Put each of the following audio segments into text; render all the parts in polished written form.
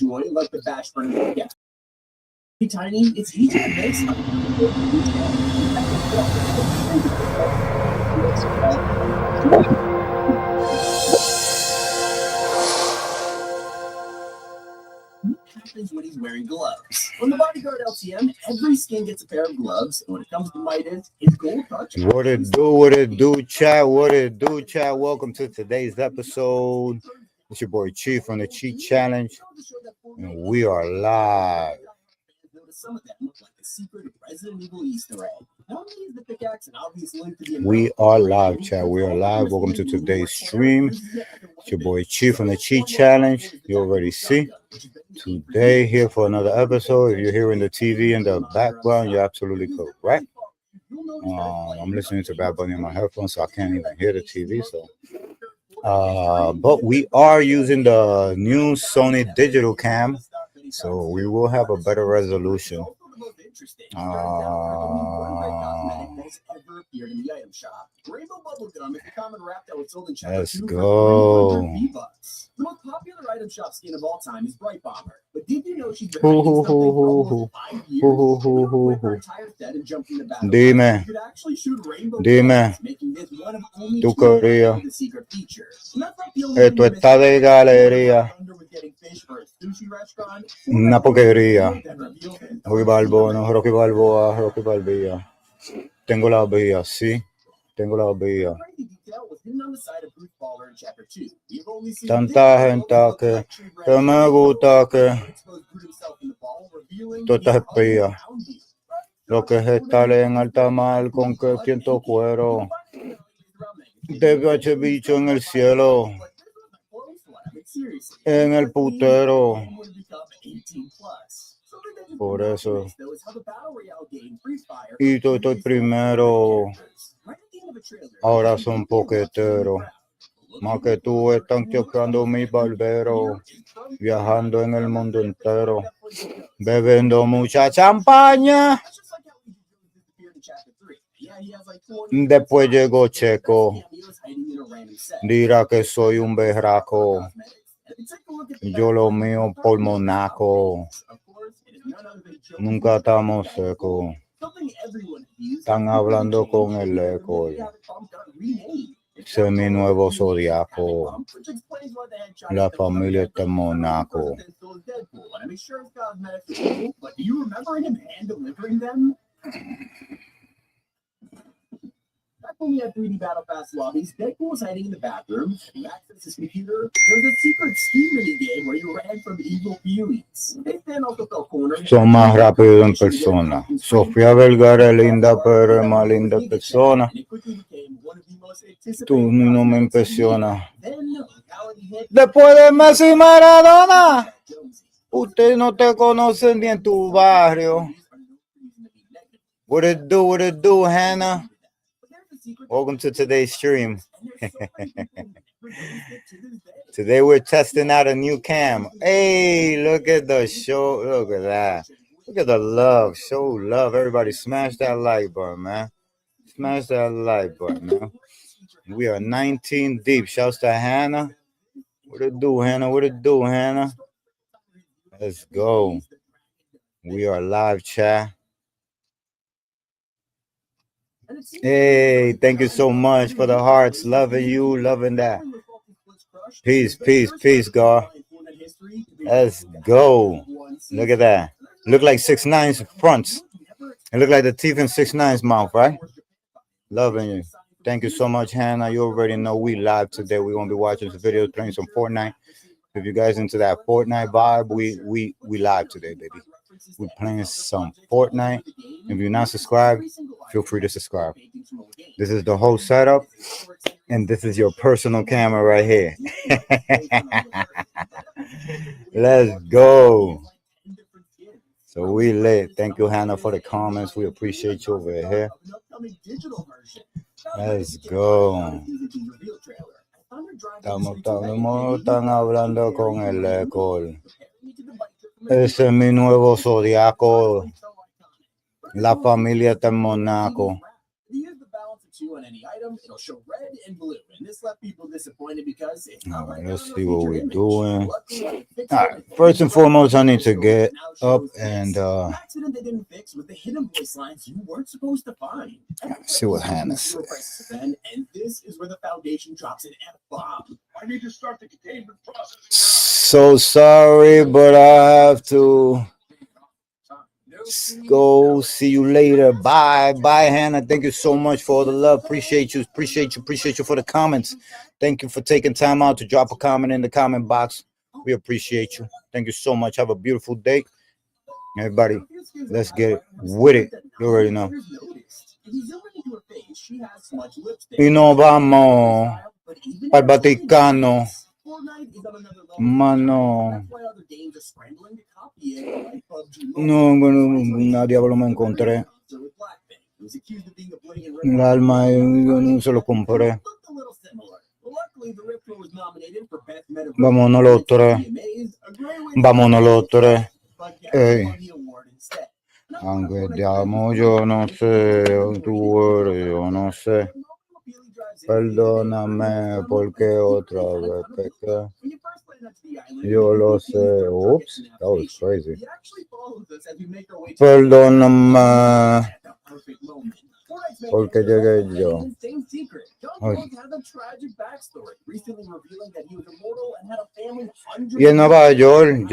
enjoy, like the bash burner. Yeah. Tiny, it's easy to mix. Happens when he's wearing gloves. From the Bodyguard LTM, every skin gets a pair of gloves, and when it comes to Midas, it's gold touch. What it do, chat? What it do, chat? Welcome to today's episode. It's your boy Chief from the Cheat Challenge, and we are live. Some of them look like the secret Resident Evil Easter egg. Not only is the pickaxe an obvious link to the We are live, chat. We are live. Welcome to today's stream. It's your boy Chief from the Cheat Challenge. You already see. Today, here for another episode. If you're hearing the TV in the background, you're absolutely correct. I'm listening to Bad Bunny in my headphones, so I can't even hear the TV. But we are using the new Sony digital cam, so we will have a better resolution. Let's go. The most popular item shop skin of all time is Bright Bomber. But did you know she's been hiding something for almost 5 years? Her entire set and jumped in the battle. Dime. You could actually shoot rainbow Dime. bullets, making this one of only Tu two quería. of the secret features. And that's not the only Esto thing está de galería. Thunder was getting fish for a sushi restaurant. Una porquería. That revealed him. Rocky Balboa, Rocky Balboa, Rocky Balboa. Tengo la vía, sí. Tengo la vía. Tanta gente que me gusta que tú estás espía. Lo que es estar en alta mar con que siento cuero. De bicho en el cielo. En el putero. Por eso. Y yo estoy primero. Ahora son poqueteros. Más que tú están chocando mis barberos. Viajando en el mundo entero. Bebiendo mucha champaña. Después llegó Checo. Dirá que soy un berraco. Yo lo mío por Monaco. Nunca estamos secos. Están hablando con el eco. Ese es mi nuevo zodiaco. La familia está en Monaco. When we had 3D Battle Pass lobbies, Deadpool was hiding in the bathroom. You access his computer. There was a secret Steam mini game where you ran from evil beauties. They then also felt cornered. Son más rápido en persona. Sofía Vergara es linda, pero es más linda persona. Tú no me impresionas. Después de Messi y Maradona, usted no te conocen ni en tu barrio. What it do, Hannah? Welcome to today's stream. Today we're testing out a new cam. Hey, look at the show. Look at that. Look at the love. Show love. Everybody smash that like button, man. Smash that like button, man. We are 19 deep. Shouts to Hannah. What it do, Hannah? What it do, Hannah? Let's go. We are live, chat. Hey, thank you so much for the hearts. Loving you, loving that. Peace, God. Let's go. Look at that. Look like 6ix9ine's fronts. It look like the teeth in 6ix9ine's mouth, right? Loving you. Thank you so much, Hannah. You already know we live today. We're gonna be watching some videos, playing some Fortnite. If you guys into that Fortnite vibe, we live today, baby. We're playing some Fortnite. If you're not subscribed, feel free to subscribe. This is the whole setup, and this is your personal camera right here. Let's go. So we lit. Thank you, Hannah, for the comments. We appreciate you over here. Let's go. Están hablando con el eco. Ese es mi nuevo zodiaco. La familia está en Monaco. bottom, it'll show red and blue. And this left people disappointed because it's not like Let's on a see what featured we're image. doing. Luckily, I fixed All it, right, and first and the foremost, I need to photo get now up shows and this. An accident they didn't fix with the hidden voice lines you weren't supposed to find. see what Hannah Zero says. prices then, and this is where the Foundation drops an F-bomb. I need to start the containment process. So sorry, but I have to go. See you later. Bye. Bye, Hannah. Thank you so much for all the love. Appreciate you. Appreciate you for the comments. Thank you for taking time out to drop a comment in the comment box. We appreciate you. Thank you so much. Have a beautiful day. Everybody, let's get it with it. You already know. Y nos vamos al Vaticano. Mano. No, bueno, una diablo me encontré. El alma yo no se lo compré. Vámonos los tres. Vámonos los tres. Aunque te amo, yo no sé, tú eres, yo no sé. Perdóname porque otra vez pequé. Yo lo sé. Oops, that was crazy. Perdóname porque llegué yo. Y en Nueva York,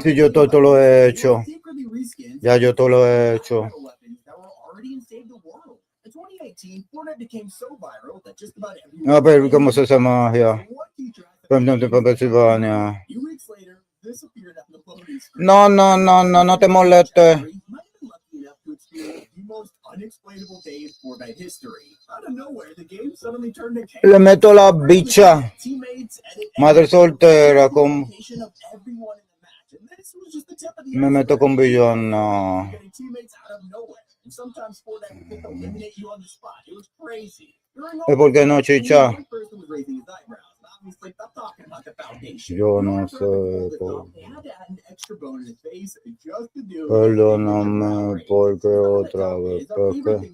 si yo todo lo he hecho. Ya yo todo lo he hecho. A ver cómo se hace magia. Pennsylvania. No te molestes. Le meto la bicha. Madre soltera con... Me meto con villana. ¿Es por qué no, chicha? Yo no sé. Perdóname porque otra vez pequé.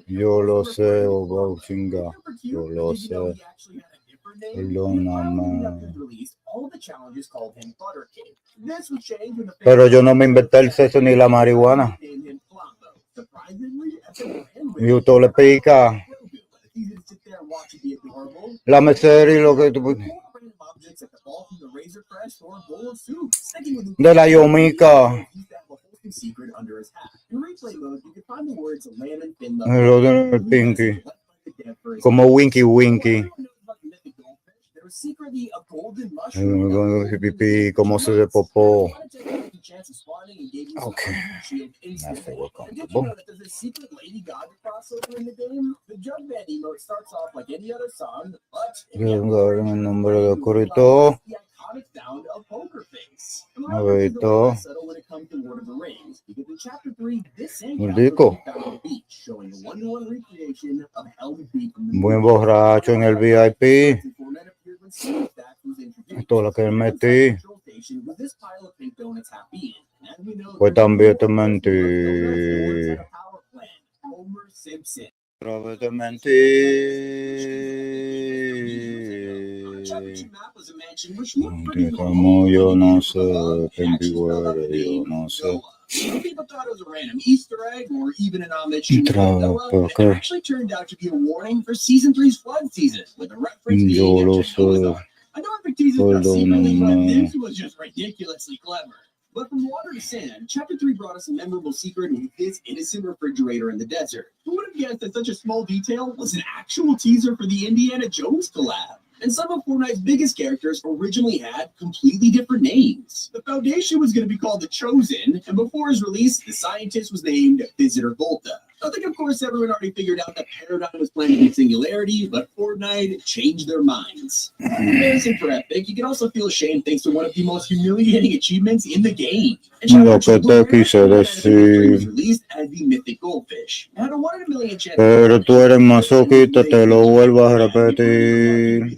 Yo lo sé, oh chinga. Yo lo sé. Perdóname. Pero yo no me inventé el sexo ni la marihuana. Y usted le pica. La mesera y lo que tú... De la yomica. Lo del pinky. Como winky winky. Pipí, como se de popó. Okay. I feel comfortable. El nombre de corito. A ver, todo. Rico. Muy borracho en el VIP. Esto es lo que metí. Pues también te mentí. Pero te mentí. Como yo no sé, yo no sé. Some people thought it was a random Easter egg or even an homage to Noah. It actually turned out to be a warning for season 3's flood season, with a reference to the Egyptian Amazon. I know Epic teased us secretly, but this was just ridiculously clever. But from water to sand, Chapter 3 brought us a memorable secret with this innocent refrigerator in the desert. Who would have guessed that such a small detail was an actual teaser for the Indiana Jones collab? And some of Fortnite's biggest characters originally had completely different names. The Foundation was going to be called The Chosen, and before his release, the scientist was named Visitor Volta. I think, of course, everyone already figured out that Paradigm was planning in Singularity, but Fortnite changed their minds. Embarrassing for Epic, you can also feel ashamed thanks to one of the most humiliating achievements in the game. Lo que te quise decir. Released as the Mythic Goldfish. Had a 1 in a million chance. Pero tú eres masoquista, te lo vuelvo a repetir.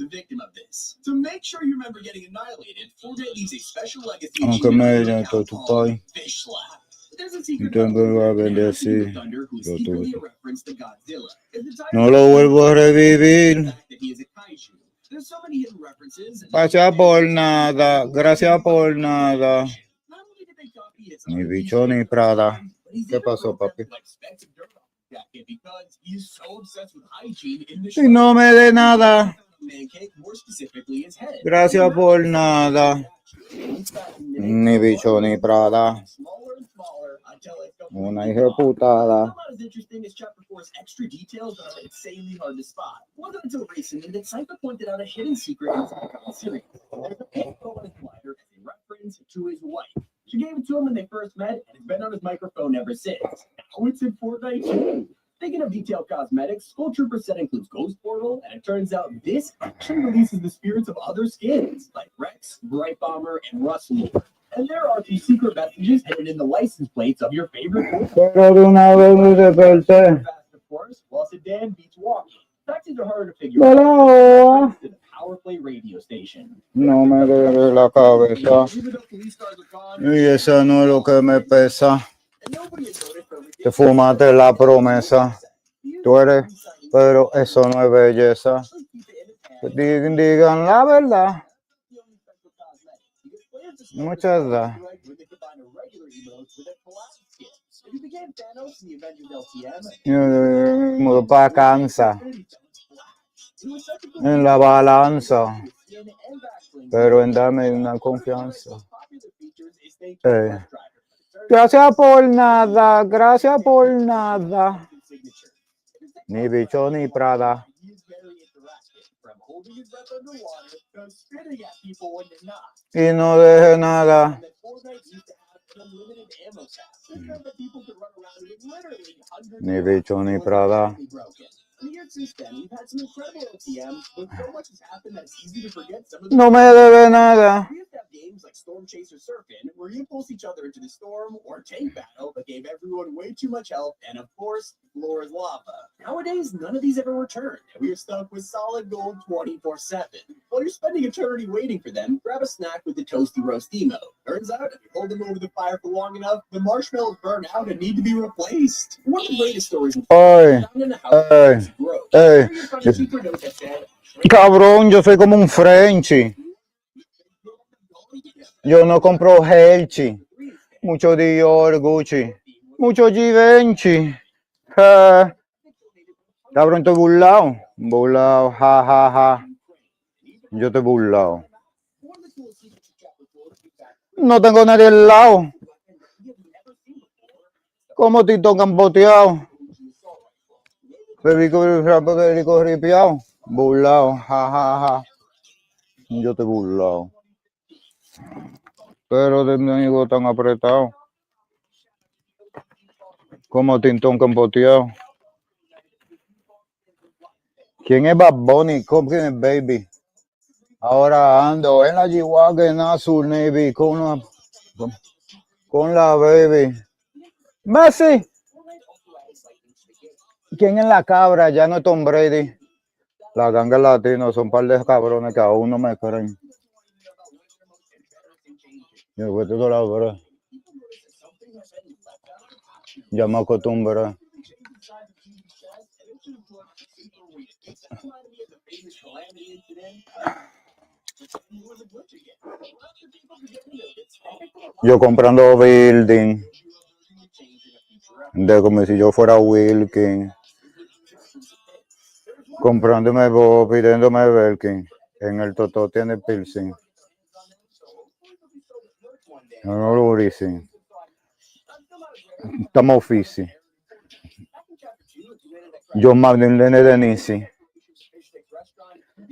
To make sure you remember getting annihilated, Fortnite leaves a special legacy Aunque me digan todo tu país. Fish Slap. There's a secret Tengo code a and it has to do bendecir. with Thunder, who's Lo secretly tuve. a reference to Godzilla. Is the title No lo vuelvo a the revivir. fact that he is a kaiju. There's so many hidden references. Gracias por nada. Gracias por nada. Not only did they copy his Ni own bicho ni Prada. but he's ¿Qué even pasó, wrote papi? them to expect a dirt off the jacket because he's so obsessed with hygiene in the Y no me dé nada. man cake, more specifically his head. Gracias por nada. Ni bicho ni Prada. Una hija de putada. Not as interesting as Chapter 4's extra details that are insanely hard to spot. Wasn't until recently that Cypher pointed out a hidden secret in the series. There's a pink bonus glider as a reference to his wife. She gave it to him when they first met, and it's been on his microphone ever since. Now it's in Fortnite too. Speaking of detailed cosmetics, Skull Trooper set includes Ghost Portal, and it turns out this actually releases the spirits of other skins, like Rex, Bright Bomber, and Rust Lord. And there are some secret messages hidden in the license plates of your favorite Pero de una vez me desperté. fast, of course, while Sedan beats walking. Taxis are harder to figure Hello. out. To the Power Play radio station. No me duele la cabeza. Even though police cars are gone, Y eso no es lo que me pesa. and nobody has noticed the Te fumaste la promesa. Tú eres, pero eso no es belleza. Que digan la verdad. Muchas gracias. Mudo para cansa. En la balanza. Pero en darme una confianza. Gracias por nada. Gracias por nada. Ni bicho ni Prada. Y no deje nada. Ni bicho ni Prada. No me debe nada. Games like Storm Chaser Surfing, where you pulse each other into the storm, or Tank Battle that gave everyone way too much help, and of course, Floor is Lava. Nowadays, none of these ever return, and we are stuck with solid gold 24/7. While you're spending eternity waiting for them, grab a snack with the Toasty Roast Emo. Turns out, if you hold them over the fire for long enough, the marshmallows burn out and need to be replaced. One of the greatest stories in Cabrón, yo soy como un Frenchy. Yo no compro Hershey. Mucho Dior, Gucci. Mucho Givenchy. Cabrón, estoy burlado. Burlado, ja, ja, ja. Yo estoy burlado. No tengo nadie al lado. Como Tito campoteado. Perico ripiado. Burlado, ja, ja, ja. Yo estoy burlado. Pero de mi amigo tan apretado. Como Tintón campoteado. ¿Quién es Bad Bunny? ¿Quién es Baby? Ahora ando en la G-Wagon Azul Navy con la Baby. Messi. ¿Quién es la cabra? Ya no es Tom Brady. La ganga latino son un par de cabrones que aún no me creen. Yo voy a todo lado, bro. Ya me acostumbré. Yo comprando building. De como si yo fuera Wilkin. Comprándome Bob, pidiéndome Belkin. En el Totó tiene piercing. No lo dicen. Estamos ofici. Yo mando un nene de Nisi.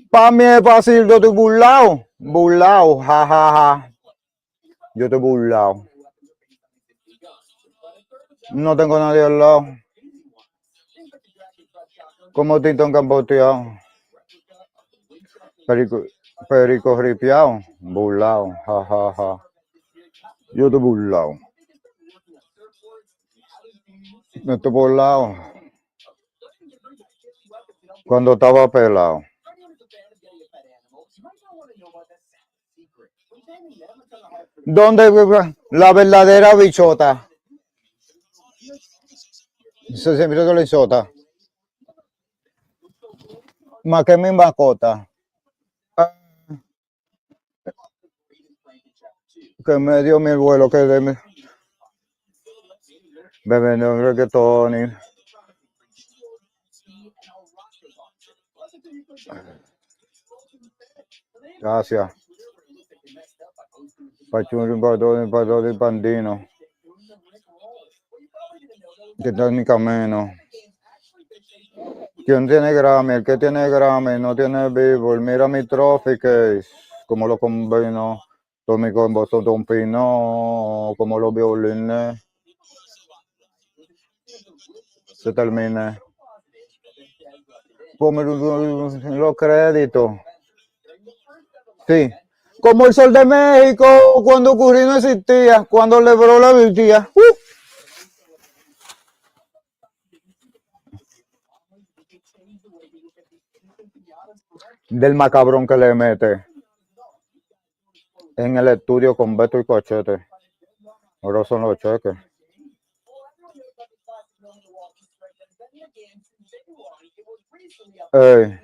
Para mí es fácil, yo estoy burlado. Burlado, ja, ja, ja. Yo estoy burlado. No tengo nadie al lado. Como Tintón campoteado. Perico ripiado. Burlado, ja, ja, ja. Yo estoy burlado. No estoy burlado. Cuando estaba pelado. ¿Dónde la verdadera bichota? Se siempre que le sota. Más que mi mascota. Que me dio mi abuelo que de bebiendo reggaetón y gracias. Pachurri, Padori, Pandino. Que está en mi camino. ¿Quién tiene Grammy? El que tiene Grammy no tiene Billboard. Mira mi trophy case, como lo combino. Tommy con Boston Pino, como los violines. Se termina. Ponme los créditos. Sí. Como el Sol de México, cuando Curry no existía, cuando LeBron la virtía. Del macabrón que le mete en el estudio con Beto y Cochete. Ahora son los cheques. Ey.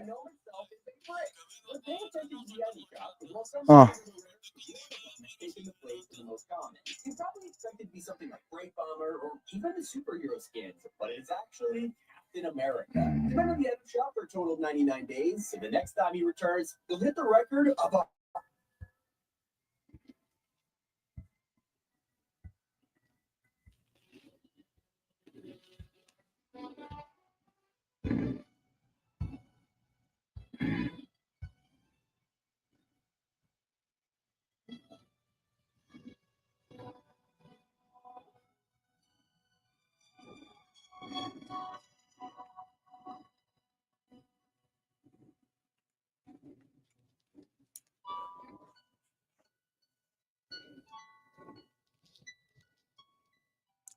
Ah. You probably expect it to be something like Brake Bomber or even the superhero skins, but it's actually Captain America. He's been in the item shop for a total of 99 days, so the next time he returns, he'll hit the record of a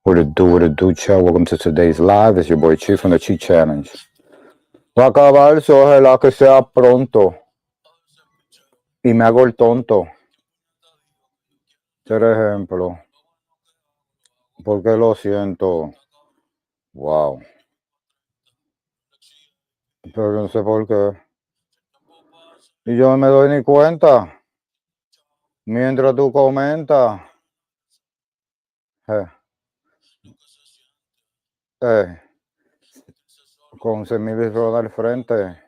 What it do, chat? Welcome to today's live. It's your boy Chief from the Cheat Challenge. Va a acabar, ojalá que sea pronto. Y me hago el tonto. Por ejemplo. Porque lo siento. Wow. Pero no sé por qué. Y yo no me doy ni cuenta. Mientras tú comentas. Con 6,000 euros al frente.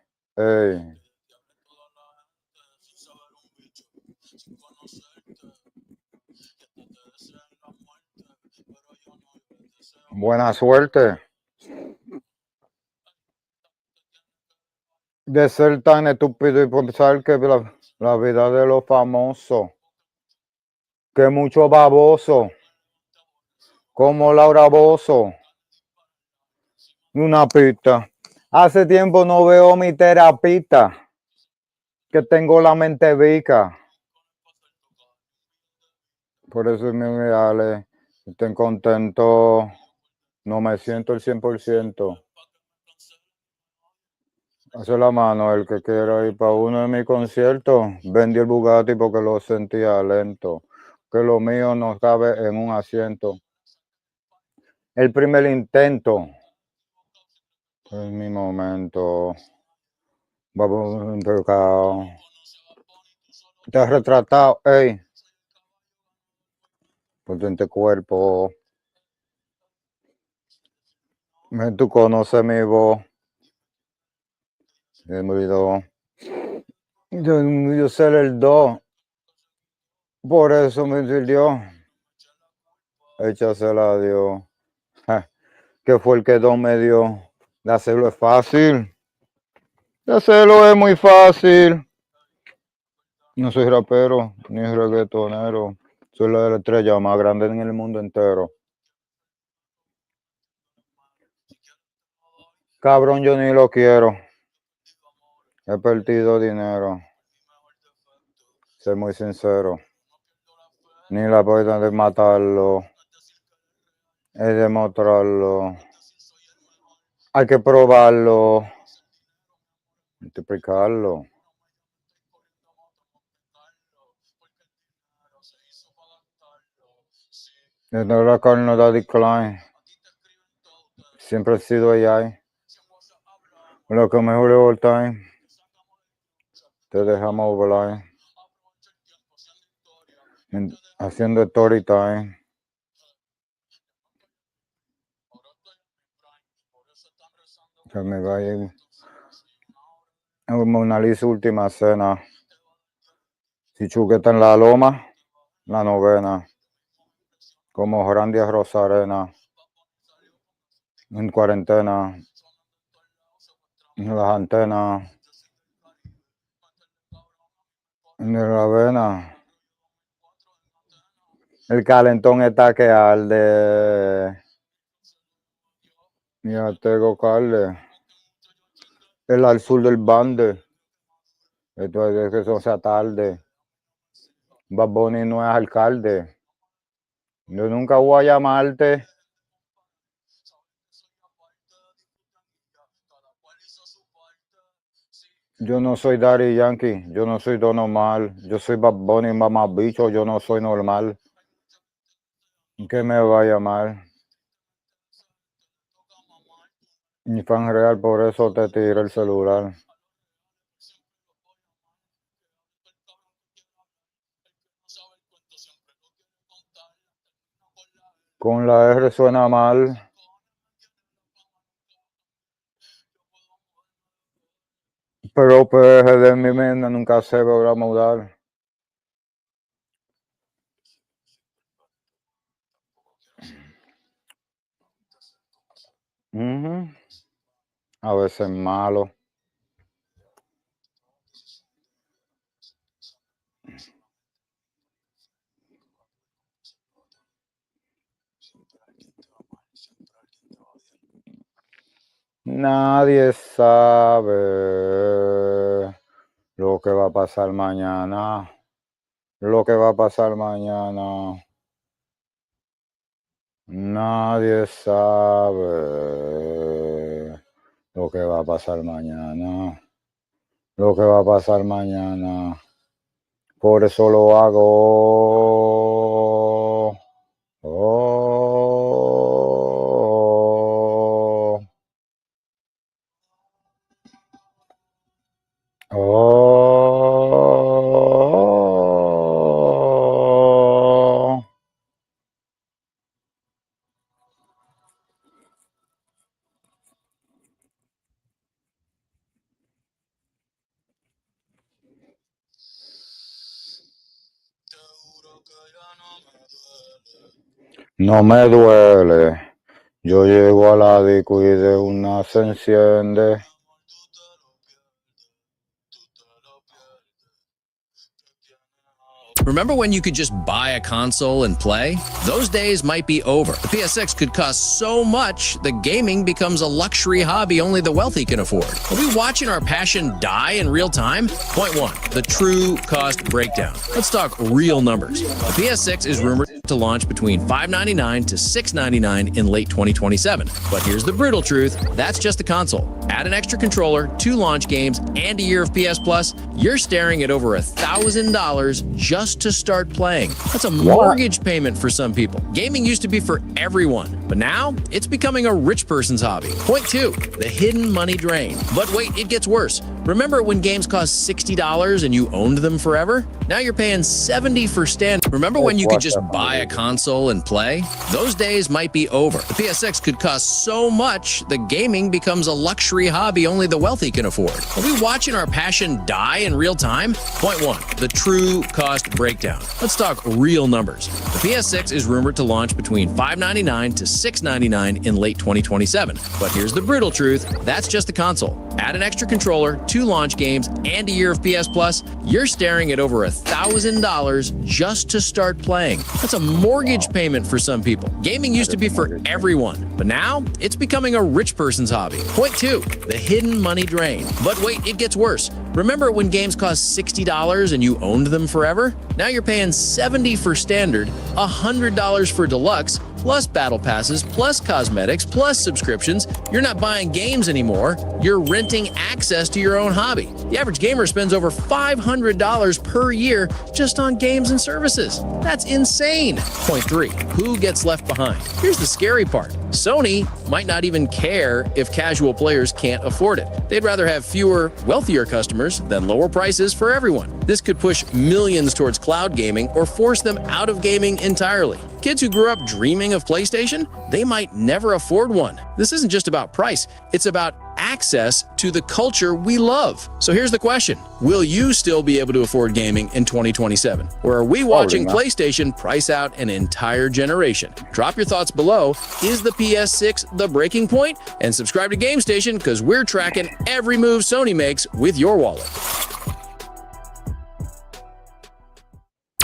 Buena suerte. De ser tan estúpido y pensar que la vida de los famosos, que mucho baboso, como Laura Bozo, una pista. Hace tiempo no veo mi terapista, que tengo la mente vica. Por eso es mi ideal, estén contentos, no me siento el 100%. Hace la mano el que quiera ir para uno de mis conciertos. Vendí el Bugatti porque lo sentía lento. Que lo mío no cabe en un asiento. El primer intento. En mi momento. Vamos un pecado. Te has retratado. Ey. Potente cuerpo. Tú conoces mi voz. Se me olvidó. Yo sé el do. Por eso me sirvió. Échasela a Dios. Que fue el que Don me dio. De hacerlo es fácil. De hacerlo es muy fácil. No soy rapero ni reggaetonero. Soy la estrella más grande en el mundo entero. Cabrón, yo ni lo quiero. He perdido dinero. Soy muy sincero. Ni la puedo de matarlo. Es demostrarlo. Hay que probarlo. Multiplicarlo. No la carne da decline. Siempre he sido AI. Lo que mejor es all time. Te dejamos volar. Haciendo story time. Que me vaya. Mona Lisa última cena. Si Chuqueta en la loma, la novena. Como Jorandia Rosarena. En cuarentena. En las antenas. En la avena. El calentón está que arde. Ya tengo calde. El al sur del bande. Esto es que eso sea tarde. Bad Bunny no es alcalde. Yo nunca voy a llamarte. Yo no soy Daddy Yankee. Yo no soy Don Omar. Yo soy Bad Bunny, mamá bicho. Yo no soy normal. ¿Qué me va a llamar? Mi fan real, por eso te tiré el celular. Con la R suena mal. Pero PG de mi mente nunca se va a mudar. A veces malo. Nadie sabe lo que va a pasar mañana. Lo que va a pasar mañana. Nadie sabe lo que va a pasar mañana. Lo que va a pasar mañana. Por eso lo hago. No me duele. Yo llego a la disco y de una se enciende. Remember when you could just buy a console and play? Those days might be over. The PSX could cost so much that gaming becomes a luxury hobby only the wealthy can afford. Are we watching our passion die in real time? Point one, the true cost breakdown. Let's talk real numbers. The PSX is rumored to launch between $599 to $699 in late 2027. But here's the brutal truth, that's just the console. Add an extra controller, 2 launch games, and a year of PS Plus, you're staring at over $1,000 just to start playing. That's a mortgage payment for some people. Gaming used to be for everyone, but now it's becoming a rich person's hobby. Point 2, the hidden money drain. But wait, it gets worse. Remember when games cost $60 and you owned them forever? Now you're paying $70 for standard. Remember when you could just buy a console and play? Those days might be over. The PSX could cost so much that gaming becomes a luxury hobby only the wealthy can afford. Are we watching our passion die in real time? Point one, the true cost breakdown. Let's talk real numbers. The PS6 is rumored to launch between $599 to $699 in late 2027. But here's the brutal truth, that's just the console. Add an extra controller, 2 launch games, and a year of PS Plus, you're staring at over $1,000 just to start playing. That's a mortgage payment for some people. Gaming used to be for everyone, but now it's becoming a rich person's hobby. Point 2, the hidden money drain. But wait, it gets worse. Remember when games cost $60 and you owned them forever? Now you're paying $70 for standard, $100 for deluxe, plus battle passes, plus cosmetics, plus subscriptions. You're not buying games anymore. You're renting access to your own hobby. The average gamer spends over $500 per year just on games and services. That's insane. Point 3. Who gets left behind? Here's the scary part. Sony might not even care if casual players can't afford it. They'd rather have fewer, wealthier customers than lower prices for everyone. This could push millions towards cloud gaming or force them out of gaming entirely. Kids who grew up dreaming of PlayStation, they might never afford one. This isn't just about price, it's about access to the culture we love. So here's the question. Will you still be able to afford gaming in 2027? Or are we watching PlayStation price out an entire generation? Drop your thoughts below. Is the PS6 the breaking point? And subscribe to GameStation because we're tracking every move Sony makes with your wallet.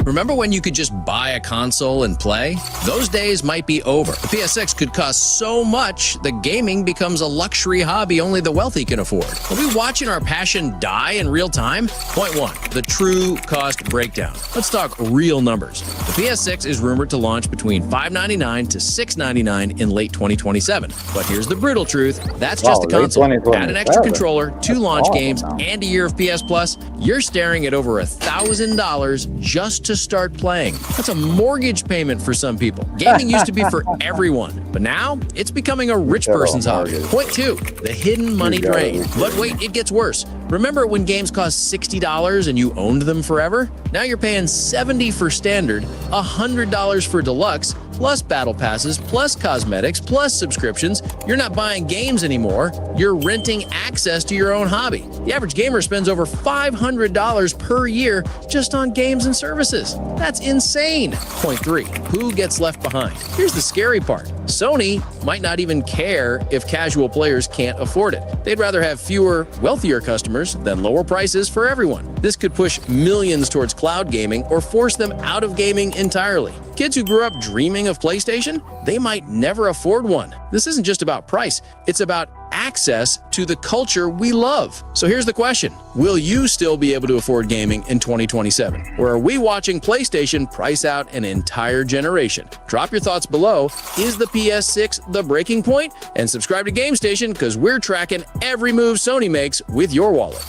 Remember when you could just buy a console and play? Those days might be over. The PS6 could cost so much, the gaming becomes a luxury hobby only the wealthy can afford. Are we watching our passion die in real time? Point 1. The true cost breakdown. Let's talk real numbers. The PS6 is rumored to launch between $599 to $699 in late 2027. But here's the brutal truth. That's just the console. Add an extra controller, 2 launch games, and a year of PS Plus, you're staring at over $1,000 just to start playing. That's a mortgage payment for some people. Gaming used to be for everyone, but now it's becoming a rich person's hobby. Point 2, the hidden money drain. But wait, it gets worse. Remember when games cost $60 and you owned them forever? Now you're paying $70 for standard, $100 for deluxe, plus battle passes, plus cosmetics, plus subscriptions. You're not buying games anymore. You're renting access to your own hobby. The average gamer spends over $500 per year just on games and services. That's insane. Point 3. Who gets left behind? Here's the scary part. Sony might not even care if casual players can't afford it. They'd rather have fewer, wealthier customers than lower prices for everyone. This could push millions towards cloud gaming or force them out of gaming entirely. Kids who grew up dreaming of PlayStation, they might never afford one. This isn't just about price, it's about access to the culture we love. So here's the question. Will you still be able to afford gaming in 2027? Or are we watching PlayStation price out an entire generation? Drop your thoughts below. Is the PS6 the breaking point? And subscribe to GameStation because we're tracking every move Sony makes with your wallet.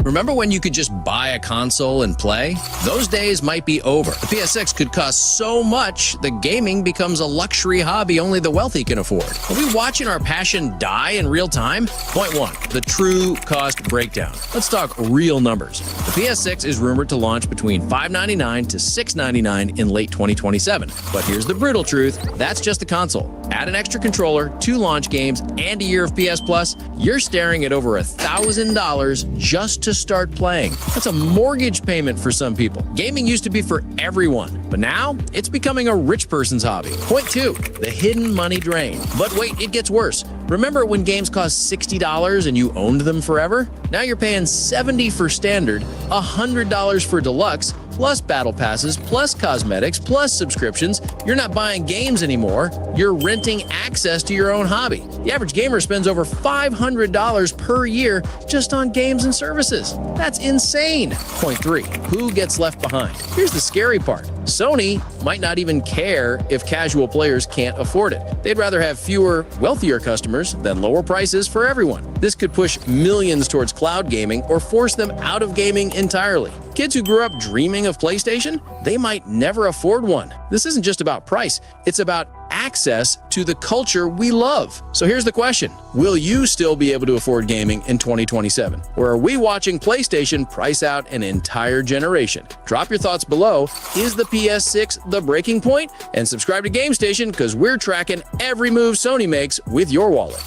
Remember when you could just buy a console and play? Those days might be over. The PS6 could cost so much, the gaming becomes a luxury hobby only the wealthy can afford. Are we watching our passion die in real time? Point 1. The true cost breakdown. Let's talk real numbers. The PS6 is rumored to launch between $599 to $699 in late 2027. But here's the brutal truth. That's just the console. Add an extra controller, 2 launch games, and a year of PS Plus, you're staring at over $1,000 just to start playing. That's a mortgage payment for some people. Gaming used to be for everyone, but now it's becoming a rich person's hobby. Point 2, the hidden money drain. But wait, it gets worse. Remember when games cost $60 and you owned them forever? Now you're paying $70 for standard, $100 for deluxe, plus battle passes, plus cosmetics, plus subscriptions. You're not buying games anymore. You're renting access to your own hobby. The average gamer spends over $500 per year just on games and services. That's insane. Point 3, who gets left behind? Here's the scary part. Sony might not even care if casual players can't afford it. They'd rather have fewer, wealthier customers than lower prices for everyone. This could push millions towards cloud gaming or force them out of gaming entirely. Kids who grew up dreaming of PlayStation, they might never afford one. This isn't just about price, it's about access to the culture we love. So here's the question. Will you still be able to afford gaming in 2027? Or are we watching PlayStation price out an entire generation? Drop your thoughts below. Is the PS6 the breaking point? And subscribe to GameStation because we're tracking every move Sony makes with your wallet.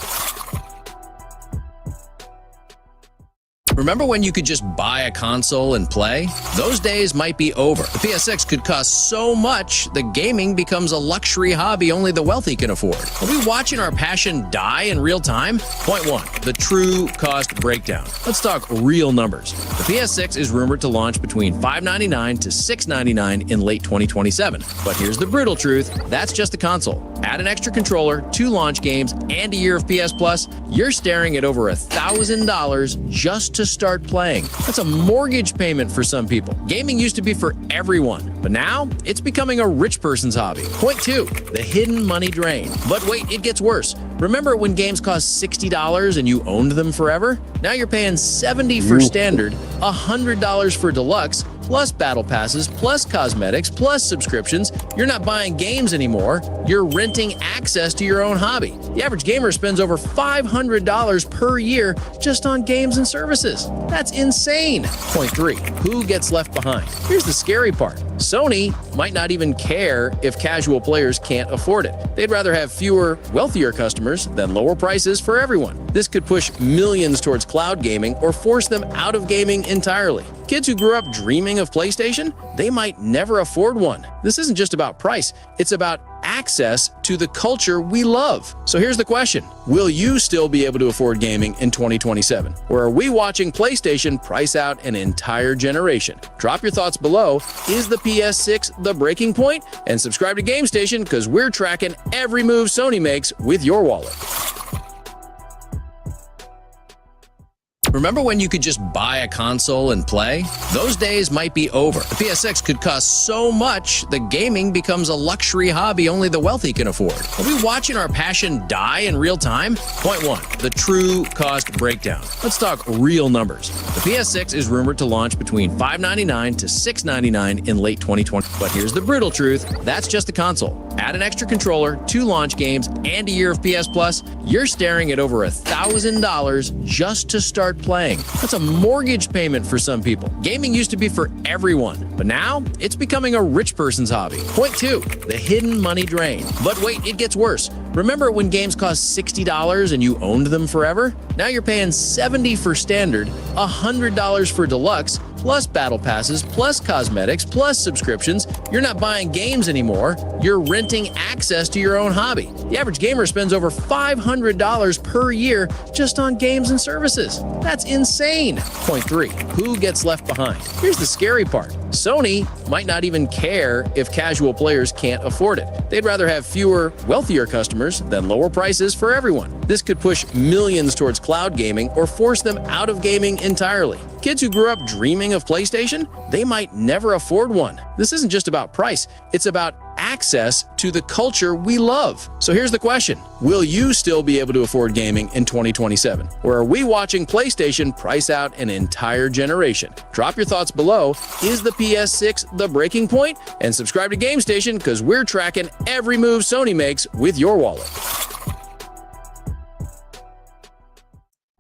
Remember when you could just buy a console and play? Those days might be over. The PS6 could cost so much, the gaming becomes a luxury hobby only the wealthy can afford. Are we watching our passion die in real time? Point 1, the true cost breakdown. Let's talk real numbers. The PS6 is rumored to launch between $599 to $699 in late 2027. But here's the brutal truth. That's just the console. Add an extra controller, 2 launch games, and a year of PS Plus, you're staring at over $1,000 just to to start playing. That's a mortgage payment for some people. Gaming used to be for everyone, but now it's becoming a rich person's hobby. Point 2, the hidden money drain. But wait, it gets worse. Remember when games cost $60 and you owned them forever? Now you're paying $70 for standard, $100 for deluxe, plus battle passes, plus cosmetics, plus subscriptions. You're not buying games anymore. You're renting access to your own hobby. The average gamer spends over $500 per year just on games and services. That's insane. Point 3, who gets left behind? Here's the scary part. Sony might not even care if casual players can't afford it. They'd rather have fewer, wealthier customers than lower prices for everyone. This could push millions towards cloud gaming or force them out of gaming entirely. Kids who grew up dreaming of PlayStation, they might never afford one. This isn't just about price, it's about access to the culture we love. So here's the question. Will you still be able to afford gaming in 2027? Or are we watching PlayStation price out an entire generation? Drop your thoughts below. Is the PS6 the breaking point? And subscribe to GameStation because we're tracking every move Sony makes with your wallet. Remember when you could just buy a console and play? Those days might be over. The PSX could cost so much, the gaming becomes a luxury hobby only the wealthy can afford. Are we watching our passion die in real time? Point 1, the true cost breakdown. Let's talk real numbers. The PS6 is rumored to launch between $599 to $699 in late 2020. But here's the brutal truth, that's just the console. Add an extra controller, 2 launch games, and a year of PS Plus, you're staring at over $1,000 just to start playing. That's a mortgage payment for some people. Gaming used to be for everyone, but now it's becoming a rich person's hobby. Point 2, the hidden money drain. But wait, it gets worse. Remember when games cost $60 and you owned them forever? Now you're paying $70 for standard, $100 for deluxe, plus battle passes, plus cosmetics, plus subscriptions. You're not buying games anymore. You're renting access to your own hobby. The average gamer spends over $500 per year just on games and services. That's insane. Point 3, who gets left behind? Here's the scary part. Sony might not even care if casual players can't afford it. They'd rather have fewer, wealthier customers than lower prices for everyone. This could push millions towards cloud gaming or force them out of gaming entirely. Kids who grew up dreaming of PlayStation, they might never afford one. This isn't just about price, it's about access to the culture we love. So here's the question. Will you still be able to afford gaming in 2027? Or are we watching PlayStation price out an entire generation? Drop your thoughts below. Is the PS6 the breaking point? And subscribe to GameStation because we're tracking every move Sony makes with your wallet.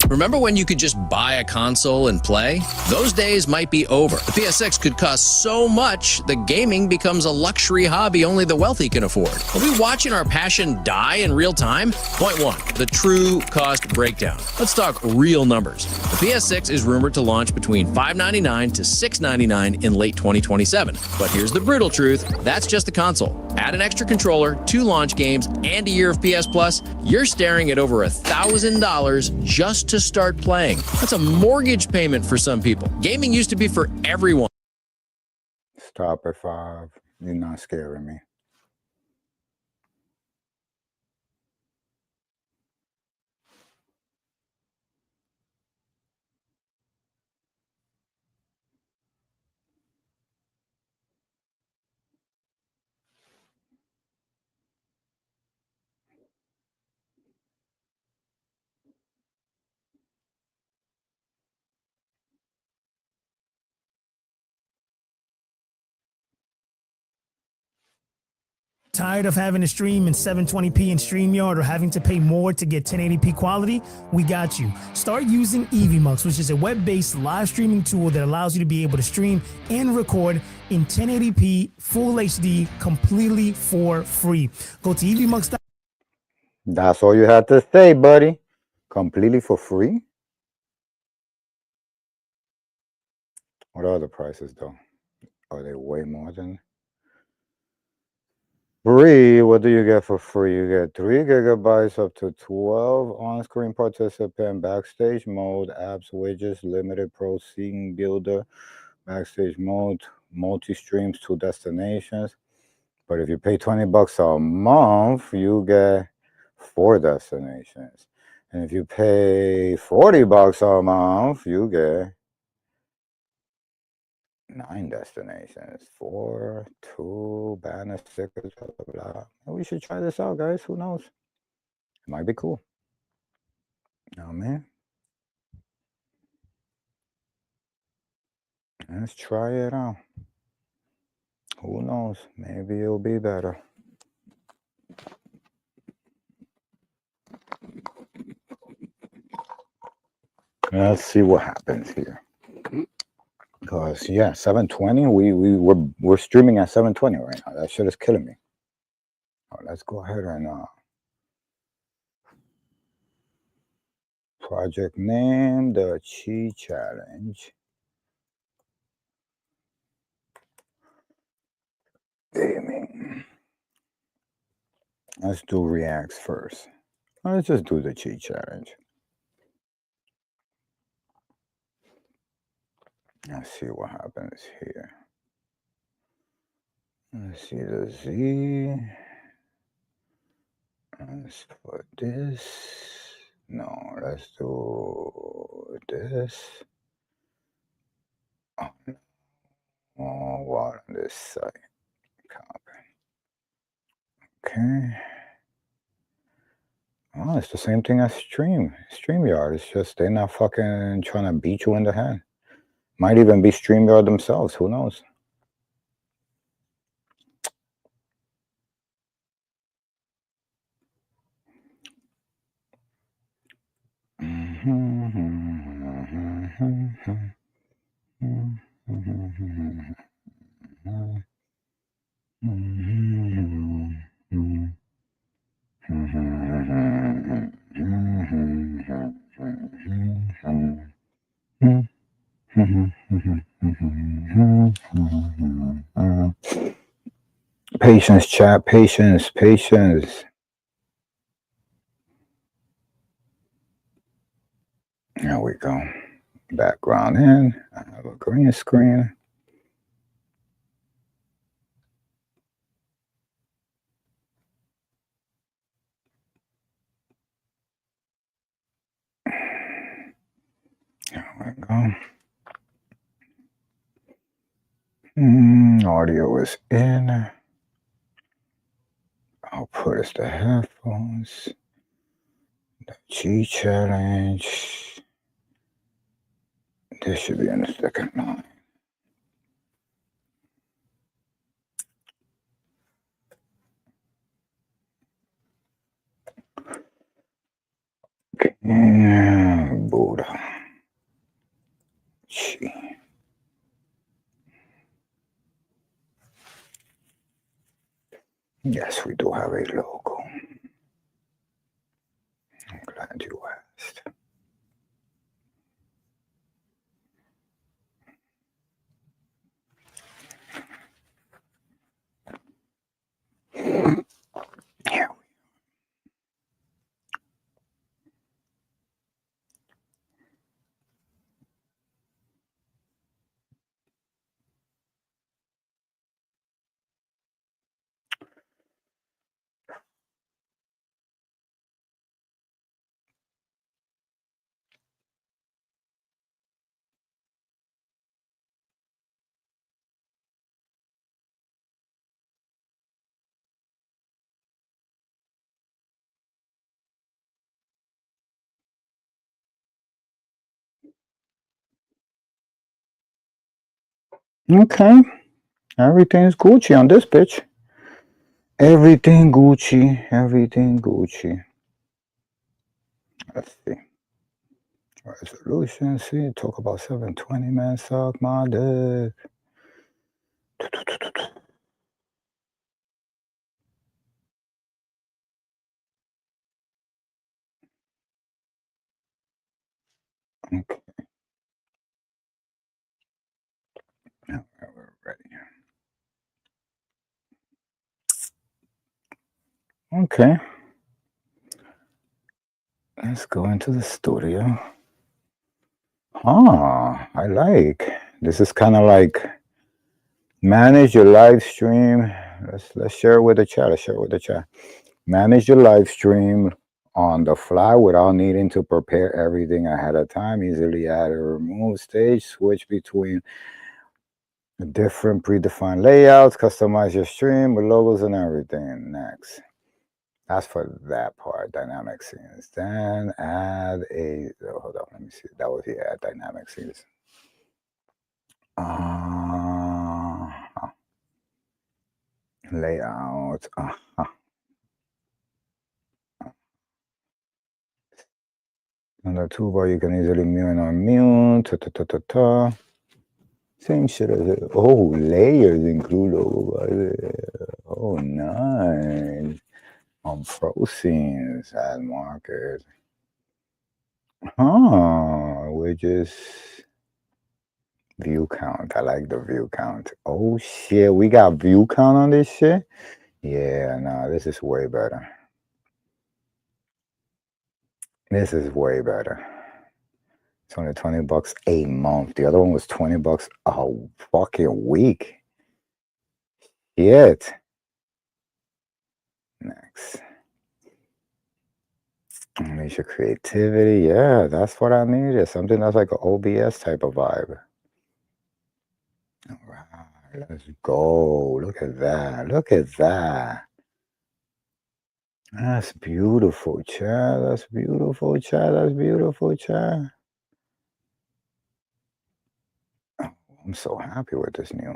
Remember when you could just buy a console and play? Those days might be over. The PSX could cost so much, the gaming becomes a luxury hobby only the wealthy can afford. Are we watching our passion die in real time? Point 1, the true cost breakdown. Let's talk real numbers. The PS6 is rumored to launch between $599 to $699 in late 2027. But here's the brutal truth, that's just the console. Add an extra controller, 2 launch games, and a year of PS Plus, you're staring at over $1,000 just to start playing. That's a mortgage payment for some people. Gaming used to be for everyone. Stop at 5. You're not scaring me. Tired of having to stream in 720p in StreamYard or having to pay more to get 1080p quality? We got you. Start using EVMux, which is a web-based live streaming tool that allows you to be able to stream and record in 1080p full HD completely for free. Go to EVMux. That's all you had to say, buddy. Completely for free? What are the prices, though? Are they way more than... Free, what do you get for free? You get 3 gigabytes up to 12 on-screen participant, backstage mode, apps, widgets, limited pro scene builder, backstage mode, multi-streams, 2 destinations. But if you pay $20 a month, you get 4 destinations. And if you pay $40 a month, you get 9 destinations, 4, 2 banner stickers, blah, blah, blah. We should try this out, guys. Who knows? It might be cool. You know what I mean? Let's try it out. Who knows? Maybe it'll be better. Let's see what happens here. Because yeah, 720. We're streaming at 720 right now. That shit is killing me. Oh, let's go ahead and project name the Chi Challenge. Gaming. Let's do reacts first. Let's just do the Chi Challenge. Let's see what happens here. Let's see the Z. Let's put this. No, let's do this. Oh, what on this side? Copy. Okay. Oh, it's the same thing as StreamYard. It's just they're not fucking trying to beat you in the head. Might even be StreamYard themselves. Who knows? Patience, chat. Patience. There we go. Background in. I have a green screen. There we go. Audio is in. Output is the headphones. The Chi Challenge. This should be in the second line. Okay. Buddha. Chi. Yes, we do have a logo. I'm glad you asked. Here we Okay. Everything's Gucci on this bitch. Everything Gucci. Let's see. Resolution. See, talk about 720, man. Suck my dick. Okay. Now we're ready. Okay. Let's go into the studio. I like. This is kind of like manage your live stream. Let's share it with the chat. Manage your live stream on the fly without needing to prepare everything ahead of time. Easily add or remove stage, switch between different predefined layouts, customize your stream with logos and everything. Next. That's for that part, dynamic scenes. Then add a, hold on, let me see. That was the add dynamic scenes. Layout. On the toolbar, you can easily mute and unmute. Same shit as it. Oh, layers include logo. Oh, nice. On pro scenes, add markers. Widgets. View count. I like the view count. Oh shit, we got view count on this shit? Yeah, no, this is way better. This is way better. It's only $20 a month. The other one was $20 a fucking week. Shit. Next. Unleash your creativity. Yeah, that's what I needed. Something that's like an OBS type of vibe. All right, let's go. Look at that. Look at that. That's beautiful, Chad. That's beautiful, Chad. That's beautiful, Chad. Oh, I'm so happy with this new.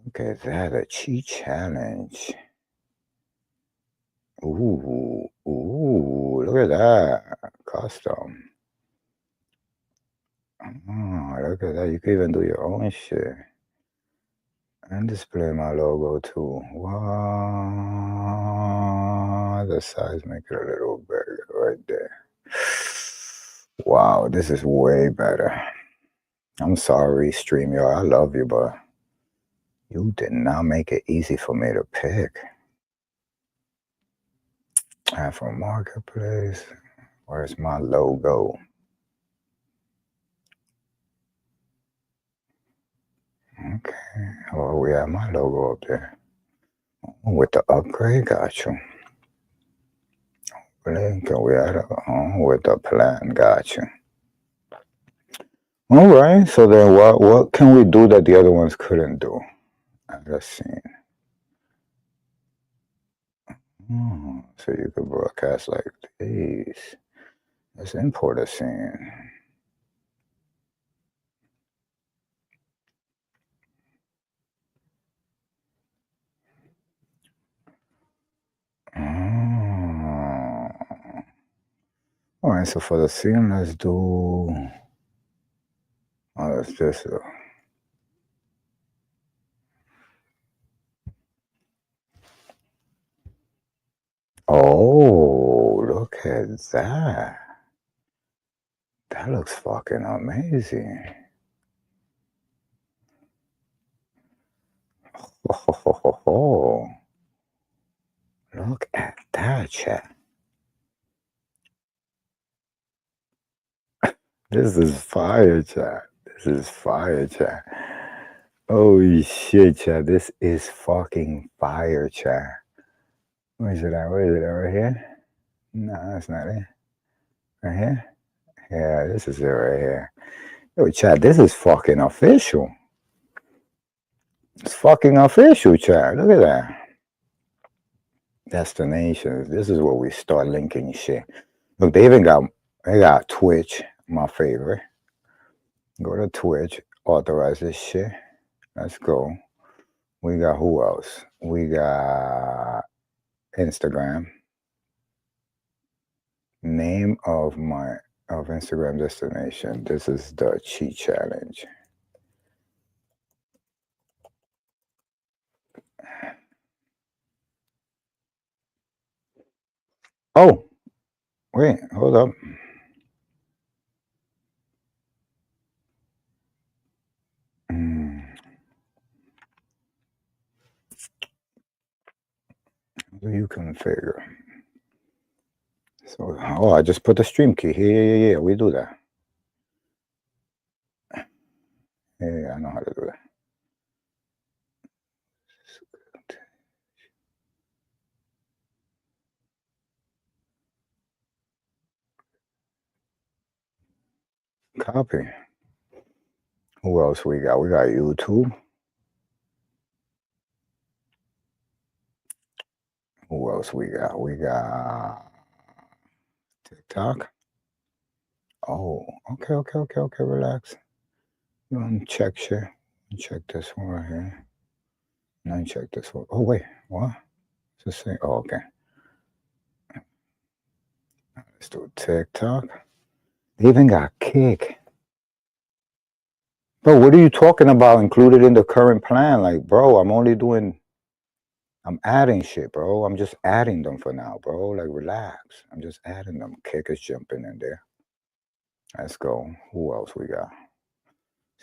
Look at that. A cheat challenge. Ooh, look at that. Custom. Oh, look at that. You can even do your own shit. And display my logo too. Wow. The size, make it a little bigger right there. Wow, this is way better. I'm sorry, StreamYard. I love you, but you did not make it easy for me to pick. And from Marketplace, where's my logo? Okay, well, we have my logo up there. With the upgrade, got you. Can we add with the plan, got you. All right, so then what can we do that the other ones couldn't do? Let's see. So you could broadcast like these. Let's import a scene. All right, so for the scene, let's do. Let's just. Oh, look at that. That looks fucking amazing. Oh, look at that, chat. This is fire, chat. This is fire, chat. Holy shit, chat. This is fucking fire, chat. Where is it at? Where is it at? Right here? No, that's not it. Right here? Yeah, this is it right here. Yo, chat, this is fucking official. It's fucking official, chat. Look at that. Destinations. This is where we start linking shit. Look, they got Twitch, my favorite. Go to Twitch, authorize this shit. Let's go. We got who else? We got Instagram. Name of Instagram destination. This is the cheat challenge. Oh, wait, hold up. You configure. So, I just put the stream key here. Yeah, we do that. Yeah, I know how to do that. Copy. Who else we got? We got YouTube. Who else we got? We got TikTok. Oh, okay. Relax. You want to check share? Check this one right here. And check this one. Oh wait, what? What's it say? Oh, okay. Let's do TikTok. They even got Kick. Bro, what are you talking about included in the current plan? Like, bro, I'm adding shit, bro. I'm just adding them for now, bro. Like, relax. I'm just adding them. Kick is jumping in there. Let's go. Who else we got?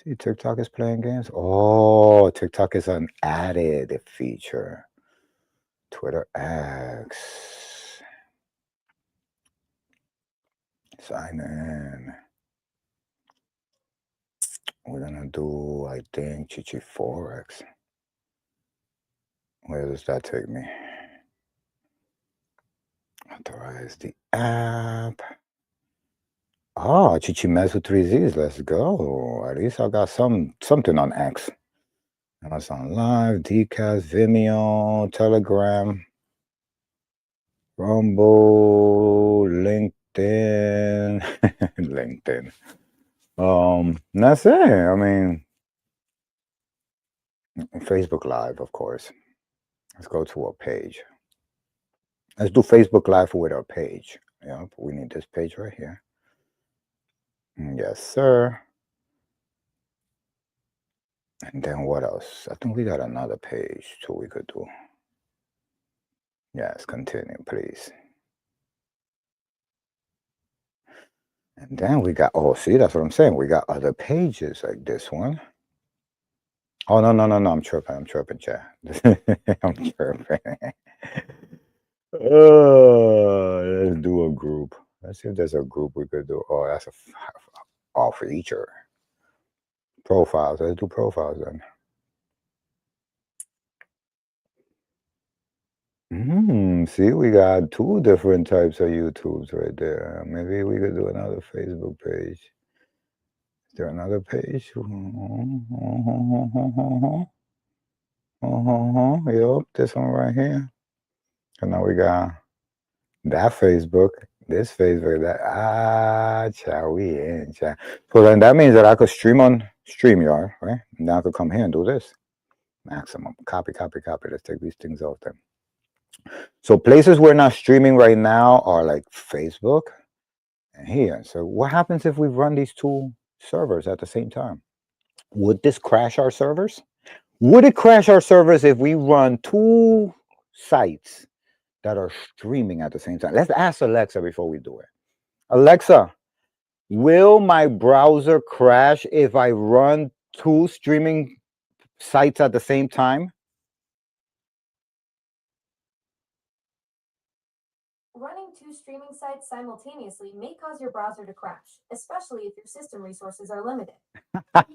See, TikTok is playing games. Oh, TikTok is an added feature. Twitter X. Sign in. We're gonna do, I think, Chichi Forex. Where does that take me? Authorize the app. Oh, Chichi Mez with 3 Z's. Let's go. At least I got something on X. Amazon Live, Dcast, Vimeo, Telegram, Rumble, LinkedIn. LinkedIn. That's it. I mean, Facebook Live, of course. Let's go to a page. Let's do Facebook Live with our page. Yep, we need this page right here. Yes, sir. And then what else? I think we got another page too we could do. Yes, continue, please. And then we got, oh, see, that's what I'm saying. We got other pages like this one. Oh, no. I'm tripping, chat. I'm tripping. Let's do a group. Let's see if there's a group we could do. Oh, that's all feature. Profiles. Let's do profiles then. See, we got 2 different types of YouTubes right there. Maybe we could do another Facebook page. Is there another page? Yup, this one right here. And now we got that Facebook, this Facebook, that child, we in, child. So then that means that I could stream on StreamYard, right? And then I could come here and do this. Maximum. Copy. Let's take these things off then. So places we're not streaming right now are like Facebook and here. So what happens if we run these 2 servers at the same time? Would this crash our servers? Would it crash our servers if we run 2 sites that are streaming at the same time? Let's ask Alexa before we do it. Alexa, will my browser crash if I run 2 streaming sites at the same time? Running 2 streaming sites simultaneously may cause your browser to crash, especially if your system resources are limited. I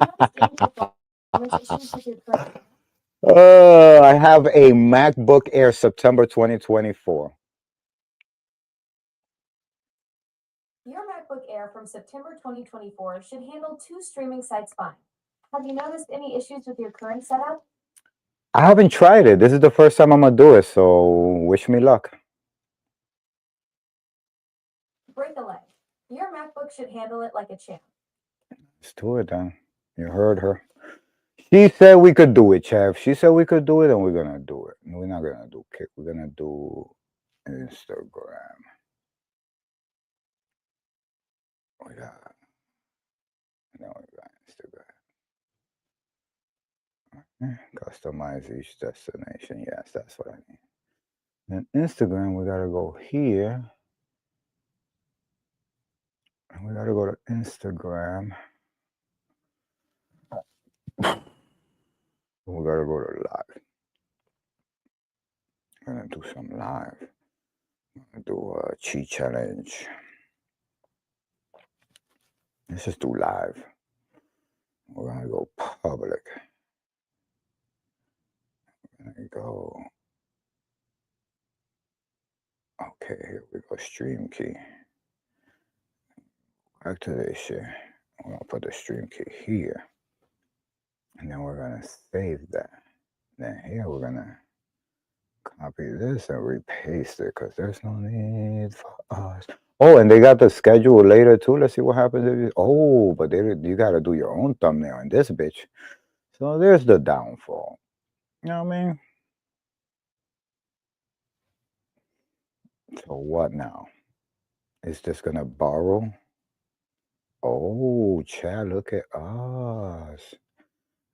have a MacBook Air September 2024. Your MacBook Air from September 2024 should handle 2 streaming sites fine. Have you noticed any issues with your current setup? I haven't tried it. This is the first time I'm gonna do it, so wish me luck. Break a leg. Your MacBook should handle it like a champ. Let's do it then. You heard her. She said we could do it, Chav. She said we could do it, and we're gonna do it. We're not gonna do Kick. We're gonna do Instagram. We got Instagram. Customize each destination. Yes, that's what I need. Then Instagram, we gotta go here. And we gotta go to Instagram. We gotta go to live. I'm gonna do some live. I'm gonna do a cheat challenge. Let's just do live. We're gonna go public. We're gonna go. Okay, here we go. Stream key. Back to this shit. We're gonna put the stream key here, and then we're gonna save that. Then here we're gonna copy this and repaste it because there's no need for us. Oh, and they got the schedule later too. Let's see what happens if you. Oh, but you got to do your own thumbnail in this bitch. So there's the downfall. You know what I mean? So what now? Is this gonna borrow? Oh, Chad, look at us.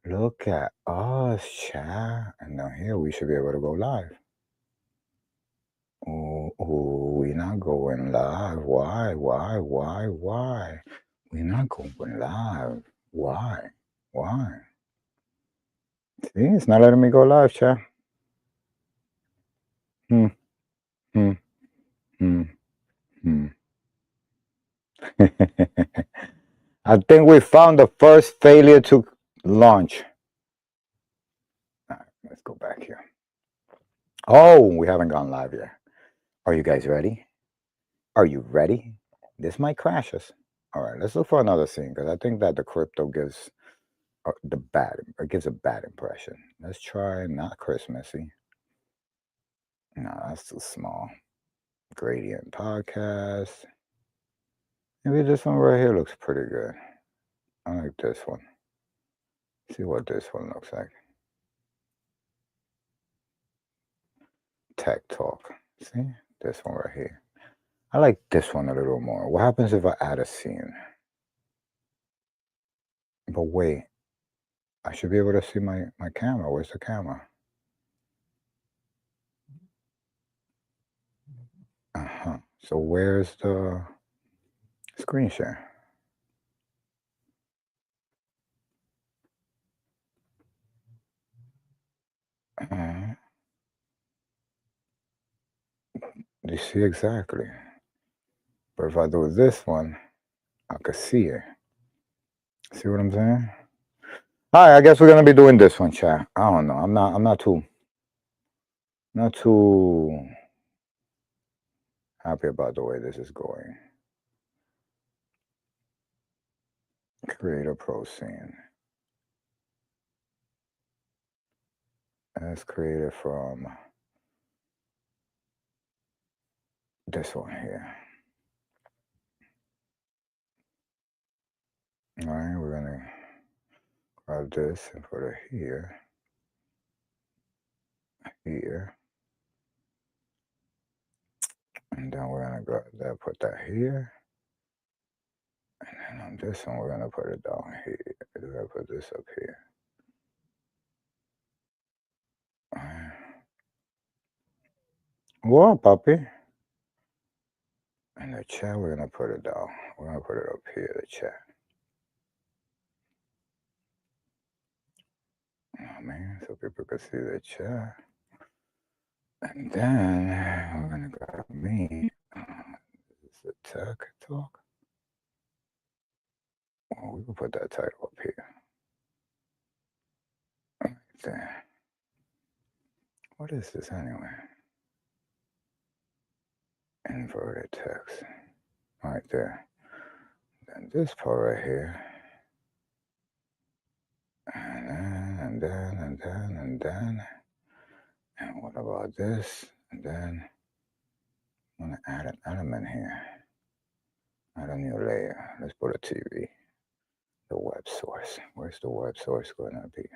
Look at us, Chad. And now here we should be able to go live. Oh, we're not going live. Why? We're not going live. Why? See, it's not letting me go live, Chad. I think we found the first failure to launch. All right, let's go back here. Oh, we haven't gone live yet. Are you guys ready? Are you ready? This might crash us. All right, let's look for another scene because I think that the crypto gives it gives a bad impression. Let's try not Christmassy. No, that's too small. Gradient podcast. Maybe this one right here looks pretty good. I like this one. See what this one looks like. Tech talk. See this one right here. I like this one a little more. What happens if I add a scene? But wait, I should be able to see my camera. Where's the camera? So where's the screen share? You see exactly. But if I do this one, I could see it. See what I'm saying? All right, I guess we're gonna be doing this one, chat. I don't know. I'm not too happy about the way this is going. Create a pro scene. Let's create it from this one here. All right, we're gonna grab this and put it here. And then we're gonna grab that, put that here. And then on this one, we're gonna put it down here. We're gonna put this up here. What, puppy? And the chat, we're gonna put it down. We're gonna put it up here, the chat. Oh man, so people can see the chat. And then we're gonna grab me. This is the tech talk. Well, we can put that title up here. Right there. What is this anyway? Inverted text. Right there. Then this part right here. And then. And what about this? And then I'm gonna add an element here. Add a new layer. Let's put a TV. The web source. Where's the web source gonna be?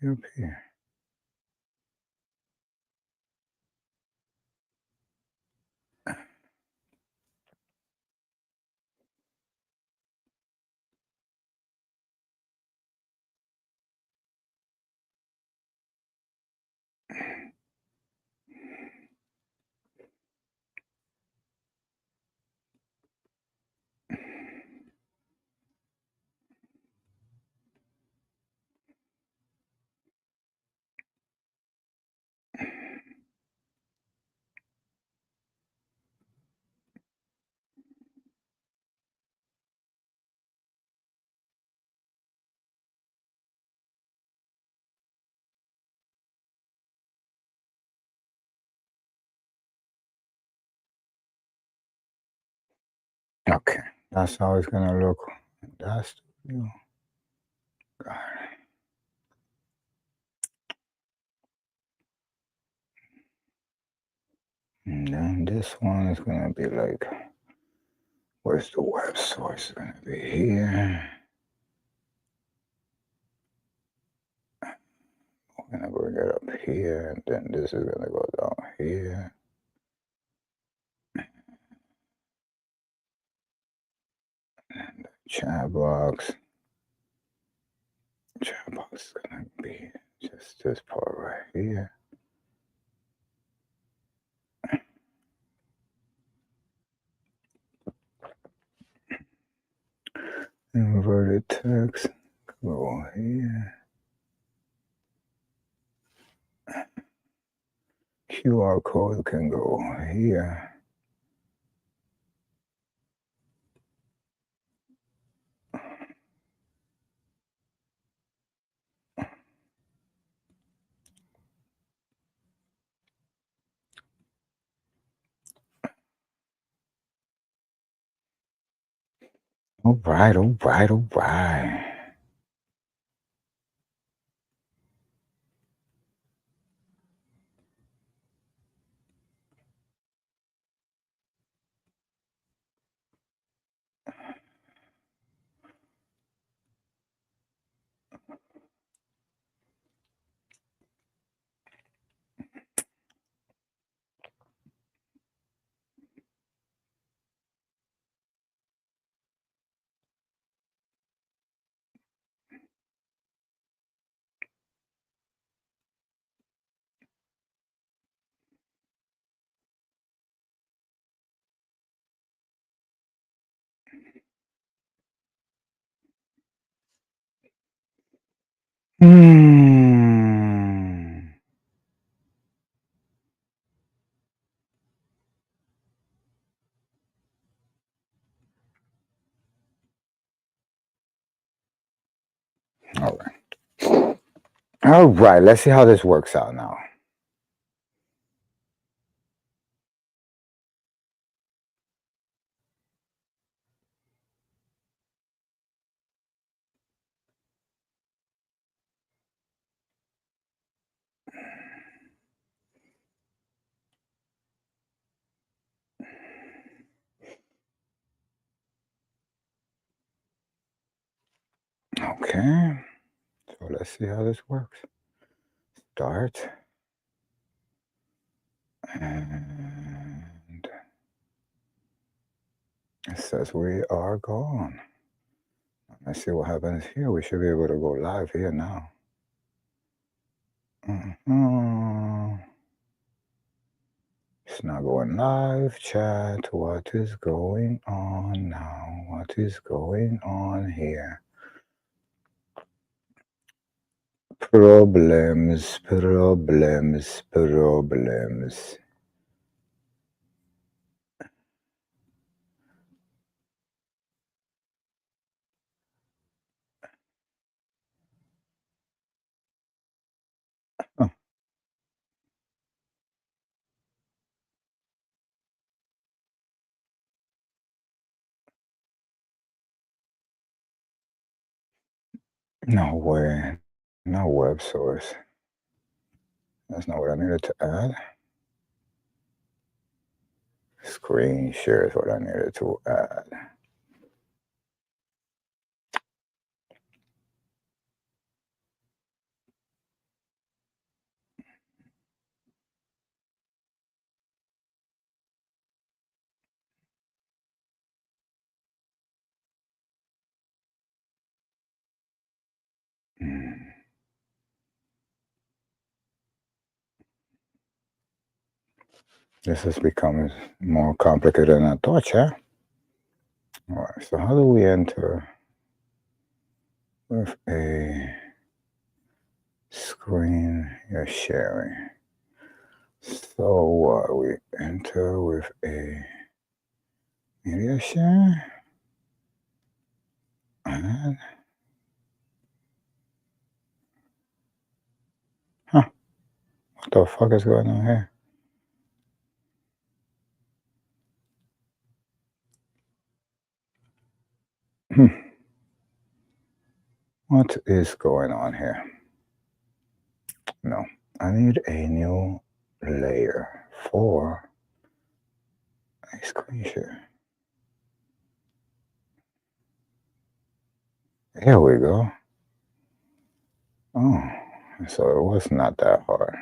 Up here. Okay. That's how it's gonna look. That's you. And then this one is gonna be like, where's the web source? Gonna be here. We're gonna bring it up here, and then this is gonna go down here. And the chat box. Chat box is gonna be just this part right here. Inverted text, go here. QR code can go here. All right, all right, all right. All right. All right, let's see how this works out now. Okay, so let's see how this works. Start. And it says we are gone. Let's see what happens here. We should be able to go live here now. It's not going live. Chat, what is going on now? What is going on here? Problems. Oh. No way. No web source. That's not what I needed to add. Screen share is what I needed to add. This has become more complicated than I thought, yeah? All right, so how do we enter with a screen you're sharing? So we enter with a media share. And what the fuck is going on here? What is going on here? No, I need a new layer for a screen share. There we go. Oh, so it was not that hard.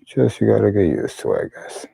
Just you gotta get used to it, I guess.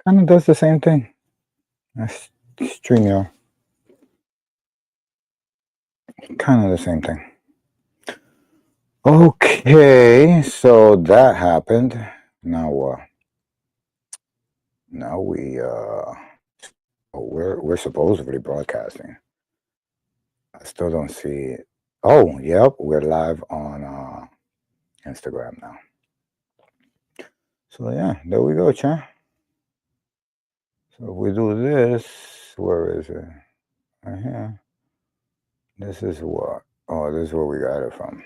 Kind of does the same thing. That's StreamYard. Kind of the same thing. Okay, so that happened. Now, now we're supposedly broadcasting. I still don't see it. Oh, yep, we're live on Instagram now. So yeah, there we go, chat. So if we do this, where is it? Right here. This is what? Oh, this is where we got it from.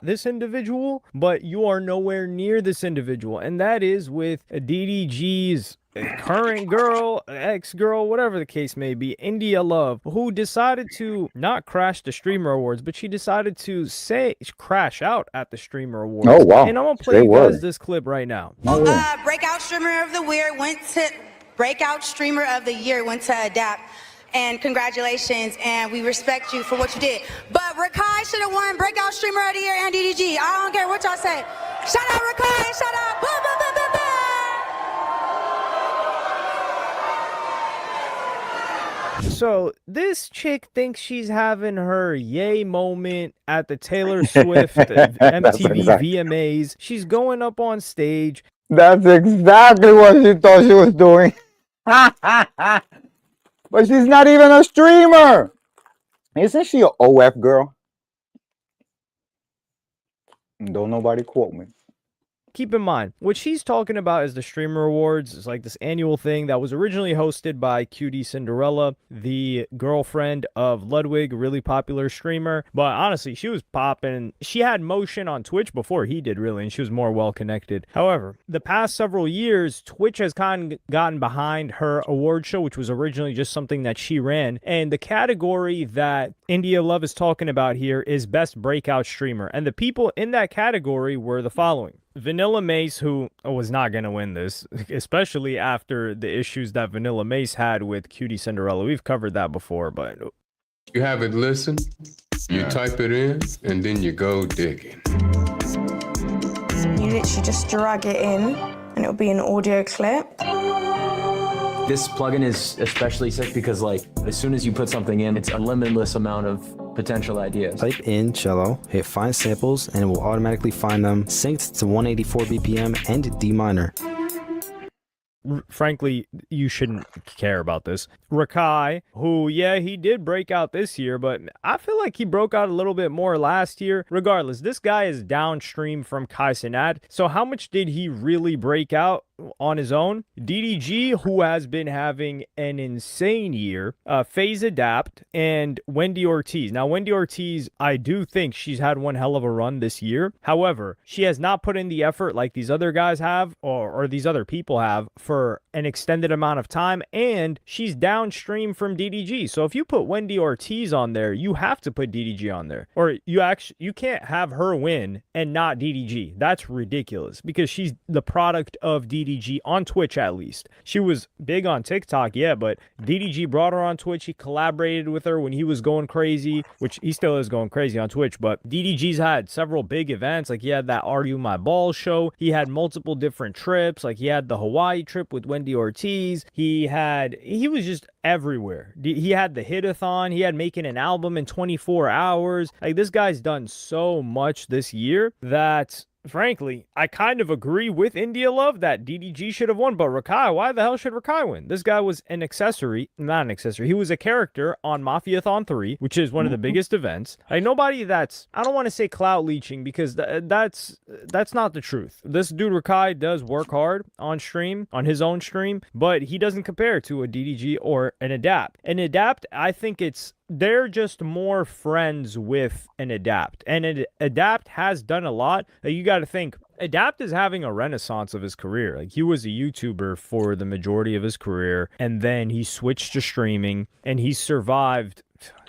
This individual, but you are nowhere near this individual, and that is with DDG's current girl, ex-girl, whatever the case may be, India Love, who decided to not crash the Streamer Awards, but she decided to crash out at the Streamer Awards. Oh wow! And I'm gonna play you guys this clip right now. Breakout Streamer of the Year went to Breakout Streamer of the Year went to Adapt. And congratulations, and we respect you for what you did. But Rakai should have won Breakout Streamer of the Year and DDG. I don't care what y'all say. Shout out Rakai, shout out. Boom, boom, boom, boom, boom. So this chick thinks she's having her yay moment at the Taylor Swift MTV VMAs. She's going up on stage. That's exactly what she thought she was doing. But she's not even a streamer. Isn't she an OF girl? Don't nobody quote me. Keep in mind, what she's talking about is the Streamer Awards. It's like this annual thing that was originally hosted by Cutie Cinderella, the girlfriend of Vladtv, a really popular streamer. But honestly, she was popping. She had motion on Twitch before he did, really, and she was more well-connected. However, the past several years, Twitch has kind of gotten behind her award show, which was originally just something that she ran. And the category that India Love is talking about here is Best Breakout Streamer. And the people in that category were the following. Vanilla Mace, who was not going to win this, especially after the issues that Vanilla Mace had with Cutie Cinderella. We've covered that before, but... You have it listen, you type it in, and then you go digging. You literally just drag it in, and it'll be an audio clip. This plugin is especially sick because, like, as soon as you put something in, it's a limitless amount of potential ideas. Type in cello, hit find samples, and it will automatically find them synced to 184 BPM and D minor. Frankly, you shouldn't care about this. Rakai, who, yeah, he did break out this year, but I feel like he broke out a little bit more last year. Regardless, this guy is downstream from Kai Cenat. So how much did he really break out on his own? DDG, who has been having an insane year, FaZe Adapt, and Wendy Ortiz. Now, Wendy Ortiz, I do think she's had one hell of a run this year. However, she has not put in the effort like these other guys have, or these other people have, for an extended amount of time, and she's downstream from DDG. So if you put Wendy Ortiz on there, you have to put DDG on there. Or you can't have her win and not DDG. That's ridiculous because she's the product of DDG on Twitch, at least. She was big on TikTok, yeah, but DDG brought her on Twitch. He collaborated with her when he was going crazy, which he still is going crazy on Twitch, but DDG's had several big events. Like he had that Are You My Ball show. He had multiple different trips. Like he had the Hawaii trip with Wendy Ortiz. He was just everywhere. He had the hit-a-thon. He had making an album in 24 hours. Like this guy's done so much this year that frankly, I kind of agree with India Love that DDG should have won, but Rakai, why the hell should Rakai win? This guy was an accessory, not an accessory. He was a character on Mafiathon 3, which is one of the biggest events. Like, nobody that's, I don't want to say clout leeching because that's not the truth. This dude Rakai does work hard on stream, on his own stream, but he doesn't compare to a DDG or an Adapt. An Adapt, I think they're just more friends with an Adapt. And an Adapt has done a lot. You got to think, Adapt is having a renaissance of his career. Like, he was a YouTuber for the majority of his career, and then he switched to streaming, and he survived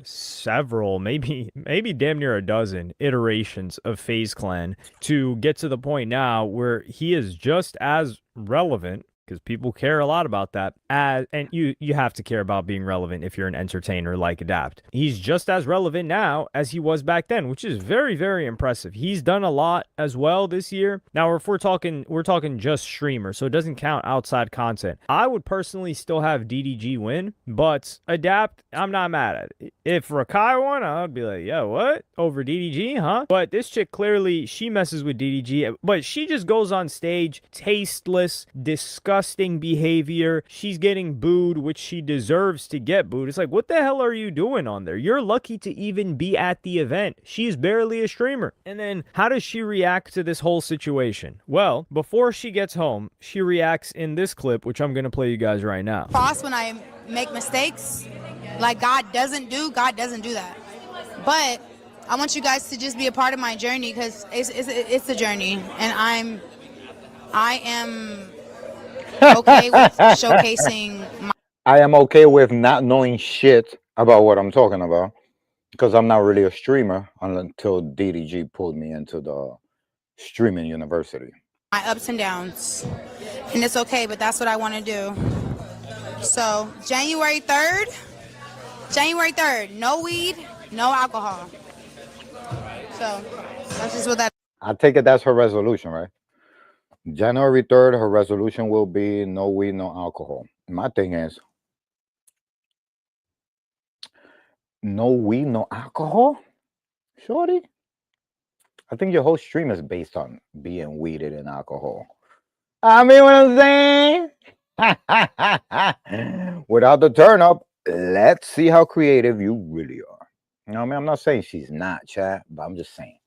several, maybe damn near a dozen iterations of FaZe Clan to get to the point now where he is just as relevant, because people care a lot about that, and you have to care about being relevant if you're an entertainer like Adapt. He's just as relevant now as he was back then, which is very, very impressive. He's done a lot as well this year. Now, if we're talking just streamer, so it doesn't count outside content. I would personally still have DDG win, but Adapt, I'm not mad at it. If Rakai won, I'd be like, yeah, what? Over DDG, huh? But this chick, clearly, she messes with DDG, but she just goes on stage, tasteless, disgusting behavior. She's getting booed, which she deserves to get booed. It's like, what the hell are you doing on there? You're lucky to even be at the event. She's barely a streamer. And then how does she react to this whole situation? Well, before she gets home, she reacts in this clip, which I'm going to play you guys right now. Boss, when I make mistakes, like God doesn't do that. But I want you guys to just be a part of my journey, because it's a journey, and I am okay with showcasing my. I am okay with not knowing shit about what I'm talking about, because I'm not really a streamer until DDG pulled me into the streaming university. My ups and downs, and it's okay, but that's what I want to do. So January 3rd, no weed, no alcohol. So that's just what that. I take it that's her resolution, right? January 3rd, her resolution will be no weed, no alcohol. My thing is, no weed, no alcohol? Shorty? I think your whole stream is based on being weeded in alcohol. I mean what I'm saying? Without the turn up, let's see how creative you really are. You know what I mean? I'm not saying she's not, chat, but I'm just saying.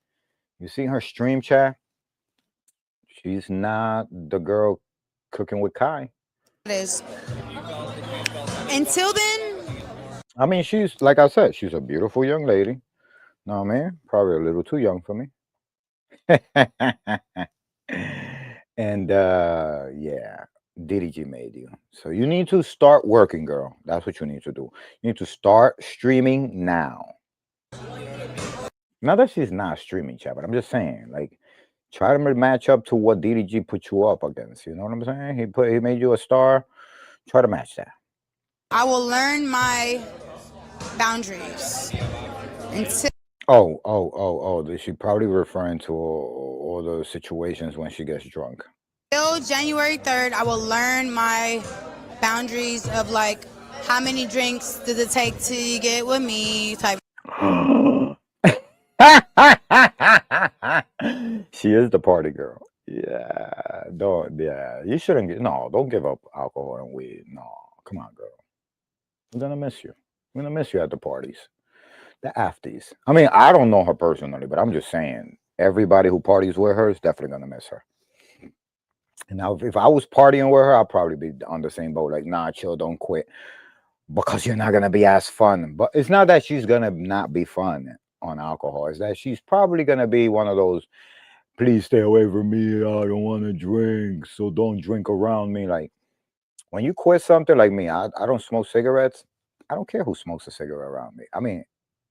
You see her stream, chat? She's not the girl cooking with Kai. It is. Until then. I mean, she's, like I said, she's a beautiful young lady. No, man, probably a little too young for me. And yeah, DDG made you. So you need to start working, girl. That's what you need to do. You need to start streaming now. Not that she's not streaming, chat, but I'm just saying, like, try to match up to what DDG put you up against. You know what I'm saying? He made you a star. Try to match that. I will learn my boundaries. Until She's probably referring to all the situations when she gets drunk. Until January 3rd, I will learn my boundaries of, like, how many drinks does it take to get with me type. She is the party girl. Yeah, you shouldn't don't give up alcohol and weed. No, come on, girl. I'm gonna miss you. I'm gonna miss you at the parties, the afties. I mean, I don't know her personally, but I'm just saying, everybody who parties with her is definitely gonna miss her. And now, if I was partying with her, I'd probably be on the same boat. Like, nah, chill, don't quit, because you're not gonna be as fun. But it's not that she's gonna not be fun on alcohol. It's that she's probably gonna be one of those, please stay away from me, I don't want to drink, so don't drink around me. Like, when you quit something, like me, I don't smoke cigarettes. I don't care who smokes a cigarette around me. I mean,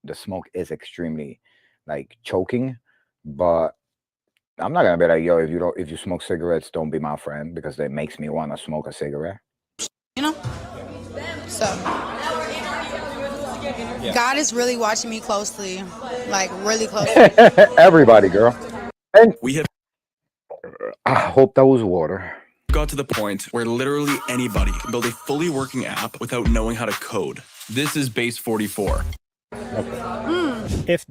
the smoke is extremely, like, choking, but I'm not gonna be like, yo, if you smoke cigarettes, don't be my friend, because that makes me want to smoke a cigarette. You know? So God is really watching me closely, like, really closely. Everybody, girl. And I hope that was water. Got to the point where literally anybody can build a fully working app without knowing how to code. This is Base 44. If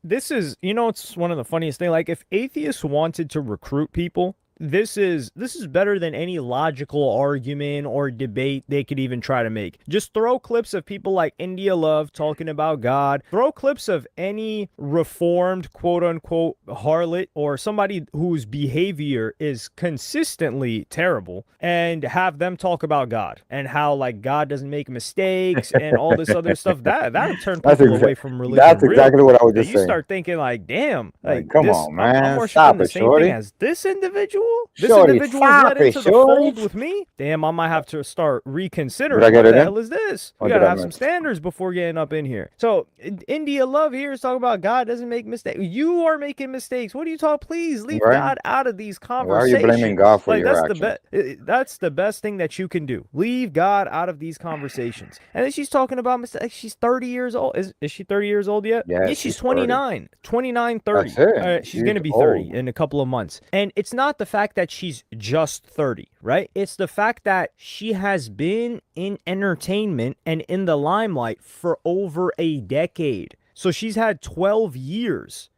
this is, it's one of the funniest things. Like, if atheists wanted to recruit people, this is better than any logical argument or debate they could even try to make. Just throw clips of people like India Love talking about God. Throw clips of any reformed, quote unquote, harlot or somebody whose behavior is consistently terrible, and have them talk about God and how, like, God doesn't make mistakes and all this other stuff. That'll turn people away from religion. That's exactly what I was just You saying. start thinking like, damn, like come this, on, man. I'm worshiping Stop the it, same shorty. thing as this individual. This Shorty, individual was stop let it, into the shorty. fold with me. Damn, I might have to start reconsidering. Did I get What it the in? hell is this? Or We did gotta I have some miss? standards before getting up in here. So India Love here is talking about God doesn't make mistakes. You are making mistakes. What are you talking? Please leave Right. God out of these Why are conversations. you blaming God for Like, your that's actions? that's the best thing that you can do. Leave God out of these conversations. And then she's talking about mistakes. She's 30 years old. Is she 30 years old yet? Yeah, she's she's 29. 29, 30. That's it. She's going to be 30 in a couple of months. And it's not the fact that she's just 30, right? It's the fact that she has been in entertainment and in the limelight for over a decade. So she's had 12 years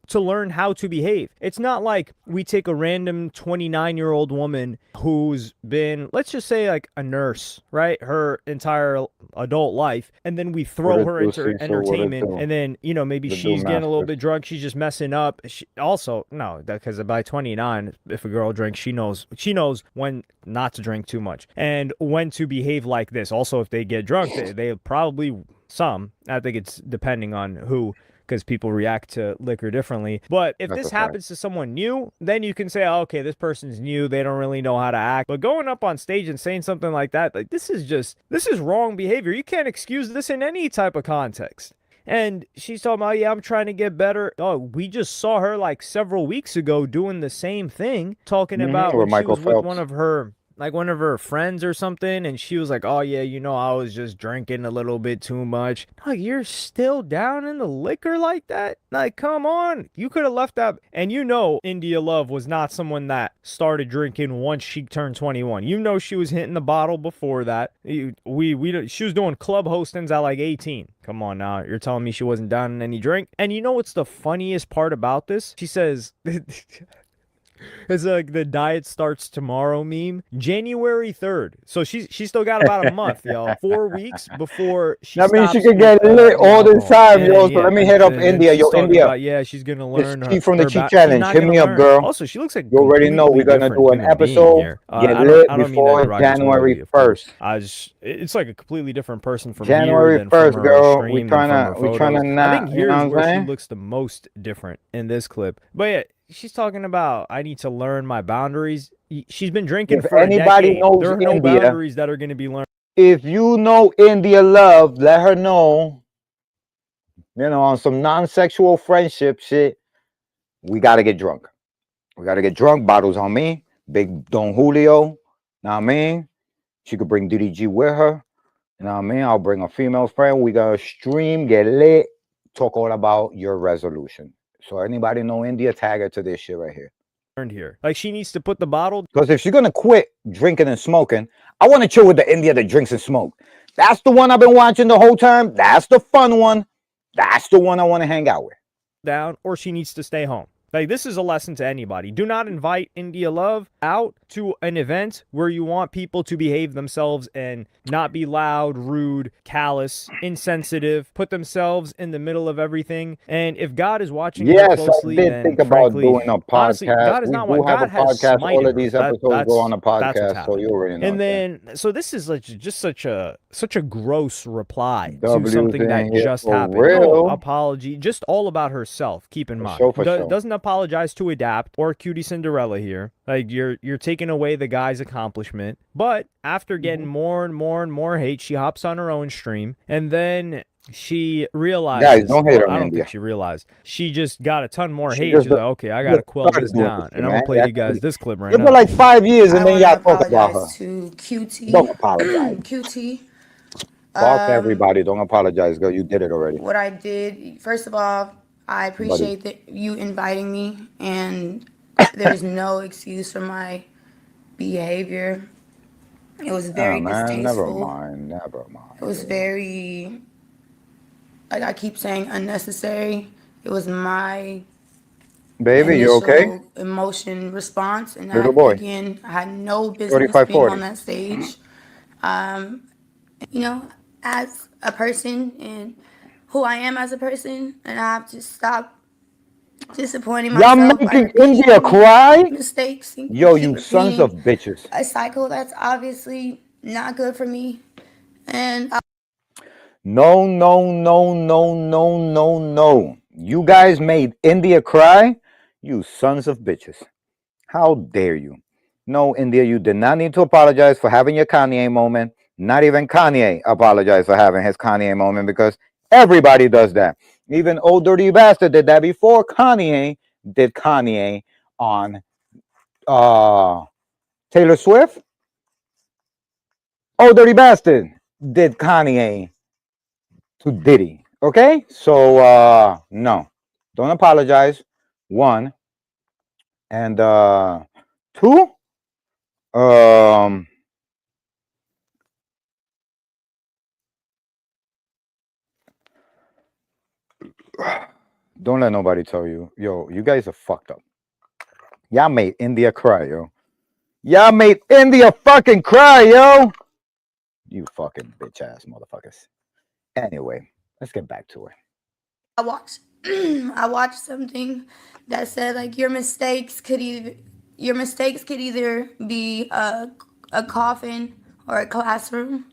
to learn how to behave. It's not like we take a random 29-year-old woman who's been, let's just say, like a nurse, right, her entire adult life, and then we throw her into entertainment, and then, maybe she's getting a little bit drunk, she's just messing up. No, because by 29, if a girl drinks, she knows when not to drink too much and when to behave like this. Also, if they get drunk, they probably, I think it's depending on who, because people react to liquor differently. But if this happens to someone new, then you can say, oh, okay, this person's new, they don't really know how to act. But going up on stage and saying something like that, like, this is wrong behavior. You can't excuse this in any type of context. And she's talking about, yeah, I'm trying to get better. Oh, we just saw her like several weeks ago doing the same thing, talking about when she was with one of her friends or something, and she was like, oh yeah, I was just drinking a little bit too much. Like, you're still down in the liquor like that? Like, come on. You could have left that. And India Love was not someone that started drinking once she turned 21. She was hitting the bottle before that. She was doing club hostings at like 18. Come on now. You're telling me she wasn't down in any drink? And what's the funniest part about this? She says... It's like the diet starts tomorrow meme. January 3rd. So she's still got about a month, yo. 4 weeks before she stops. I mean, she could get lit all the time, yo. So let me hit up India. Yo, India. She's going to learn This from the her Cheat Challenge. Hit me up, girl. Also, she looks like you already know we're going to do an episode. Get lit before January 1st. It's like a completely different person from January here than 1st, from her girl. stream, We're trying to not. I think here's you know where she looks the most different in this clip. But yeah, she's talking about, I need to learn my boundaries. She's been drinking for a decade. There are no boundaries that are going to be learned. If you know India Love, let her know. On some non-sexual friendship shit, we got to get drunk. We got to get drunk. Bottles on me. Big Don Julio. Know what I mean? She could bring DDG with her. You know what I mean? I'll bring a female friend. We got to stream, get lit, talk all about your resolution. So anybody know India, tag her to this shit right here. Here, like, she needs to put the bottle. Because if she's gonna quit drinking and smoking, I want to chill with the India that drinks and smoke. That's the one I've been watching the whole time. That's the fun one. That's the one I want to hang out with. Down, or she needs to stay home. Like, this is a lesson to anybody. Do not invite India Love out to an event where you want people to behave themselves and not be loud, rude, callous, insensitive, put themselves in the middle of everything. And if God is watching you closely, I did think about doing a podcast. Honestly, God is we not do have God a podcast. All of these episodes go on a that's podcast, so you already know. And then, so this is like just such a gross reply to something that just happened. No apology, just all about herself. Keep in mind, doesn't apologize to Adapt or Cutie Cinderella here. Like, you're taking away the guy's accomplishment. But after getting more and more and more hate, she hops on her own stream, and then she realizes, guys, don't hate her. I don't think she realized. She just got a ton more hate. She's like, okay, I gotta quell this down, and I'm gonna play you guys this clip right now. It's been like 5 years, and then y'all talk about her. To QT. Don't apologize. QT. Fuck everybody. Don't apologize, girl. You did it already. What I did, first of all, I appreciate that you inviting me, and there's no excuse for my behavior. It was very distasteful. Never mind. It was very like I keep saying, unnecessary. It was my Baby, you okay? initial emotion response, and Little boy. I had no business being 3540. on that stage. You know, as a person and who I am as a person, and I have to stop disappointing Y'all myself by making India repeating cry? mistakes and Yo, keep you sons repeating of bitches. a cycle that's obviously not good for me. And No, no, no, no, no, no, no. You guys made India cry? You sons of bitches. How dare you? No, India, you did not need to apologize for having your Kanye moment. Not even Kanye apologized for having his Kanye moment because everybody does that. Even old dirty bastard did that before Kanye did Kanye on Taylor Swift. Old dirty bastard did Kanye to Diddy. Okay? So no. Don't apologize. One. And two, don't let nobody tell you, yo, you guys are fucked up. Y'all made India cry, yo. Y'all made India fucking cry, yo. You fucking bitch ass motherfuckers. Anyway, let's get back to it. I watched I watched something that said like your mistakes could either be a coffin or a classroom,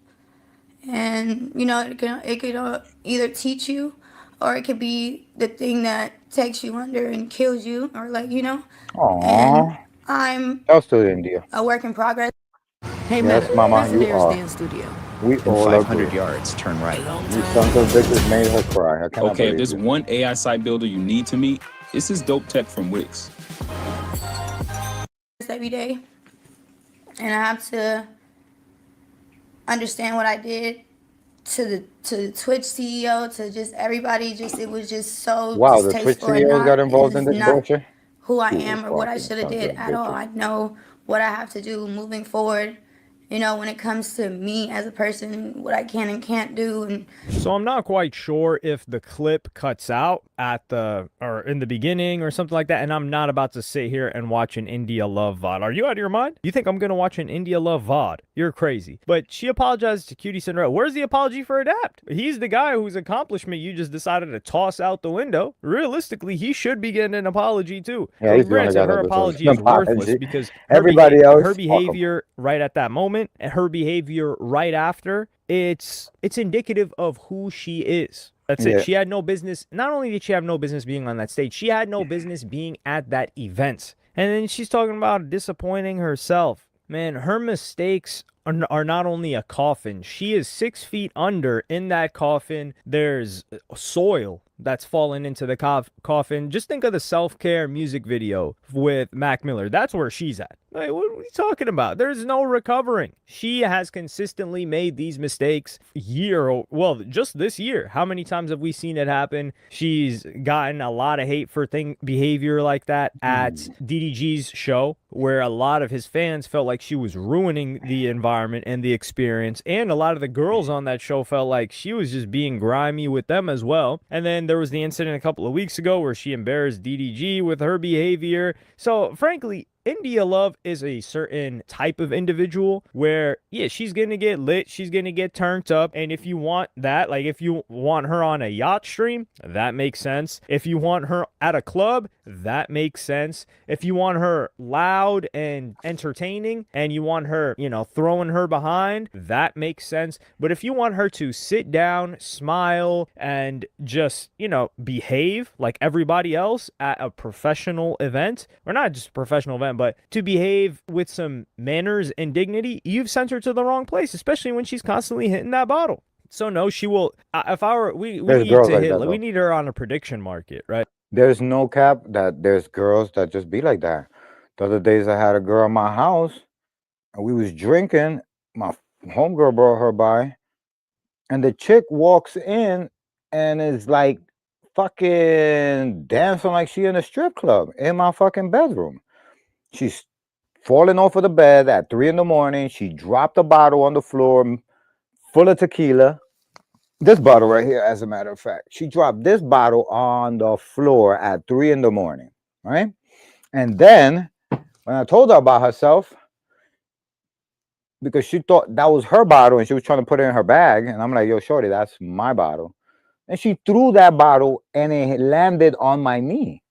and it could either teach you, or it could be the thing that takes you under and kills you, or and Aww. I'm Shouts to India. a work in progress. Hey, Yes, Meta, mama, where's the you nearest are. dance studio? We In all 500 agree. yards, turn right. You sons of bitches made her cry. I cannot Okay, if believe there's you. one AI site builder you need to meet, it's this dope tech from Wix. Every day, and I have to understand what I did to the Twitch CEO, to just everybody. Just it was just so Wow, the Twitch distasteful, and CEOs got involved in it's this not bullshit? who I You am or what I fucking should have sons did of at all. bitches. I know what I have to do moving forward. When it comes to me as a person, what I can and can't do, and So I'm not quite sure if the clip cuts out or in the beginning or something like that, and I'm not about to sit here and watch an India Love VOD. Are you out of your mind? You think I'm gonna watch an India Love VOD? You're crazy. But she apologized to Cutie Cinderella. Where's the apology for Adapt? He's the guy whose accomplishment you just decided to toss out the window. Realistically, he should be getting an apology too. Yeah, he's the only Granted, guy her that deserves apology an is worthless apology. because Everybody else, her fuck 'em. behavior right at that moment and her behavior right after, it's indicative of who she is. That's it. Yeah. She had no business. Not only did she have no business being on that stage, she had no business being at that event. And then she's talking about disappointing herself. Man, her mistakes are not only a coffin. She is 6 feet under in that coffin. There's soil that's fallen into the coffin. Just think of the self-care music video with Mac Miller. That's where she's at. Like, what are you talking about? There's no recovering. She has consistently made these mistakes just this year. How many times have we seen it happen? She's gotten a lot of hate for behavior like that at DDG's show, where a lot of his fans felt like she was ruining the environment and the experience, and a lot of the girls on that show felt like she was just being grimy with them as well. And then there was the incident a couple of weeks ago where she embarrassed DDG with her behavior. So frankly, India Love is a certain type of individual where, yeah, she's going to get lit. She's going to get turned up. And if you want that, like if you want her on a yacht stream, that makes sense. If you want her at a club, that makes sense. If you want her loud and entertaining and you want her, throwing her behind, that makes sense. But if you want her to sit down, smile, and just, behave like everybody else at a professional event, or not just a professional event, but to behave with some manners and dignity, you've sent her to the wrong place, especially when she's constantly hitting that bottle. So no, she will. If I were, we need to hit. We need her on a prediction market, right? There's no cap that there's girls that just be like that. The other days I had a girl in my house and we was drinking. My homegirl brought her by, and the chick walks in and is like fucking dancing like she in a strip club in my fucking bedroom. She's falling off of the bed at 3 a.m. She dropped a bottle on the floor full of tequila. This bottle right here, as a matter of fact, she dropped this bottle on the floor at 3 in the morning, right? And then when I told her about herself, because she thought that was her bottle and she was trying to put it in her bag, and I'm like, yo, shorty, that's my bottle. And she threw that bottle and it landed on my knee.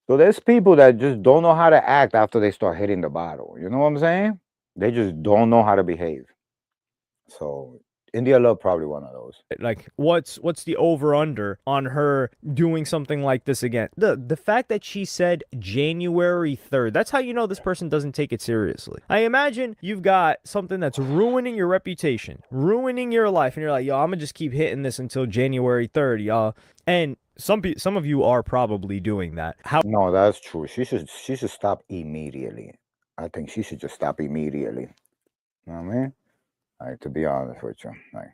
So there's people that just don't know how to act after they start hitting the bottle. You know what I'm saying? They just don't know how to behave. So India Love probably one of those. Like, what's the over under on her doing something like this again? The fact that she said January 3rd, that's how you know this person doesn't take it seriously. I imagine you've got something that's ruining your reputation, ruining your life, and you're like, yo, I'm gonna just keep hitting this until January 3rd, y'all. And some of you are probably doing that. No, that's true. She should stop immediately. I think she should just stop immediately. You know what I mean? Like, to be honest with you, like,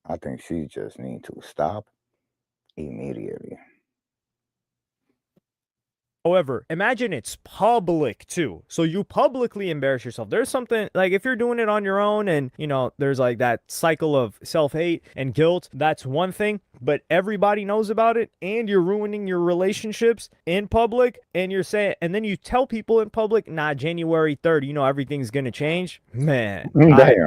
I think she just need to stop immediately. However, imagine it's public too. So you publicly embarrass yourself. There's something like if you're doing it on your own and, you know, there's like that cycle of self-hate and guilt, that's one thing. But everybody knows about it and you're ruining your relationships in public and you're saying, and then you tell people in public, nah, January 3rd, you know, everything's going to change. Man,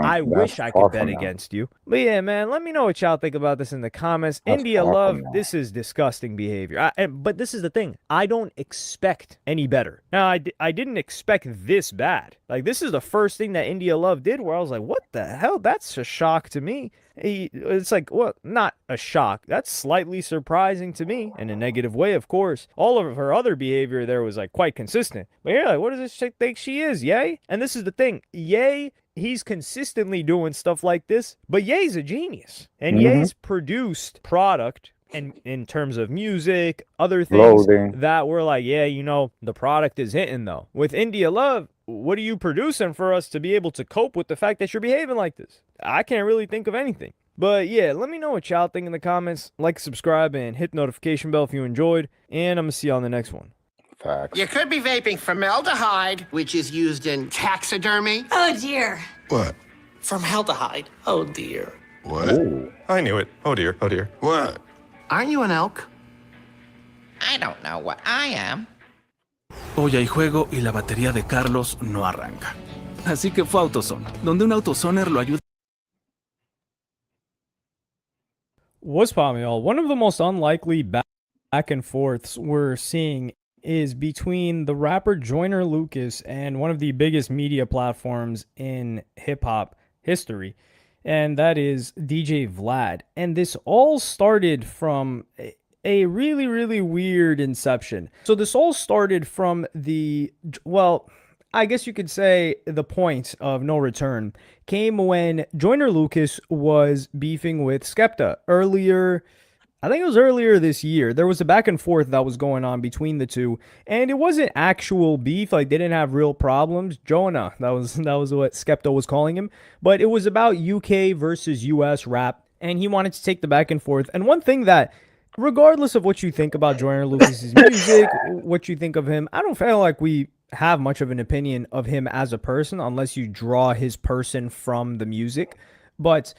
I wish I could bet against you. But yeah, man, let me know what y'all think about this in the comments. India Love, this is disgusting behavior. But this is the thing. I don't expect any better. Now, I didn't expect this bad. Like, this is the first thing that India Love did where I was like, what the hell? That's a shock to me. It's like, well, not a shock. That's slightly surprising to me in a negative way, of course. All of her other behavior there was like quite consistent. But you're like, what does this chick think she is, Ye? And this is the thing. Ye, he's consistently doing stuff like this, but Ye's a genius. And Ye's produced product and in terms of music, other things that were like, yeah, you know, the product is hitting though. With India Love, what are you producing for us to be able to cope with the fact that you're behaving like this? I can't really think of anything. But yeah, let me know what y'all think in the comments. Like, subscribe, and hit the notification bell if you enjoyed. And I'm going to see you on the next one. Facts. You could be vaping formaldehyde, which is used in taxidermy. Oh, dear. What? Formaldehyde. Oh, dear. What? Ooh. I knew it. Oh dear. Oh dear. What? Aren't you an elk? I don't know what I am. Hoy hay juego y la batería de Carlos no arranca. Así que fue a AutoZone, donde un AutoZoner lo ayuda. What's poppin', y'all? One of the most unlikely back and forths we're seeing is between the rapper Joyner Lucas and one of the biggest media platforms in hip-hop history, and that is DJ Vlad. And this all started from a really, really weird inception. So this all started from the, well, I guess you could say the point of no return came when Joyner Lucas was beefing with Skepta earlier. I think it was earlier this year. There was a back and forth that was going on between the two, and it wasn't actual beef. Like, they didn't have real problems. Jonah, that was what Skepta was calling him. But it was about UK versus US rap, and he wanted to take the back and forth. And one thing that, regardless of what you think about Joyner Lucas's music, what you think of him, I don't feel like we have much of an opinion of him as a person unless you draw his person from the music. But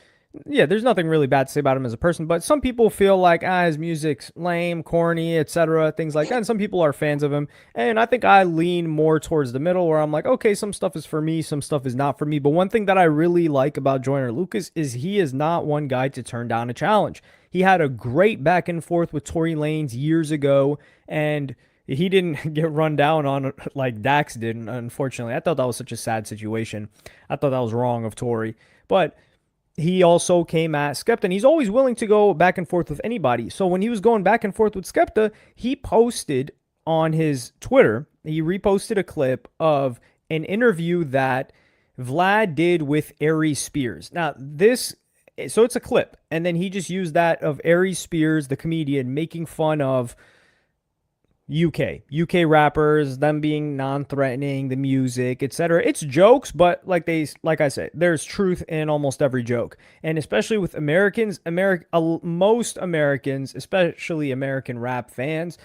yeah, there's nothing really bad to say about him as a person, but some people feel like his music's lame, corny, etc., things like that, and some people are fans of him, and I think I lean more towards the middle, where I'm like, okay, some stuff is for me, some stuff is not for me. But one thing that I really like about Joyner Lucas is he is not one guy to turn down a challenge. He had a great back and forth with Tory Lanez years ago, and he didn't get run down on like Dax did, unfortunately. I thought that was such a sad situation. I thought that was wrong of Tory, but he also came at Skepta, and he's always willing to go back and forth with anybody. So when he was going back and forth with Skepta, he posted on his Twitter, he reposted a clip of an interview that Vlad did with Aries Spears. Now, so it's a clip, and then he just used that of Aries Spears, the comedian, making fun of UK rappers, them being non-threatening, the music, etc. It's jokes, but like I said, there's truth in almost every joke. And especially with Americans, most Americans, especially American rap fans,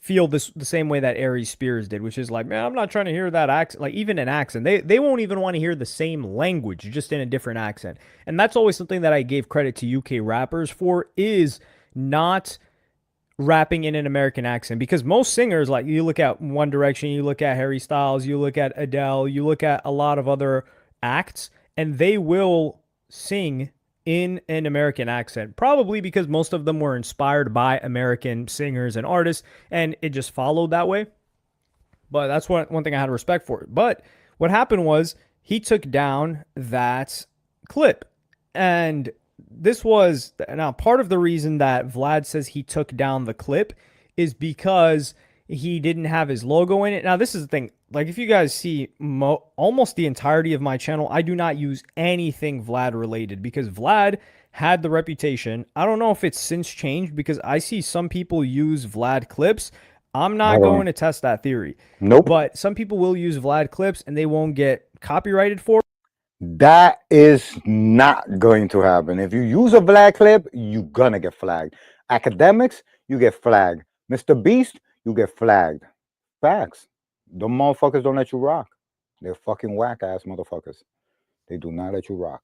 feel the same way that Aries Spears did, which is like, man, I'm not trying to hear that accent. Like, even an accent, they won't even want to hear the same language, just in a different accent. And that's always something that I gave credit to UK rappers for, is not rapping in an American accent. Because most singers, like, you look at One Direction, you look at Harry Styles, you look at Adele, you look at a lot of other acts, and they will sing in an American accent, probably because most of them were inspired by American singers and artists, and it just followed that way. But that's one thing I had respect for. But what happened was he took down that clip, and this was, now, part of the reason that Vlad says he took down the clip is because he didn't have his logo in it. Now, this is the thing. Like, if you guys see almost the entirety of my channel, I do not use anything Vlad related, because Vlad had the reputation. I don't know if it's since changed, because I see some people use Vlad clips. I'm not going to test that theory. Nope. But some people will use Vlad clips and they won't get copyrighted for it. That is not going to happen. If you use a Vlad clip, you're going to get flagged. Academics, you get flagged. Mr. Beast, you get flagged. Facts. Them motherfuckers don't let you rock. They're fucking whack-ass motherfuckers. They do not let you rock.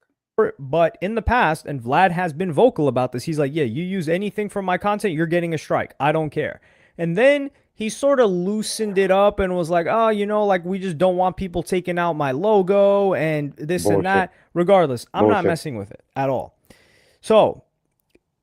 But in the past, and Vlad has been vocal about this, he's like, yeah, you use anything from my content, you're getting a strike. I don't care. And then he sort of loosened it up and was like, oh, you know, like, we just don't want people taking out my logo and this and that. Regardless, I'm not messing with it at all. So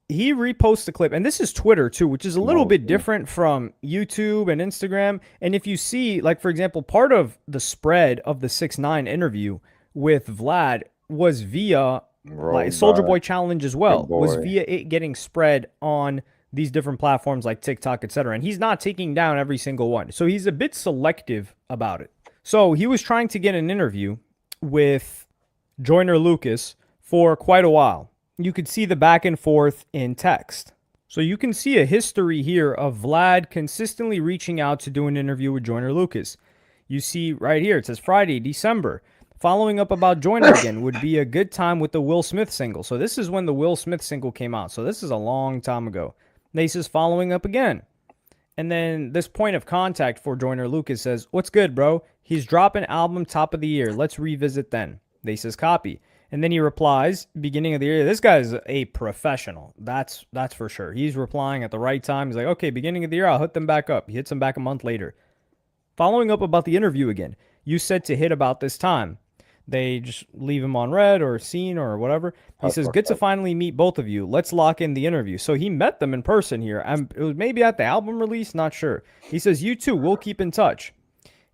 he reposts the clip, and this is Twitter too, which is a little bit different from YouTube and Instagram. And if you see, like, for example, part of the spread of the 6ix9ine interview with Vlad was via like Soulja Boy Challenge as well, was via it getting spread on these different platforms like TikTok, etc. And he's not taking down every single one. So he's a bit selective about it. So he was trying to get an interview with Joyner Lucas for quite a while. You could see the back and forth in text. So you can see a history here of Vlad consistently reaching out to do an interview with Joyner Lucas. You see right here, it says Friday, December. Following up about Joyner again would be a good time with the Will Smith single. So this is when the Will Smith single came out. So this is a long time ago. Then he says following up again. And then this point of contact for Joyner Lucas says, what's good, bro? He's dropping album top of the year. Let's revisit then. They says copy. And then he replies, beginning of the year. This guy is a professional. That's for sure. He's replying at the right time. He's like, okay, beginning of the year, I'll hit them back up. He hits them back a month later. Following up about the interview again. You said to hit about this time. They just leave him on red or seen or whatever. He says, good to finally meet both of you. Let's lock in the interview. So he met them in person here. It was maybe at the album release, not sure. He says, you too, we'll keep in touch.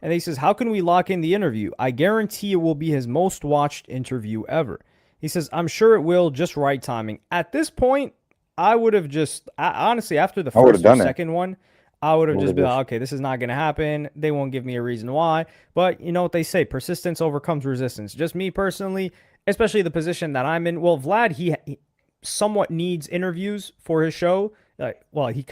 And he says, how can we lock in the interview? I guarantee it will be his most watched interview ever. He says, I'm sure it will, just right timing. At this point, I would have just, honestly, after the first or second one, I would have just been like, okay, this is not going to happen. They won't give me a reason why. But you know what they say, persistence overcomes resistance. Just me personally, especially the position that I'm in. Well, Vlad, he somewhat needs interviews for his show. Well, he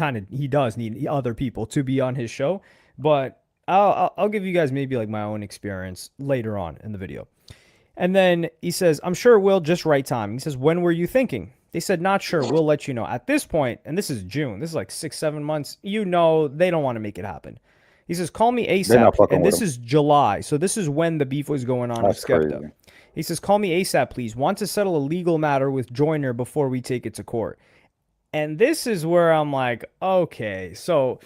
does need other people to be on his show. But I'll give you guys maybe like my own experience later on in the video. And then he says, I'm sure it will, just right time. He says, when were you thinking? They said, not sure. We'll let you know. At this point, and this is June. This is like 6-7 months. You know they don't want to make it happen. He says, call me ASAP. And this is July. So this is when the beef was going on with Skepta. Crazy. He says, call me ASAP, please. Want to settle a legal matter with Joyner before we take it to court. And this is where I'm like, okay, so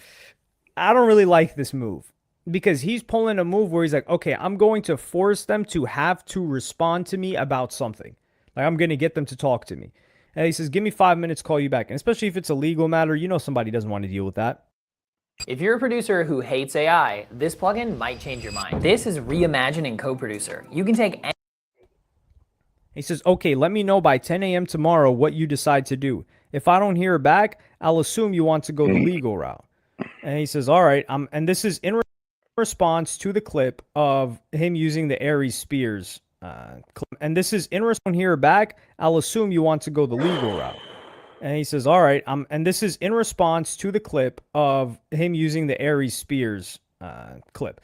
I don't really like this move. Because he's pulling a move where he's like, okay, I'm going to force them to have to respond to me about something. Like, I'm going to get them to talk to me. And he says, give me 5 minutes, call you back. And especially if it's a legal matter, you know somebody doesn't want to deal with that. If you're a producer who hates AI, this plugin might change your mind. This is Reimagine Co-Producer. You can take any... He says, okay, let me know by 10 a.m. tomorrow what you decide to do. If I don't hear back, I'll assume you want to go the legal route. And he says, all right. And this is in response to the clip of him using the Aries Spears. And this is in response here back, I'll assume you want to go the legal route. And he says, all right. And this is in response to the clip of him using the Aries Spears clip.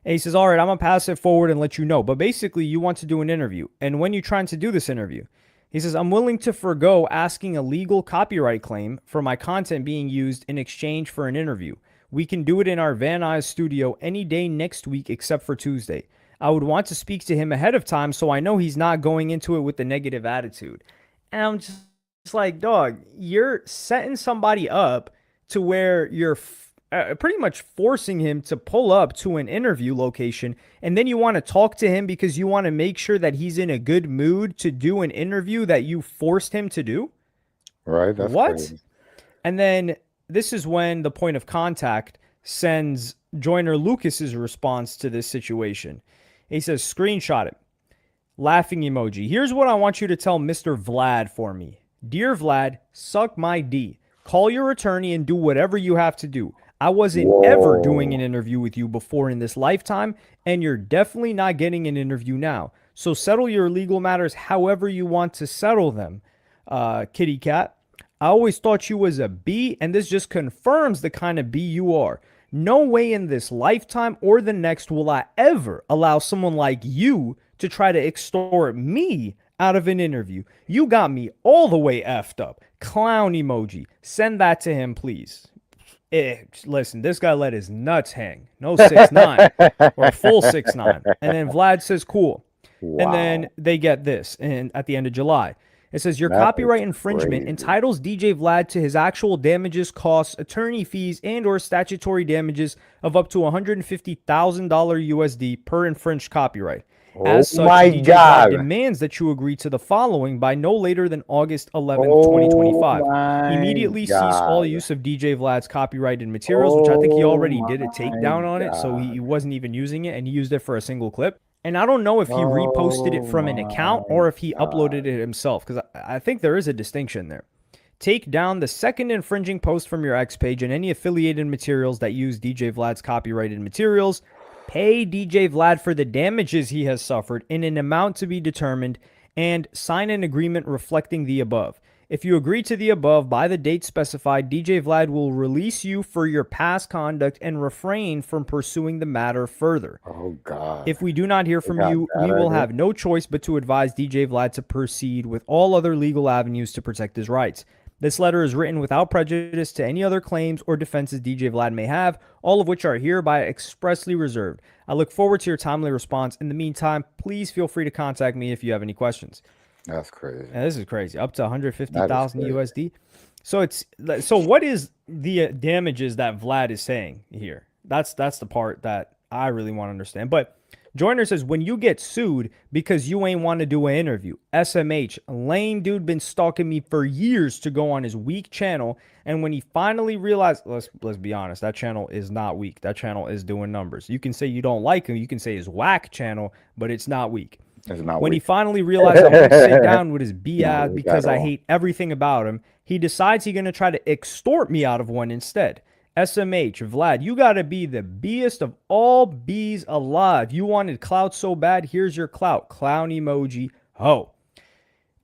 And he says, all right, I'm going to pass it forward and let you know. But basically, you want to do an interview. And when you're trying to do this interview, he says, I'm willing to forgo asking a legal copyright claim for my content being used in exchange for an interview. We can do it in our Van Nuys studio any day next week except for Tuesday. I would want to speak to him ahead of time so I know he's not going into it with a negative attitude. And I'm just like, dog, you're setting somebody up to where you're pretty much forcing him to pull up to an interview location, and then you want to talk to him because you want to make sure that he's in a good mood to do an interview that you forced him to do? Right? That's what? Crazy. And then this is when the point of contact sends Joyner Lucas's response to this situation. He says, screenshot it. Laughing emoji. Here's what I want you to tell Mr. Vlad for me. Dear Vlad, suck my D. Call your attorney and do whatever you have to do. I wasn't ever doing an interview with you before in this lifetime, and you're definitely not getting an interview now. So settle your legal matters however you want to settle them, kitty cat. I always thought you was a B, and this just confirms the kind of B you are. No way in this lifetime or the next will I ever allow someone like you to try to extort me out of an interview. You got me all the way effed up. Clown emoji. Send that to him, please. Listen, this guy let his nuts hang. No 6'9", or full 6'9". And then Vlad says, cool. Wow. And then they get this and at the end of July. It says, your copyright infringement entitles DJ Vlad to his actual damages, costs, attorney fees, and or statutory damages of up to $150,000 USD per infringed copyright. As such, DJ Vlad demands that you agree to the following by no later than August 11th, 2025. Immediately cease all use of DJ Vlad's copyrighted materials, which I think he already did a takedown on it, so he wasn't even using it, and he used it for a single clip. And I don't know if he reposted it from an account or if he uploaded it himself, because I think there is a distinction there. Take down the second infringing post from your X page and any affiliated materials that use DJ Vlad's copyrighted materials. Pay DJ Vlad for the damages he has suffered in an amount to be determined, and sign an agreement reflecting the above. If you agree to the above by the date specified, DJ Vlad will release you for your past conduct and refrain from pursuing the matter further. Oh, God. If we do not hear from you, we will have no choice but to advise DJ Vlad to proceed with all other legal avenues to protect his rights. This letter is written without prejudice to any other claims or defenses DJ Vlad may have, all of which are hereby expressly reserved. I look forward to your timely response. In the meantime, please feel free to contact me if you have any questions. That's crazy. Yeah, this is crazy. Up to 150,000 USD. So what is the damages that Vlad is saying here? That's the part that I really want to understand. But Joyner says, when you get sued because you ain't want to do an interview, SMH, lame dude been stalking me for years to go on his weak channel. And when he finally realized, let's be honest, that channel is not weak. That channel is doing numbers. You can say you don't like him. You can say his whack channel, but it's not weak. When he finally realized I won't sit down with his BS because I hate everything about him, he decides he's going to try to extort me out of one instead. SMH, Vlad, you got to be the beest of all bees alive. You wanted clout so bad, here's your clout. Clown emoji, ho.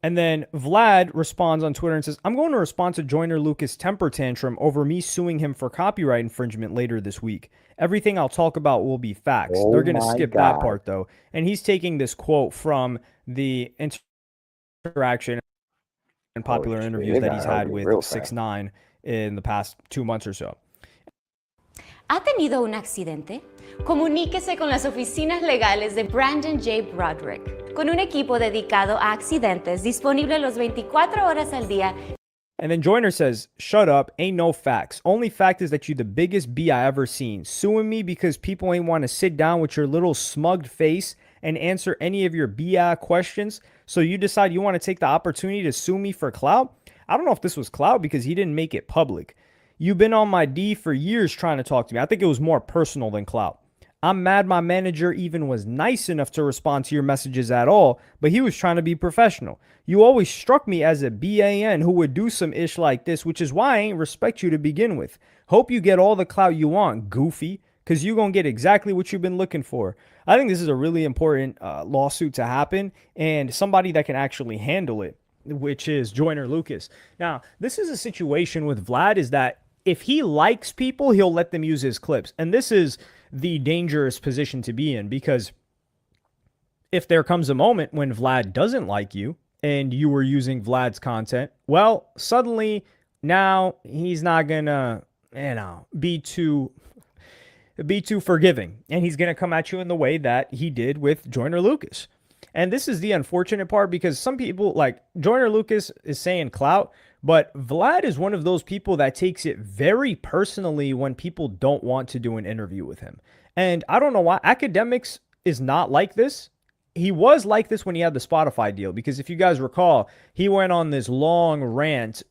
And then Vlad responds on Twitter and says, I'm going to respond to Joyner Lucas' temper tantrum over me suing him for copyright infringement later this week. Everything I'll talk about will be facts. They're going to skip that part, though. And he's taking this quote from the interaction and popular interviews that he's had with 6ix9ine in the past 2 months or so. ¿Ha tenido un accidente? Comuníquese con las oficinas legales de Brandon J. Broderick, con un equipo dedicado a accidentes disponible las 24 horas al día. And then Joyner says, shut up, ain't no facts. Only fact is that you the biggest B I ever seen. Suing me because people ain't want to sit down with your little smugged face and answer any of your BI questions. So you decide you want to take the opportunity to sue me for clout? I don't know if this was clout because he didn't make it public. You've been on my D for years trying to talk to me. I think it was more personal than clout. I'm mad my manager even was nice enough to respond to your messages at all, but he was trying to be professional. You always struck me as a BAN who would do some ish like this, which is why I ain't respect you to begin with. Hope you get all the clout you want, goofy, because you're going to get exactly what you've been looking for. I think this is a really important lawsuit to happen, and somebody that can actually handle it, which is Joyner Lucas. Now, this is a situation with Vlad is that if he likes people, he'll let them use his clips. And this is the dangerous position to be in, because if there comes a moment when Vlad doesn't like you and you were using Vlad's content, well, suddenly now he's not gonna be too forgiving. And he's going to come at you in the way that he did with Joyner Lucas. And this is the unfortunate part, because some people, like Joyner Lucas is saying clout, but Vlad is one of those people that takes it very personally when people don't want to do an interview with him. And I don't know why. Academics is not like this. He was like this when he had the Spotify deal, because if you guys recall, he went on this long rant,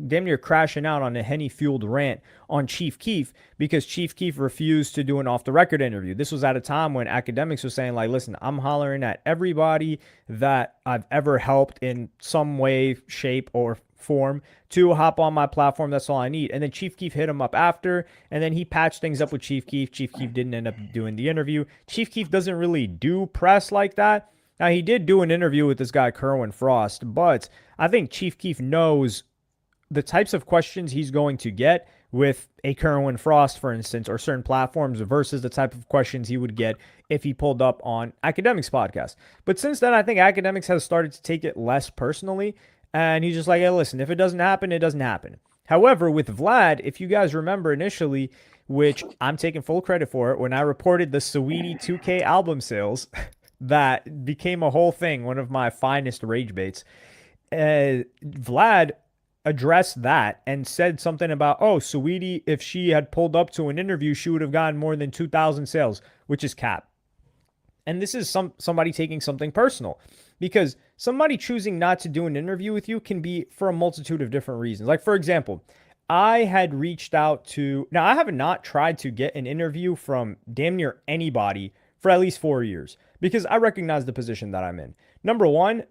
damn near crashing out on a Henny-fueled rant on Chief Keef, because Chief Keef refused to do an off-the-record interview. This was at a time when Academics was saying, like, listen, I'm hollering at everybody that I've ever helped in some way, shape, or form to hop on my platform. That's all I need. And then Chief Keef hit him up after, and then he patched things up with Chief Keef. Chief Keef didn't end up doing the interview. Chief Keef doesn't really do press like that. Now, he did do an interview with this guy, Kerwin Frost, but I think Chief Keef knows the types of questions he's going to get with a Kerwin Frost, for instance, or certain platforms versus the type of questions he would get if he pulled up on Academics podcast. But since then, I think Academics has started to take it less personally. And he's just like, hey, listen, if it doesn't happen, it doesn't happen. However, with Vlad, if you guys remember initially, which I'm taking full credit for it, when I reported the Saweetie 2K album sales, that became a whole thing, one of my finest rage baits. Vlad addressed that and said something about, oh, Saweetie, if she had pulled up to an interview, she would have gotten more than 2,000 sales, which is cap. And this is somebody taking something personal, because somebody choosing not to do an interview with you can be for a multitude of different reasons. Like, for example, I had reached out to, now I have not tried to get an interview from damn near anybody for at least 4 years, because I recognize the position that I'm in. Number one,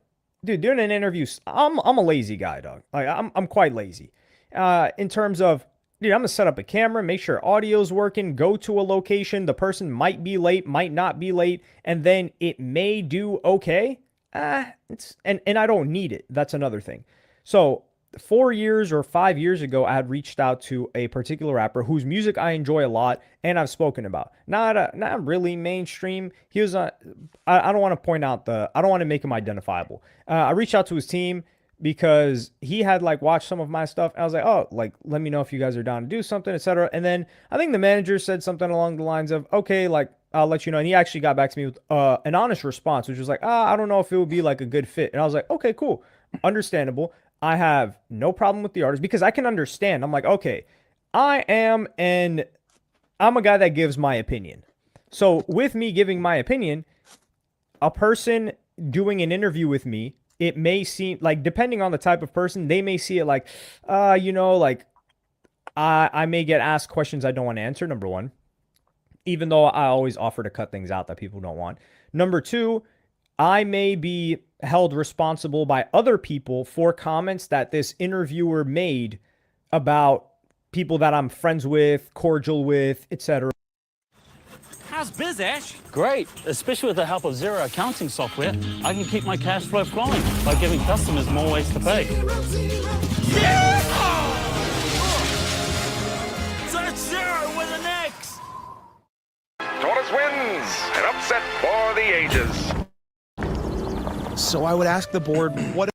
dude, doing an interview, I'm a lazy guy, dog. Like, I'm quite lazy. In terms of, dude, I'm going to set up a camera, make sure audio's working, go to a location. The person might be late, might not be late, and then it may do okay. And I don't need it. That's another thing. So 4 years or 5 years ago, I had reached out to a particular rapper whose music I enjoy a lot and I've spoken about. Not really mainstream. He was I don't want to point out I don't want to make him identifiable. I reached out to his team because he had like watched some of my stuff. I was like, oh, like, let me know if you guys are down to do something, etc. And then I think the manager said something along the lines of, okay, like, I'll let you know. And he actually got back to me with an honest response, which was like, I don't know if it would be like a good fit. And I was like, okay, cool. Understandable. I have no problem with the artist, because I can understand. I'm like, okay, I'm a guy that gives my opinion. So with me giving my opinion, a person doing an interview with me, it may seem like, depending on the type of person, they may see it like, like I may get asked questions I don't want to answer, number one, even though I always offer to cut things out that people don't want. Number two, I may be held responsible by other people for comments that this interviewer made about people that I'm friends with, cordial with, etc. How's biz, Ash? Great, especially with the help of Zero accounting software. I can keep my cash flow flowing by giving customers more ways to pay. Search Zero with an X! Tortoise wins! An upset for the ages. So I would ask the board, what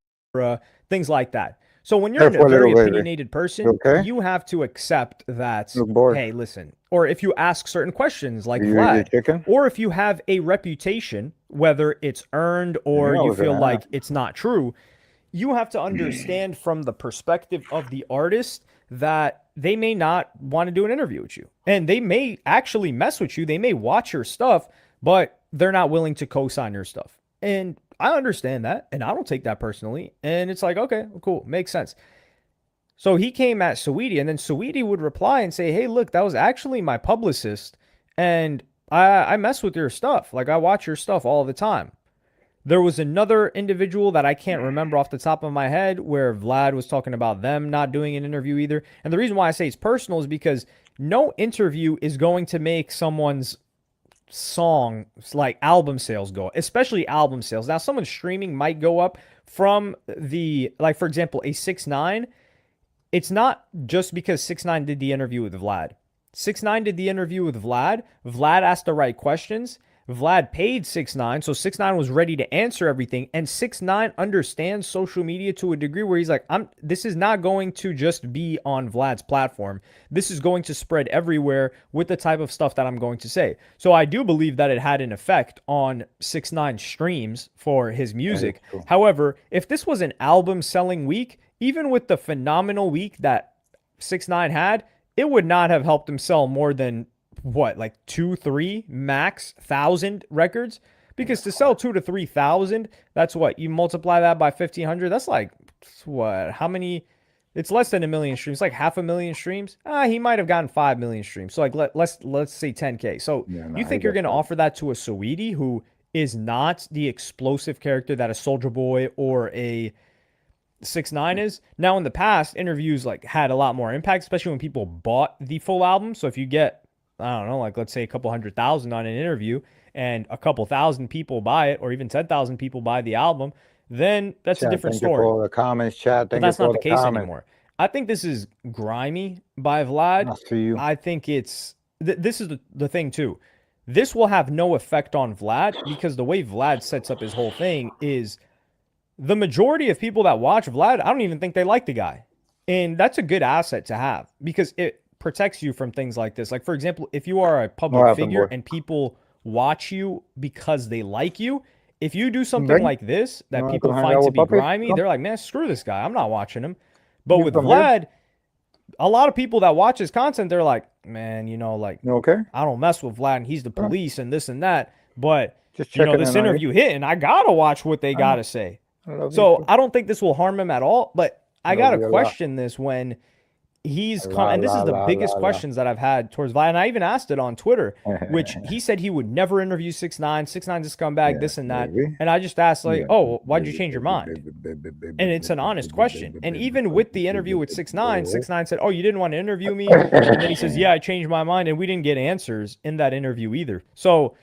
things like that. So when you're a very opinionated person, you have to accept that, hey, listen, or if you ask certain questions like Vlad, or if you have a reputation, whether it's earned or you feel like it's not true, you have to understand from the perspective of the artist that they may not want to do an interview with you. And they may actually mess with you. They may watch your stuff, but they're not willing to co-sign your stuff. And I understand that, and I don't take that personally. And it's like, okay, cool, makes sense. So he came at Saweetie, and then Saweetie would reply and say, hey, look, that was actually my publicist, and I mess with your stuff. Like, I watch your stuff all the time. There was another individual that I can't remember off the top of my head where Vlad was talking about them not doing an interview either. And the reason why I say it's personal is because no interview is going to make someone's song like album sales go, especially album sales. Now, someone's streaming might go up from the, like, for example, a 6ix9ine. It's not just because 6ix9ine did the interview with Vlad. 6ix9ine did the interview with Vlad. Vlad asked the right questions. Vlad paid 6ix9ine, so 6ix9ine was ready to answer everything, and 6ix9ine understands social media to a degree where he's like, this is not going to just be on Vlad's platform. This is going to spread everywhere with the type of stuff that I'm going to say. So I do believe that it had an effect on 6ix9ine's streams for his music. However, if this was an album selling week, even with the phenomenal week that 6ix9ine had, it would not have helped him sell more than what, like 2-3 max 1,000 records? Because to sell 2,000 to 3,000, that's what, you multiply that by 1,500, that's like what, how many? It's less than 1 million streams, like 500,000 streams. He might have gotten 5 million streams, so like let's say 10K. So you think you're going to offer that to a Saweetie, who is not the explosive character that a Soulja Boy or a 6ix9ine is? Now, in the past, interviews like had a lot more impact, especially when people bought the full album. So if you get, I don't know, like let's say a couple 100,000 on an interview and a couple thousand people buy it, or even 10,000 people buy the album, then that's a different story. For the comments, chat. But that's not the case anymore. I think this is grimy by Vlad. I think it's this is the thing too. This will have no effect on Vlad, because the way Vlad sets up his whole thing is the majority of people that watch Vlad, I don't even think they like the guy. And that's a good asset to have, because it protects you from things like this. Like, for example, if you are a public figure and people watch you because they like you, if you do something like this that people find to be grimy, they're like, man, screw this guy, I'm not watching him. But with Vlad, a lot of people that watch his content, they're like, man, you know, like, I don't mess with Vlad, and he's the police and this and that, but you know, this interview hit, and I gotta watch what they gotta say. So I don't think this will harm him at all, but I gotta question this when he's come, and this is the biggest questions that I've had towards Vlad, and I even asked it on Twitter, which he said he would never interview 6ix9ine. 6ix9ine's a scumbag, this and that. And I just asked, like, oh, why'd you change your mind? And it's an honest question. And even with the interview with 6ix9ine, 6ix9ine said, oh, you didn't want to interview me? And then he says, yeah, I changed my mind, and we didn't get answers in that interview either. So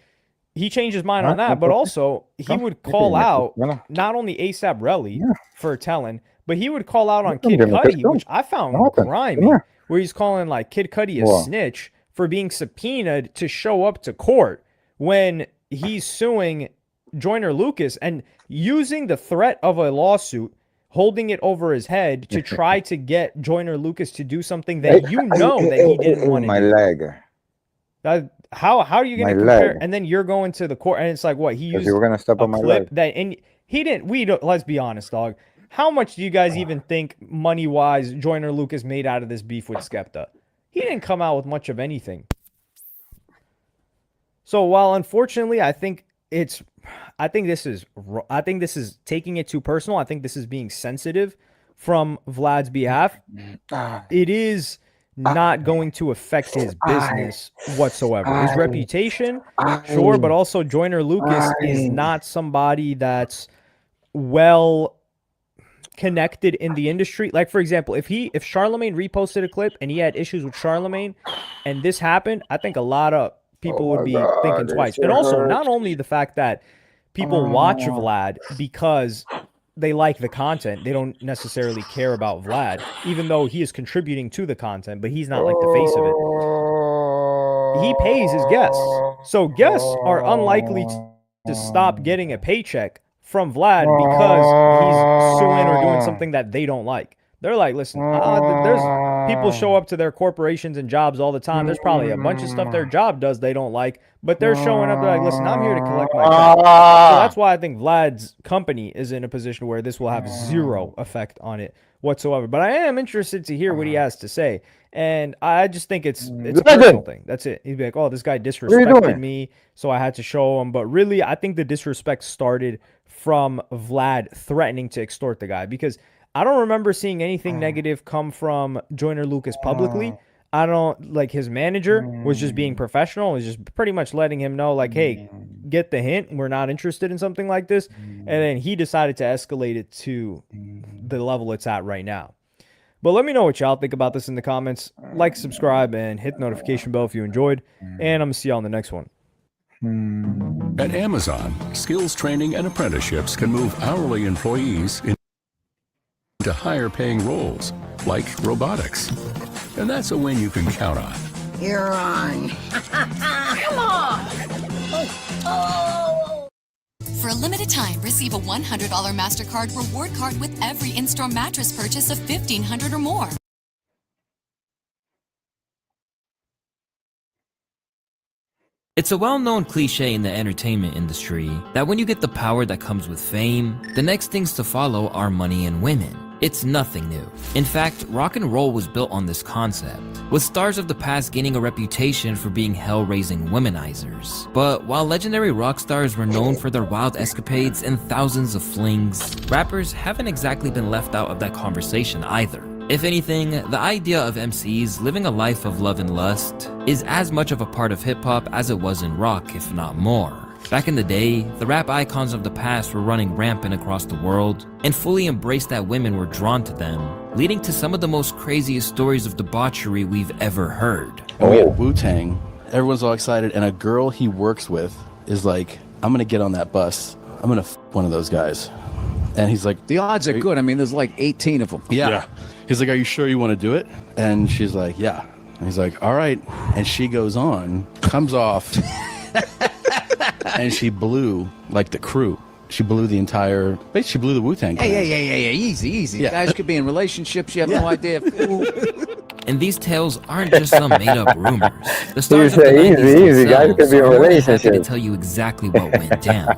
he changed his mind on that, but also he would call out not only A$AP Relly for telling, but he would call out on Kid Cudi, which I found grimy, where he's calling like Kid Cudi a snitch for being subpoenaed to show up to court when he's suing Joyner Lucas and using the threat of a lawsuit, holding it over his head to try to get Joyner Lucas to do something that you know that he didn't want to do. Leg. How are you going to compare? Leg. And then you're going to the court, and it's like, what, he used you were gonna step on my clip leg. that, and he didn't. Let's be honest, dog. How much do you guys even think money-wise Joyner Lucas made out of this beef with Skepta? He didn't come out with much of anything. So while unfortunately I think this is taking it too personal. I think this is being sensitive from Vlad's behalf. It is not going to affect his business whatsoever. His reputation, sure, but also Joyner Lucas is not somebody that's well connected in the industry. Like, for example, if Charlemagne reposted a clip and he had issues with Charlemagne and this happened, I think a lot of people would be thinking twice. And also, not only the fact that people watch Vlad because they like the content, they don't necessarily care about Vlad, even though he is contributing to the content, but he's not like the face of it. He pays his guests, so guests are unlikely to stop getting a paycheck from Vlad because he's suing or doing something that they don't like. They're like, listen, there's people show up to their corporations and jobs all the time. There's probably a bunch of stuff their job does they don't like, but they're showing up. They're like, listen, I'm here to collect my check. So that's why I think Vlad's company is in a position where this will have zero effect on it whatsoever. But I am interested to hear what he has to say. And I just think it's a personal thing. That's it. He'd be like, oh, this guy disrespected me, so I had to show him. But really, I think the disrespect started from Vlad threatening to extort the guy, because I don't remember seeing anything negative come from Joyner Lucas publicly. I don't, like, his manager was just being professional, was just pretty much letting him know, like, hey, get the hint, we're not interested in something like this. And then he decided to escalate it to the level it's at right now. But let me know what y'all think about this in the comments. Like, subscribe, and hit the notification bell if you enjoyed. And I'm going to see y'all in the next one. At Amazon, skills training and apprenticeships can move hourly employees into higher paying roles, like robotics. And that's a win you can count on. You're on. Come on! For a limited time, receive a $100 MasterCard reward card with every in-store mattress purchase of $1,500 or more. It's a well-known cliche in the entertainment industry that when you get the power that comes with fame, the next things to follow are money and women. It's nothing new. In fact, rock and roll was built on this concept, with stars of the past gaining a reputation for being hell-raising womanizers. But while legendary rock stars were known for their wild escapades and thousands of flings, rappers haven't exactly been left out of that conversation either. If anything, the idea of MCs living a life of love and lust is as much of a part of hip-hop as it was in rock, if not more. Back in the day, the rap icons of the past were running rampant across the world and fully embraced that women were drawn to them, leading to some of the most craziest stories of debauchery we've ever heard. And we had Wu-Tang, everyone's all excited, and a girl he works with is like, I'm gonna get on that bus, I'm gonna one of those guys. And he's like, the odds are good. I mean, there's like 18 of them. Yeah. He's like, are you sure you want to do it? And she's like, yeah. And he's like, all right. And she goes on, comes off, and she blew like the crew. She blew the entire, basically she blew the Wu-Tang. Hey, easy. Yeah. Guys could be in relationships, you have no idea. And these tales aren't just some made-up rumors. The stars of the Easy, 90s guys could be in themselves are more than happy to relationships. tell you exactly what went down.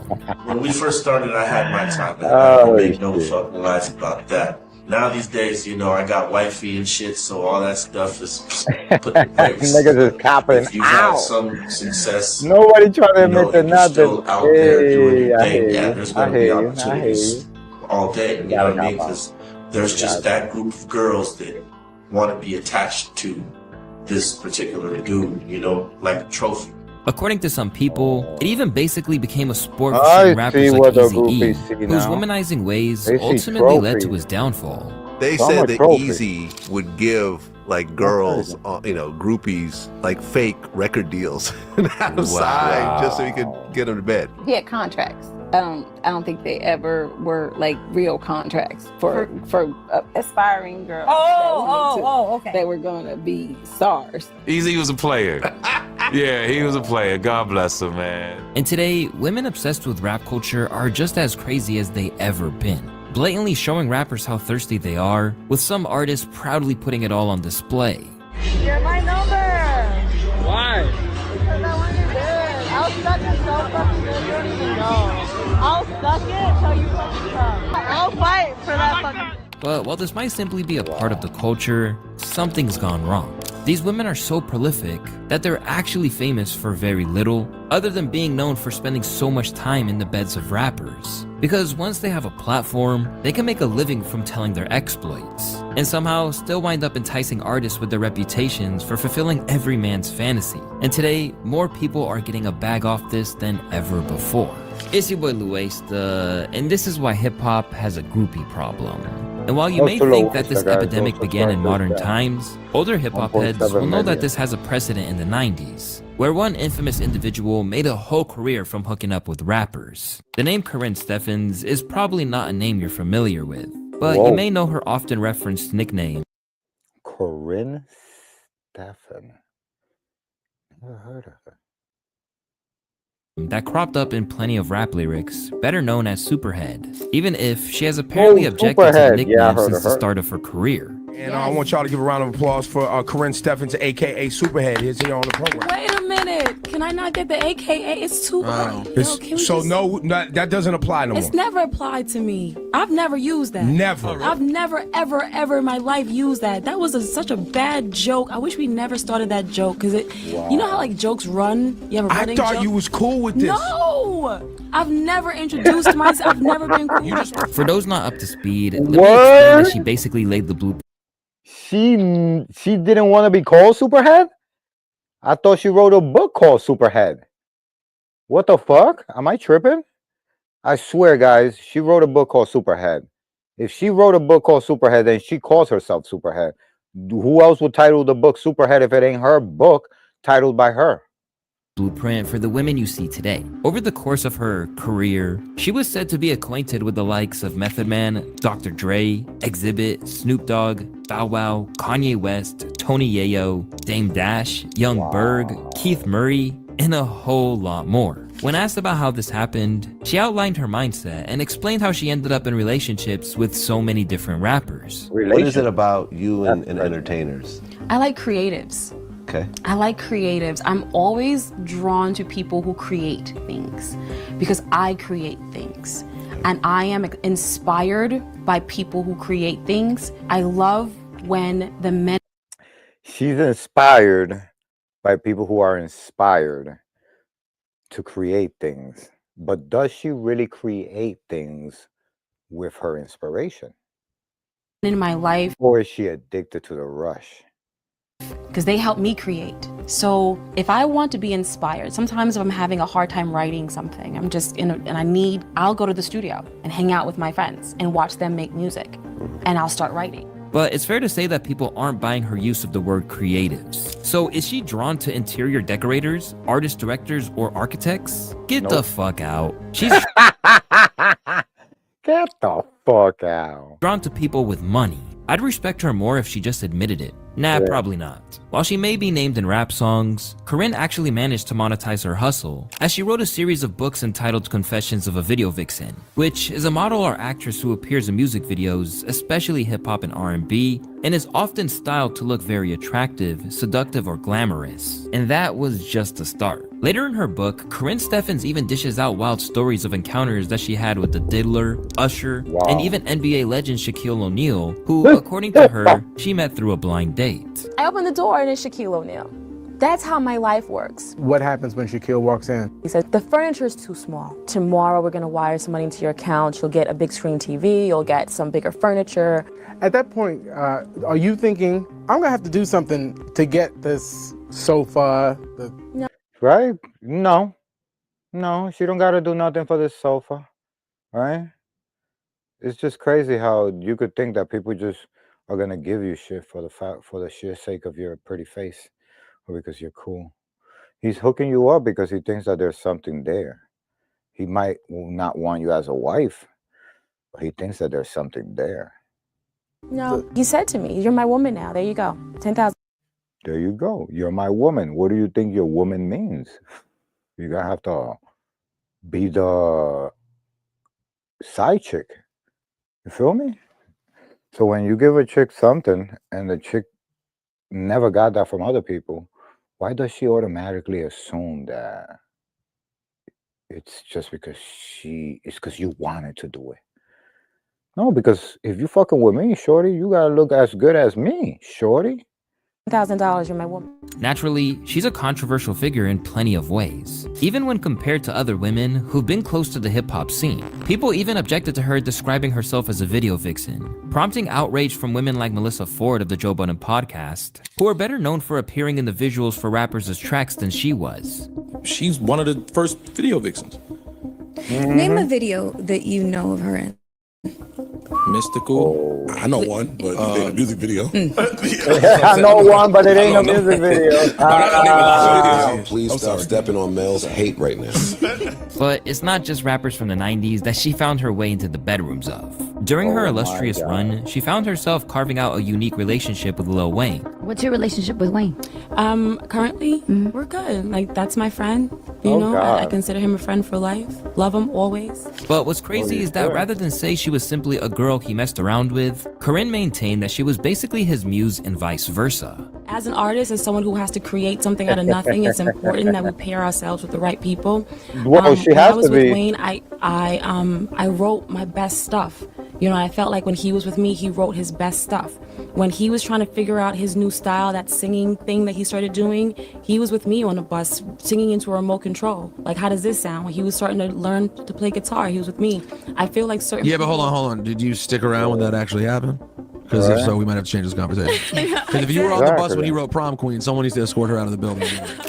When we first started, I had my time. Oh, I made no fucking lies about that. Now these days, you know, I got wifey and shit, so all that stuff is put in place. Niggas is copping. If you've had some success, Nobody trying to you know, admit to if you're nothing. still out there doing your I thing, hear yeah, you. there's I going to be hear you. I hear opportunities you. all day. You know what I mean? Because there's just that group of girls that want to be attached to this particular dude, you know, like a trophy. According to some people, it even basically became a sport for I certain rappers see like what the Eazy-E, groupies see whose now. womanizing ways They see ultimately led to trophies. his downfall. They So I'm said a that trophy. Easy would give like girls, you know, groupies, like fake record deals outside just so he could get them to bed. He had contracts. I don't think they ever were like real contracts for aspiring girls. Okay. That were gonna be stars. Easy was a player. Yeah, he was a player. God bless him, man. And today, women obsessed with rap culture are just as crazy as they ever been, blatantly showing rappers how thirsty they are, with some artists proudly putting it all on display. Get my number. Why? Because I want your bed. I'll suck it so fucking good, you don't even know. I'll suck it till you fucking come. I'll fight for that fucking. But while this might simply be a part of the culture, something's gone wrong. These women are so prolific that they're actually famous for very little, other than being known for spending so much time in the beds of rappers. Because once they have a platform, they can make a living from telling their exploits, and somehow still wind up enticing artists with their reputations for fulfilling every man's fantasy. And today, more people are getting a bag off this than ever before. It's your boy Luesta, and this is why hip-hop has a groupie problem. And while you may think that this epidemic began in modern times, older hip-hop heads will know that this has a precedent in the 90s, where one infamous individual made a whole career from hooking up with rappers. The name Corinne Steffens is probably not a name you're familiar with, but you may know her often referenced nickname. Corinne Steffen. Never heard of her. That cropped up in plenty of rap lyrics, better known as Superhead, even if she has apparently objected to the Superhead. nickname Yeah, I heard since of the her. start of her career. And I want y'all to give a round of applause for Corinne Steffens, aka Superhead. Here's here on the program. Wait a minute. Can I not get the AKA? It's too early. It's- Can we so just- no, that doesn't apply no more. It's never applied to me. I've never used that. Never. I've never, ever in my life used that. That was such a bad joke. I wish we never started that joke because you know how like jokes run? You have a I running thought joke? you was cool with this. No! I've never introduced myself. I've never been cool with that. For those not up to speed, let me explain that she basically laid the blueprint. She didn't want to be called Superhead? I thought she wrote a book called Superhead. What the fuck? Am I tripping? I swear, guys, she wrote a book called Superhead. If she wrote a book called Superhead, then she calls herself Superhead. Who else would title the book Superhead if it ain't her book titled by her? Blueprint for the women you see today. Over the course of her career, she was said to be acquainted with the likes of Method Man, Dr. Dre, Exhibit, Snoop Dogg, Bow Wow, Kanye West, Tony Yayo, Dame Dash, Young Berg, Keith Murray, and a whole lot more. When asked about how this happened, she outlined her mindset and explained how she ended up in relationships with so many different rappers. What is it about you and entertainers? I like creatives. Okay. I like creatives. I'm always drawn to people who create things because I create things. And I am inspired by people who create things. I love when the men. She's inspired by people who are inspired to create things. But does she really create things with her inspiration? In my life. Or is she addicted to the rush? Because they help me create. So if I want to be inspired, sometimes if I'm having a hard time writing something, I'm just I'll go to the studio and hang out with my friends and watch them make music, and I'll start writing. But it's fair to say that people aren't buying her use of the word creatives. So is she drawn to interior decorators, artist directors, or architects? Get the fuck out. She's Get the fuck out. Drawn to people with money. I'd respect her more if she just admitted it. Nah, probably not. While she may be named in rap songs, Corinne actually managed to monetize her hustle, as she wrote a series of books entitled Confessions of a Video Vixen, which is a model or actress who appears in music videos, especially hip-hop and R&B, and is often styled to look very attractive, seductive, or glamorous. And that was just the start. Later in her book, Corinne Steffens even dishes out wild stories of encounters that she had with the Diddler, Usher, and even NBA legend Shaquille O'Neal, who, according to her, she met through a blind date. I open the door and it's Shaquille O'Neal. That's how my life works. What happens when Shaquille walks in? He said, the furniture is too small. Tomorrow we're gonna wire some money into your account. You'll get a big screen TV, you'll get some bigger furniture. At that point, are you thinking, I'm gonna have to do something to get this sofa? No. Right? No, she don't gotta do nothing for this sofa, right? It's just crazy how you could think that people just are gonna give you shit for the sheer sake of your pretty face, or because you're cool. He's hooking you up because he thinks that there's something there. He might not want you as a wife, but he thinks that there's something there. No, he said to me, you're my woman now. There you go, 10,000. There you go. You're my woman. What do you think your woman means? You're gonna have to be the side chick. You feel me? So when you give a chick something and the chick never got that from other people, why does she automatically assume that it's just because it's because you wanted to do it? No, because if you fucking with me, shorty, you gotta look as good as me, shorty. $1,000, you're my woman. Naturally, she's a controversial figure in plenty of ways, even when compared to other women who've been close to the hip-hop scene. People even objected to her describing herself as a video vixen, prompting outrage from women like Melissa Ford of the Joe Budden podcast, who are better known for appearing in the visuals for rappers' tracks than she was. She's one of the first video vixens. Name a video that you know of her in. Mystical. I know one, but it ain't a music video. I know one, but it ain't a music video. Please stop stepping on Mel's hate right now. But it's not just rappers from the 90s that she found her way into the bedrooms of. During her illustrious run, she found herself carving out a unique relationship with Lil Wayne. What's your relationship with Wayne? Currently, we're good. Like, that's my friend. You know, I consider him a friend for life. Love him always. But what's crazy is that rather than say she was simply a girl he messed around with, Corinne maintained that she was basically his muse and vice versa. As an artist, as someone who has to create something out of nothing, it's important that we pair ourselves with the right people. Well, she when has I was to with be. Wayne, I wrote my best stuff. You know, I felt like when he was with me, he wrote his best stuff. When he was trying to figure out his new style, that singing thing that he started doing, he was with me on the bus, singing into a remote control. Like, how does this sound? When he was starting to learn to play guitar, he was with me. I feel like certain Yeah, but hold on. Did you stick around when that actually happened? Because if so, we might have to change this conversation. Because if you were on the bus when he wrote Prom Queen, someone needs to escort her out of the building.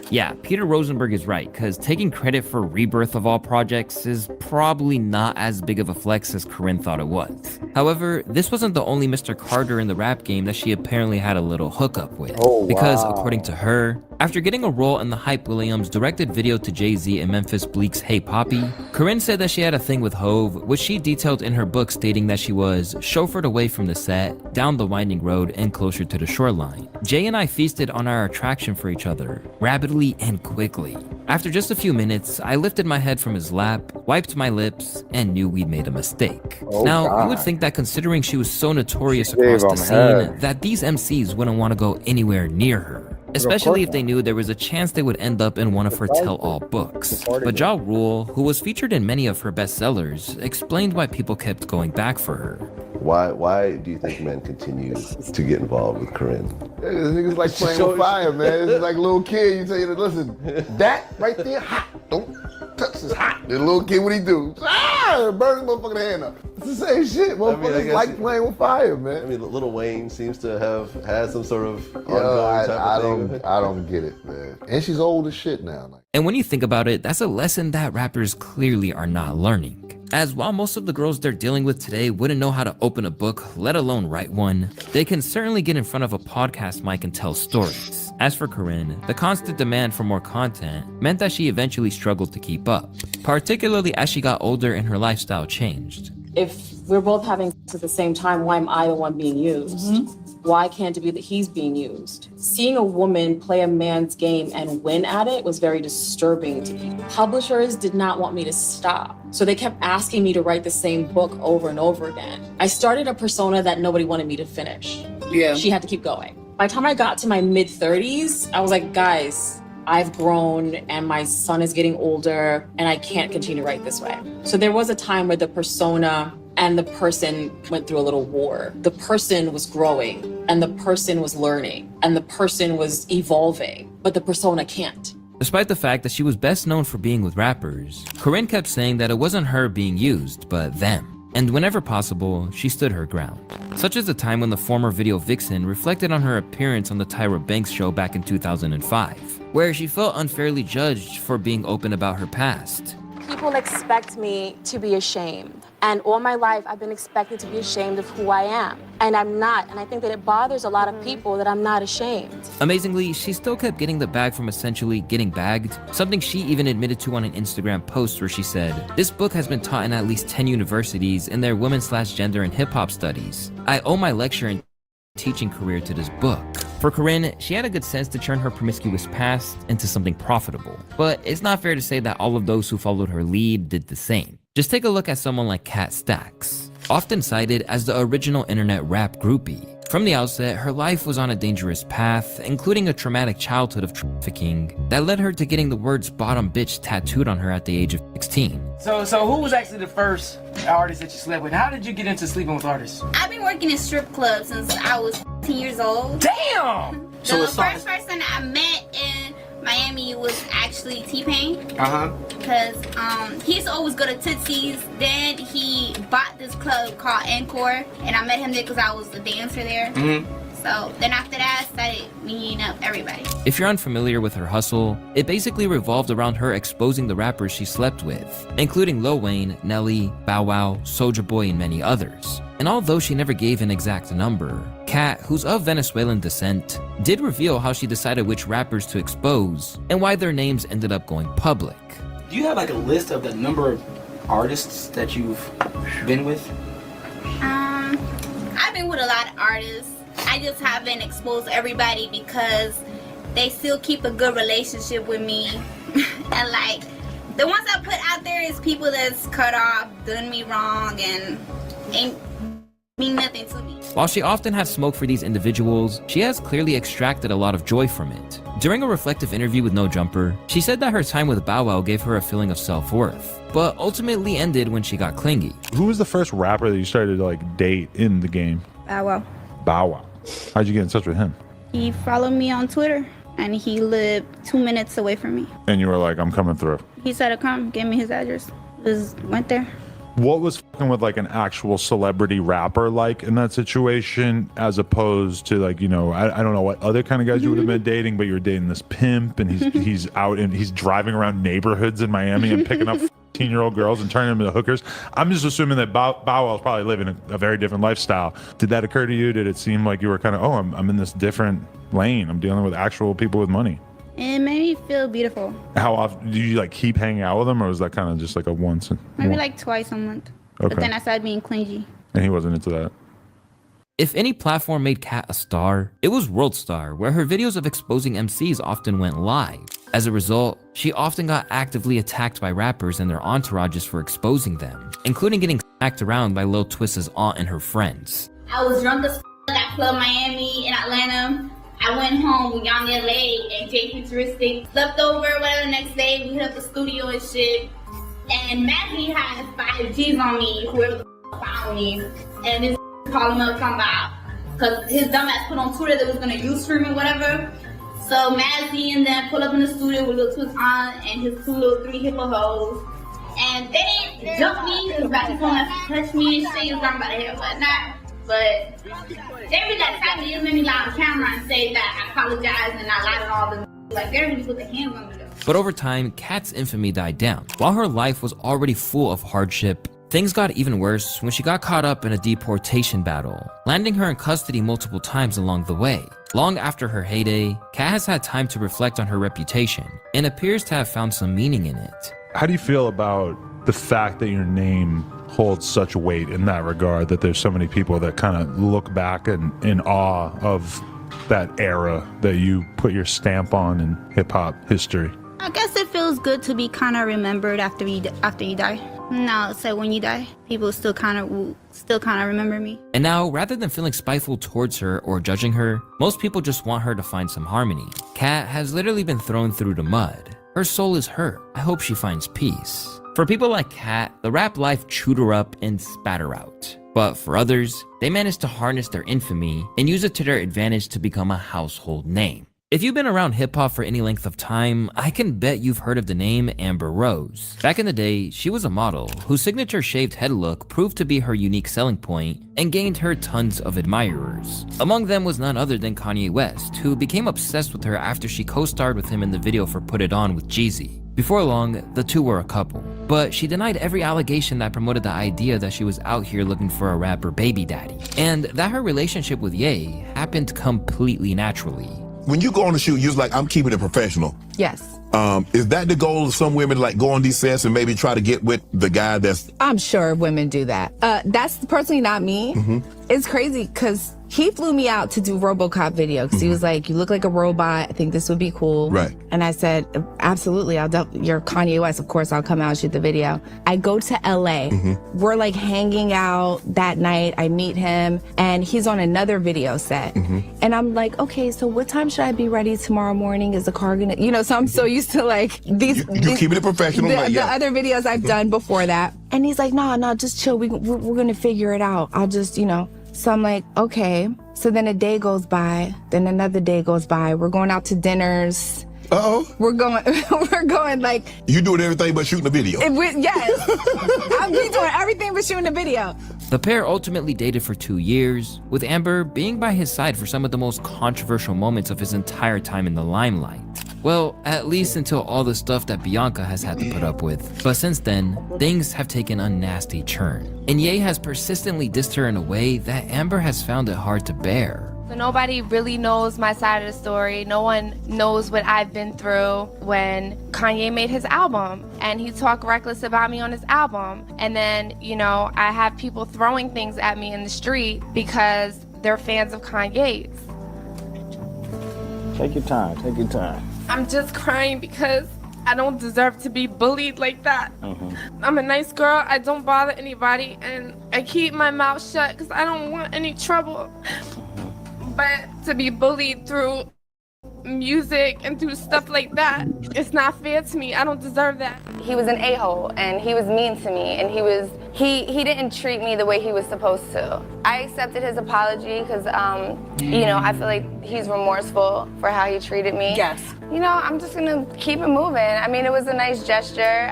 Yeah, Peter Rosenberg is right, because taking credit for Rebirth of all projects is probably not as big of a flex as Corinne thought it was. However, this wasn't the only Mr. Carter in the rap game that she apparently had a little hookup with. Because according to her, after getting a role in the Hype Williams directed video to Jay-Z and Memphis Bleek's Hey Poppy, Corinne said that she had a thing with Hove, which she detailed in her book, stating that she was chauffeured away from the set, down the winding road and closer to the shoreline. Jay and I feasted on our attraction for each other, rapidly and quickly. After just a few minutes, I lifted my head from his lap, wiped my lips, and knew we'd made a mistake. Now, you would think that considering she was so notorious across the scene, that these MCs wouldn't want to go anywhere near her, especially if they knew there was a chance they would end up in one of her tell-all books. But Ja Rule, who was featured in many of her bestsellers, explained why people kept going back for her. Why do you think men continue to get involved with Corinne? Niggas like playing with fire, man. It's like a little kid. You tell you to listen, that right there, hot. Don't touch this hot. The little kid, what he do? Burn his motherfucking hand up. It's the same shit. Motherfuckers like playing with fire, man. I mean, Lil Wayne seems to have had some sort of ongoing type of thing. I don't get it, man. And she's old as shit now. And when you think about it, that's a lesson that rappers clearly are not learning. As while most of the girls they're dealing with today wouldn't know how to open a book, let alone write one, they can certainly get in front of a podcast mic and tell stories. As for Corinne, the constant demand for more content meant that she eventually struggled to keep up, particularly as she got older and her lifestyle changed. If we're both having sex at the same time, why am I the one being used? Why can't it be that he's being used? Seeing a woman play a man's game and win at it was very disturbing to me. Publishers did not want me to stop, so they kept asking me to write the same book over and over again. I started a persona that nobody wanted me to finish. Yeah. She had to keep going. By the time I got to my mid-30s, I was like, guys, I've grown and my son is getting older and I can't continue to write this way. So there was a time where the persona and the person went through a little war. The person was growing and the person was learning and the person was evolving, but the persona can't. Despite the fact that she was best known for being with rappers, Corinne kept saying that it wasn't her being used, but them. And whenever possible, she stood her ground. Such as the time when the former video vixen reflected on her appearance on the Tyra Banks show back in 2005, where she felt unfairly judged for being open about her past. People expect me to be ashamed. And all my life, I've been expected to be ashamed of who I am. And I'm not. And I think that it bothers a lot of people that I'm not ashamed. Amazingly, she still kept getting the bag from essentially getting bagged, something she even admitted to on an Instagram post where she said, "This book has been taught in at least 10 universities in their women/gender and hip-hop studies. I owe my lecture and teaching career to this book." For Corinne, she had a good sense to turn her promiscuous past into something profitable. But it's not fair to say that all of those who followed her lead did the same. Just take a look at someone like Kat Stacks, often cited as the original internet rap groupie. From the outset, her life was on a dangerous path, including a traumatic childhood of trafficking that led her to getting the words "bottom bitch" tattooed on her at the age of 16. So who was actually the first artist that you slept with? How did you get into sleeping with artists? I've been working in strip clubs since I was 10 years old. Damn! The first person I met in Miami was actually T-Pain. Because he used to always go to Tootsie's. Then he bought this club called Encore, and I met him there because I was a dancer there. So then after that, I started meeting up everybody. If you're unfamiliar with her hustle, it basically revolved around her exposing the rappers she slept with, including Lil Wayne, Nelly, Bow Wow, Soulja Boy, and many others. And although she never gave an exact number, Kat, who's of Venezuelan descent, did reveal how she decided which rappers to expose and why their names ended up going public. Do you have like a list of the number of artists that you've been with? I've been with a lot of artists. I just haven't exposed everybody because they still keep a good relationship with me. And like, the ones I put out there is people that's cut off, done me wrong, and ain't mean nothing to me. While she often has smoke for these individuals, she has clearly extracted a lot of joy from it. During a reflective interview with No Jumper, she said that her time with Bow Wow gave her a feeling of self-worth, but ultimately ended when she got clingy. Who was the first rapper that you started to like date in the game? Bow Wow. Bow Wow. How'd you get in touch with him? He followed me on Twitter, and he lived 2 minutes away from me. And you were like, I'm coming through. He said to come, gave me his address. Just went there. What was fucking with like an actual celebrity rapper like in that situation, as opposed to like, you know, I don't know what other kind of guys you would have been dating, but you're dating this pimp and he's out and he's driving around neighborhoods in Miami and picking up 15-year-old girls and turning them into hookers. I'm just assuming that Bow Wow's probably living a very different lifestyle. Did that occur to you? Did it seem like you were kind of, oh, I'm in this different lane. I'm dealing with actual people with money. It made me feel beautiful. How often do you like keep hanging out with him, or was that kind of just like a once? Maybe like twice a month. Okay. But then I started being clingy. And he wasn't into that. If any platform made Kat a star, it was World Star, where her videos of exposing MCs often went live. As a result, she often got actively attacked by rappers and their entourages for exposing them, including getting smacked around by Lil Twist's aunt and her friends. I was drunk as at Club Miami in Atlanta. I went home with Young LA and Jay Futuristic. Slept over, whatever, the next day. We hit up the studio and shit. And Maggie had 5 G's on me, whoever the found me. And this called him up talking about, because his dumbass put on Twitter that was going to use stream or whatever. So Mazzy and them pull up in the studio with Lil Twist on and his 2 little 3 hippo hoes. And they didn't jump me, because back and forth touch me and shit. He was talking about it and whatnot. But they really attacked me. It made me lie on camera and say that I apologize and I lied on all the like they really put their hands on me though. But over time, Kat's infamy died down. While her life was already full of hardship, things got even worse when she got caught up in a deportation battle, landing her in custody multiple times along the way. Long after her heyday, Kat has had time to reflect on her reputation and appears to have found some meaning in it. How do you feel about the fact that your name holds such weight in that regard, that there's so many people that kind of look back in awe of that era that you put your stamp on in hip-hop history? I guess it feels good to be kind of remembered after you die. No, so when you die, people still kind of remember me. And now, rather than feeling spiteful towards her or judging her, most people just want her to find some harmony. Kat has literally been thrown through the mud. Her soul is hurt. I hope she finds peace. For people like Kat, the rap life chewed her up and spat her out. But for others, they managed to harness their infamy and use it to their advantage to become a household name. If you've been around hip-hop for any length of time, I can bet you've heard of the name Amber Rose. Back in the day, she was a model whose signature shaved head look proved to be her unique selling point and gained her tons of admirers. Among them was none other than Kanye West, who became obsessed with her after she co-starred with him in the video for Put It On with Jeezy. Before long, the two were a couple, but she denied every allegation that promoted the idea that she was out here looking for a rapper baby daddy, and that her relationship with Ye happened completely naturally. When you go on the shoot, you're like, I'm keeping it professional. Yes. Is that the goal of some women, like go on these sets and maybe try to get with the guy that's... I'm sure women do that. That's personally not me. It's crazy because he flew me out to do RoboCop video because he was like, you look like a robot. I think this would be cool. Right. And I said, absolutely. You're Kanye West. Of course, I'll come out and shoot the video. I go to LA. We're like hanging out that night. I meet him and he's on another video set. And I'm like, okay, so what time should I be ready tomorrow morning? Is the car gonna, so I'm so used to like these. You keeping it professional. The other videos I've done before that. And he's like, no, just chill. We're gonna figure it out. I'll just, So I'm like, okay. So then a day goes by, then another day goes by. We're going out to dinners. We're going like... You doing everything but shooting a video. Yes. I'm doing everything but shooting a video. The pair ultimately dated for 2 years, with Amber being by his side for some of the most controversial moments of his entire time in the limelight. Well, at least until all the stuff that Bianca has had to put up with. But since then, things have taken a nasty turn. And Ye has persistently dissed her in a way that Amber has found it hard to bear. So nobody really knows my side of the story. No one knows what I've been through. When Kanye made his album and he talked reckless about me on his album. And then, I have people throwing things at me in the street because they're fans of Kanye's. Take your time. I'm just crying because I don't deserve to be bullied like that. I'm a nice girl. I don't bother anybody. And I keep my mouth shut because I don't want any trouble. But to be bullied through music and through stuff like that, it's not fair to me. I don't deserve that. He was an a-hole and he was mean to me and he didn't treat me the way he was supposed to. I accepted his apology because, I feel like he's remorseful for how he treated me. Yes. I'm just gonna keep it moving. I mean, it was a nice gesture.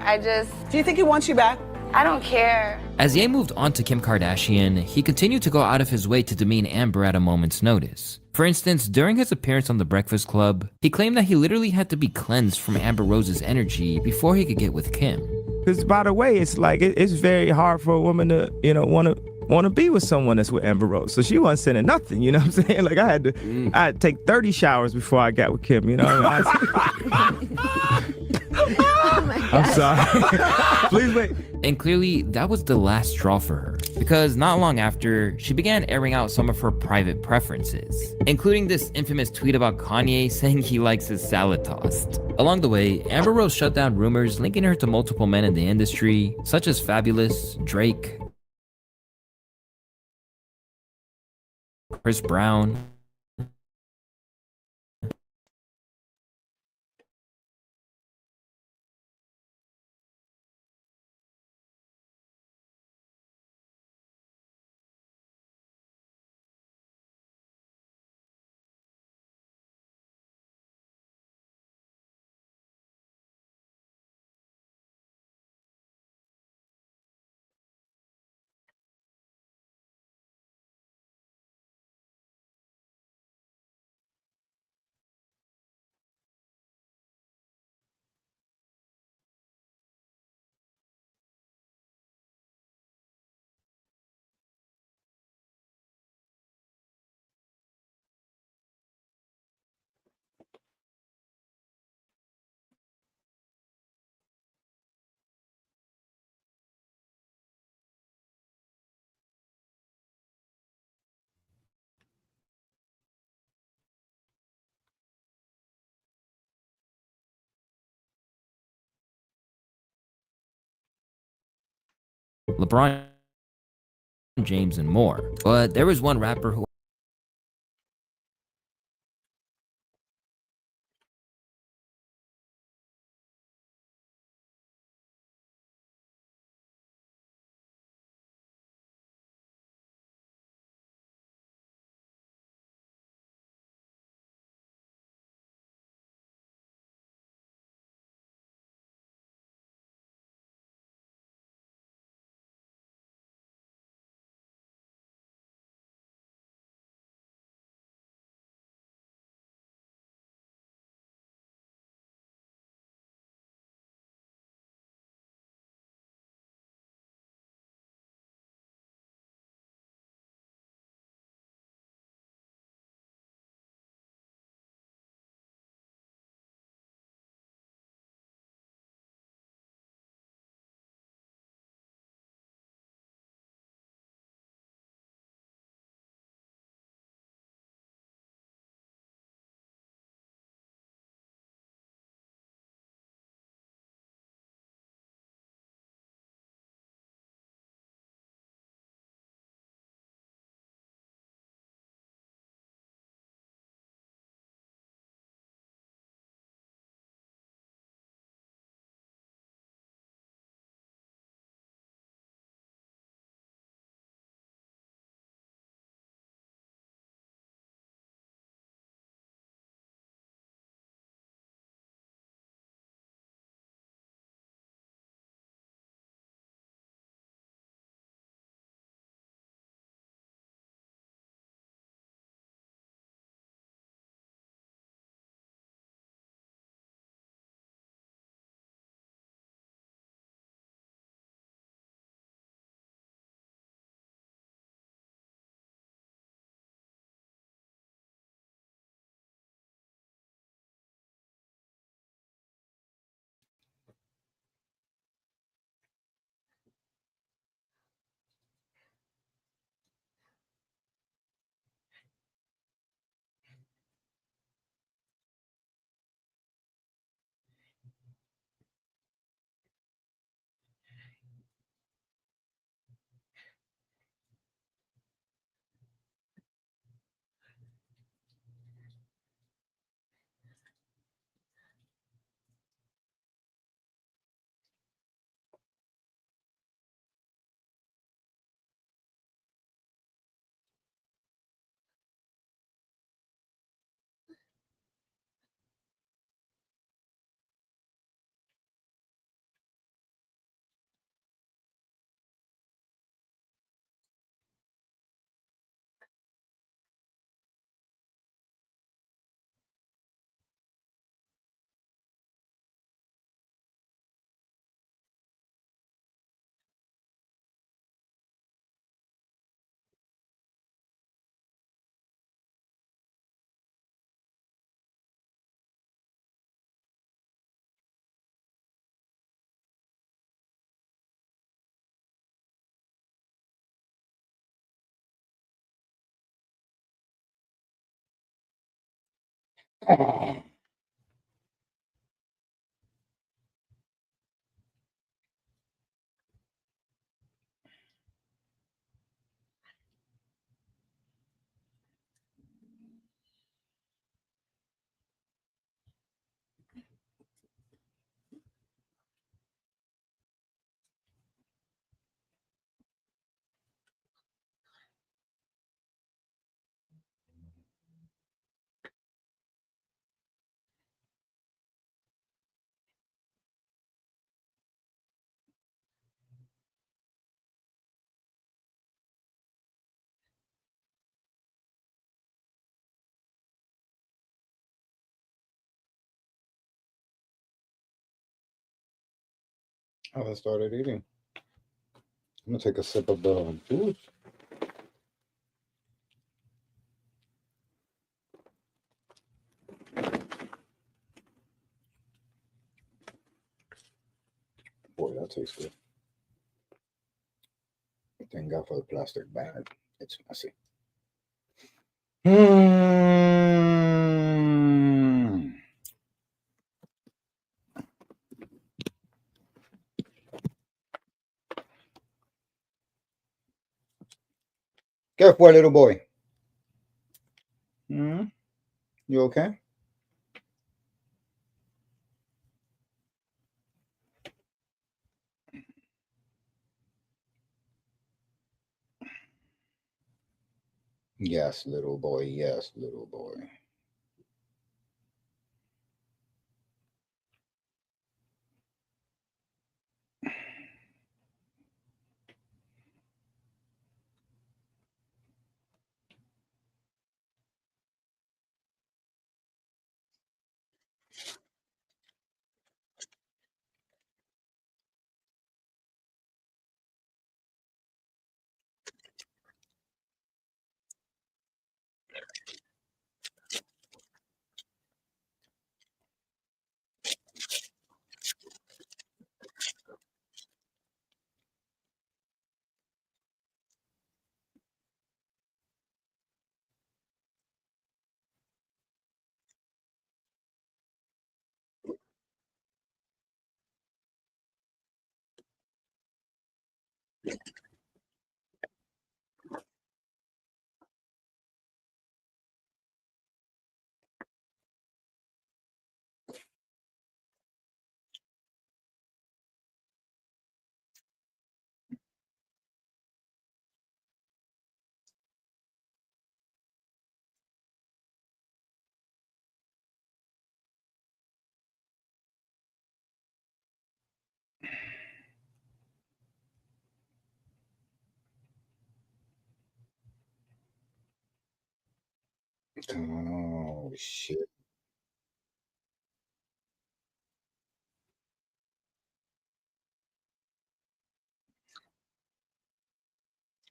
Do you think he wants you back? I don't care. As Ye moved on to Kim Kardashian, he continued to go out of his way to demean Amber at a moment's notice. For instance, during his appearance on The Breakfast Club, he claimed that he literally had to be cleansed from Amber Rose's energy before he could get with Kim. Because by the way, it's like, it's very hard for a woman to, want to be with someone that's with Amber Rose. So she wasn't sending nothing, you know what I'm saying? Like I had to take 30 showers before I got with Kim, I'm sorry. Please wait. And clearly, that was the last straw for her. because not long after, she began airing out some of her private preferences, including this infamous tweet about Kanye saying he likes his salad tossed. Along the way, Amber Rose shut down rumors linking her to multiple men in the industry, such as Fabulous, Drake, Chris Brown, LeBron James, and more. But there was one rapper who I haven't started eating. I'm gonna take a sip of the juice. Boy, that tastes good. Thank God for the plastic bag. It's messy. Careful, little boy. You okay? Yes, little boy. Yes, little boy. Oh shit.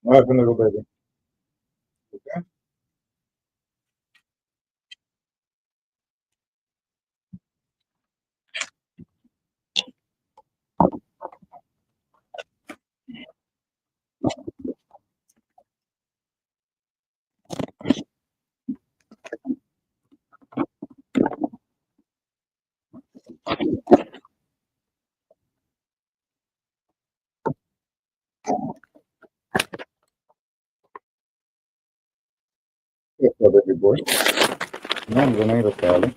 What happened, little baby? Okay. Careful, baby boy. No, I'm gonna eat a salad.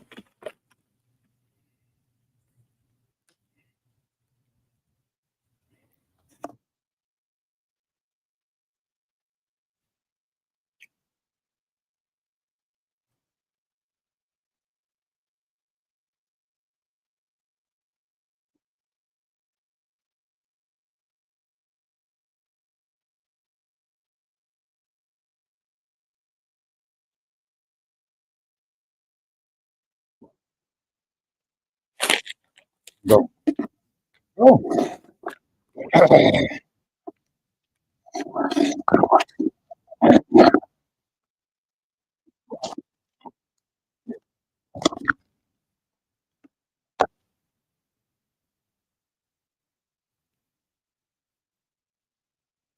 Go. Oh.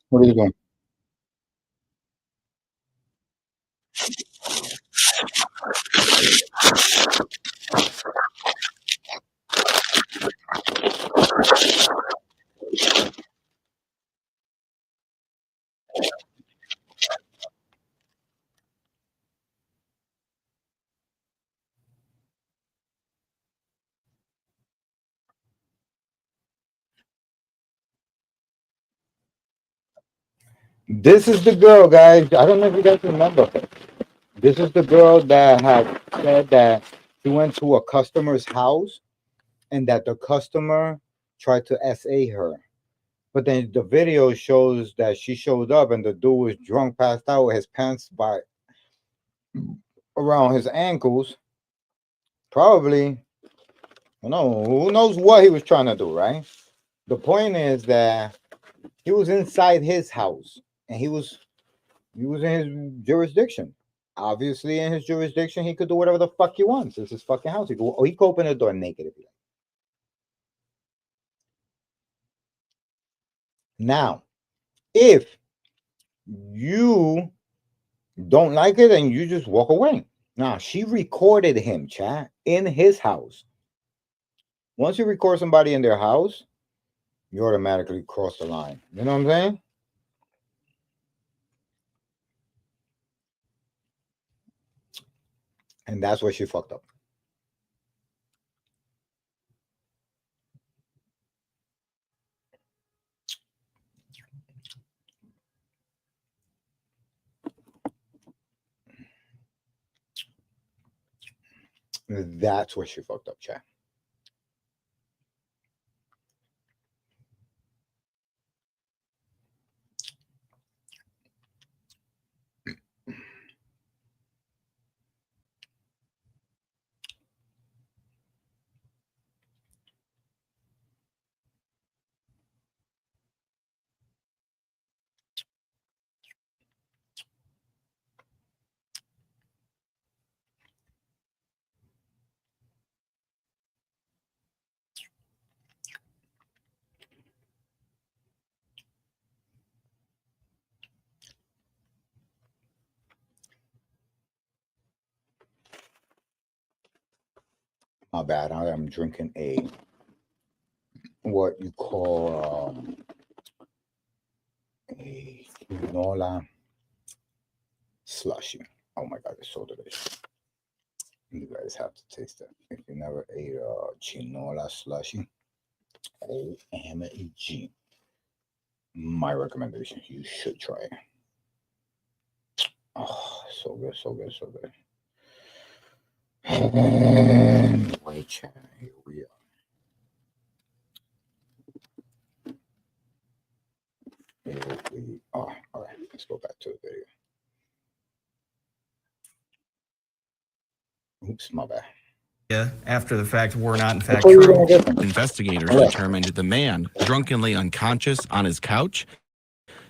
What are you doing? This is the girl, guys. I don't know if you guys remember her. This is the girl that had said that she went to a customer's house and that the customer tried to SA her. But then the video shows that she showed up and the dude was drunk, passed out with his pants by around his ankles. Probably, you know, who knows what he was trying to do, right? The point is that he was inside his house and he was in his jurisdiction. Obviously, in his jurisdiction, he could do whatever the fuck he wants. It's his fucking house. He could open the door naked if he likes. Now, if you don't like it and you just walk away. Now, she recorded him, chat, in his house. Once you record somebody in their house, you automatically cross the line. You know what I'm saying? And that's where she fucked up. That's where she fucked up, chat. My bad. I am drinking what you call a granola slushy. Oh my god, it's so delicious. You guys have to taste it. If you never ate a chinola slushy, OMG. My recommendation, you should try it. Oh, so good, so good, so good. Wait, chat. Here we are. Here we are. All right, let's go back to the video. Oops, my bad. After the fact were not in fact true. Investigators determined the man, drunkenly unconscious on his couch,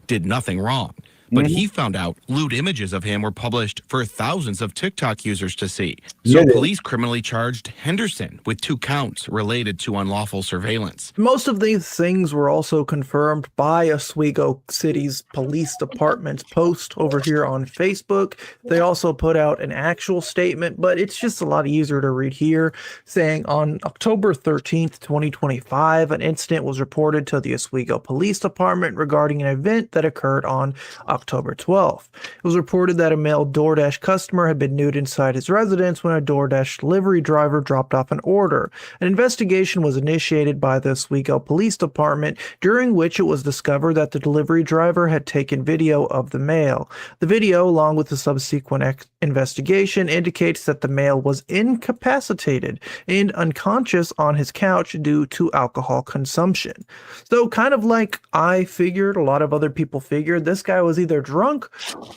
did nothing wrong. But he found out lewd images of him were published for thousands of TikTok users to see. So police criminally charged Henderson with 2 counts related to unlawful surveillance. Most of these things were also confirmed by Oswego City's police department's post over here on Facebook. They also put out an actual statement, but it's just a lot easier to read here, saying on October 13th, 2025, an incident was reported to the Oswego Police Department regarding an event that occurred on October 12th. It was reported that a male DoorDash customer had been nude inside his residence when a DoorDash delivery driver dropped off an order. An investigation was initiated by the Oswego Police Department, during which it was discovered that the delivery driver had taken video of the male. The video, along with the subsequent investigation, indicates that the male was incapacitated and unconscious on his couch due to alcohol consumption. So kind of like I figured, a lot of other people figured, this guy was either drunk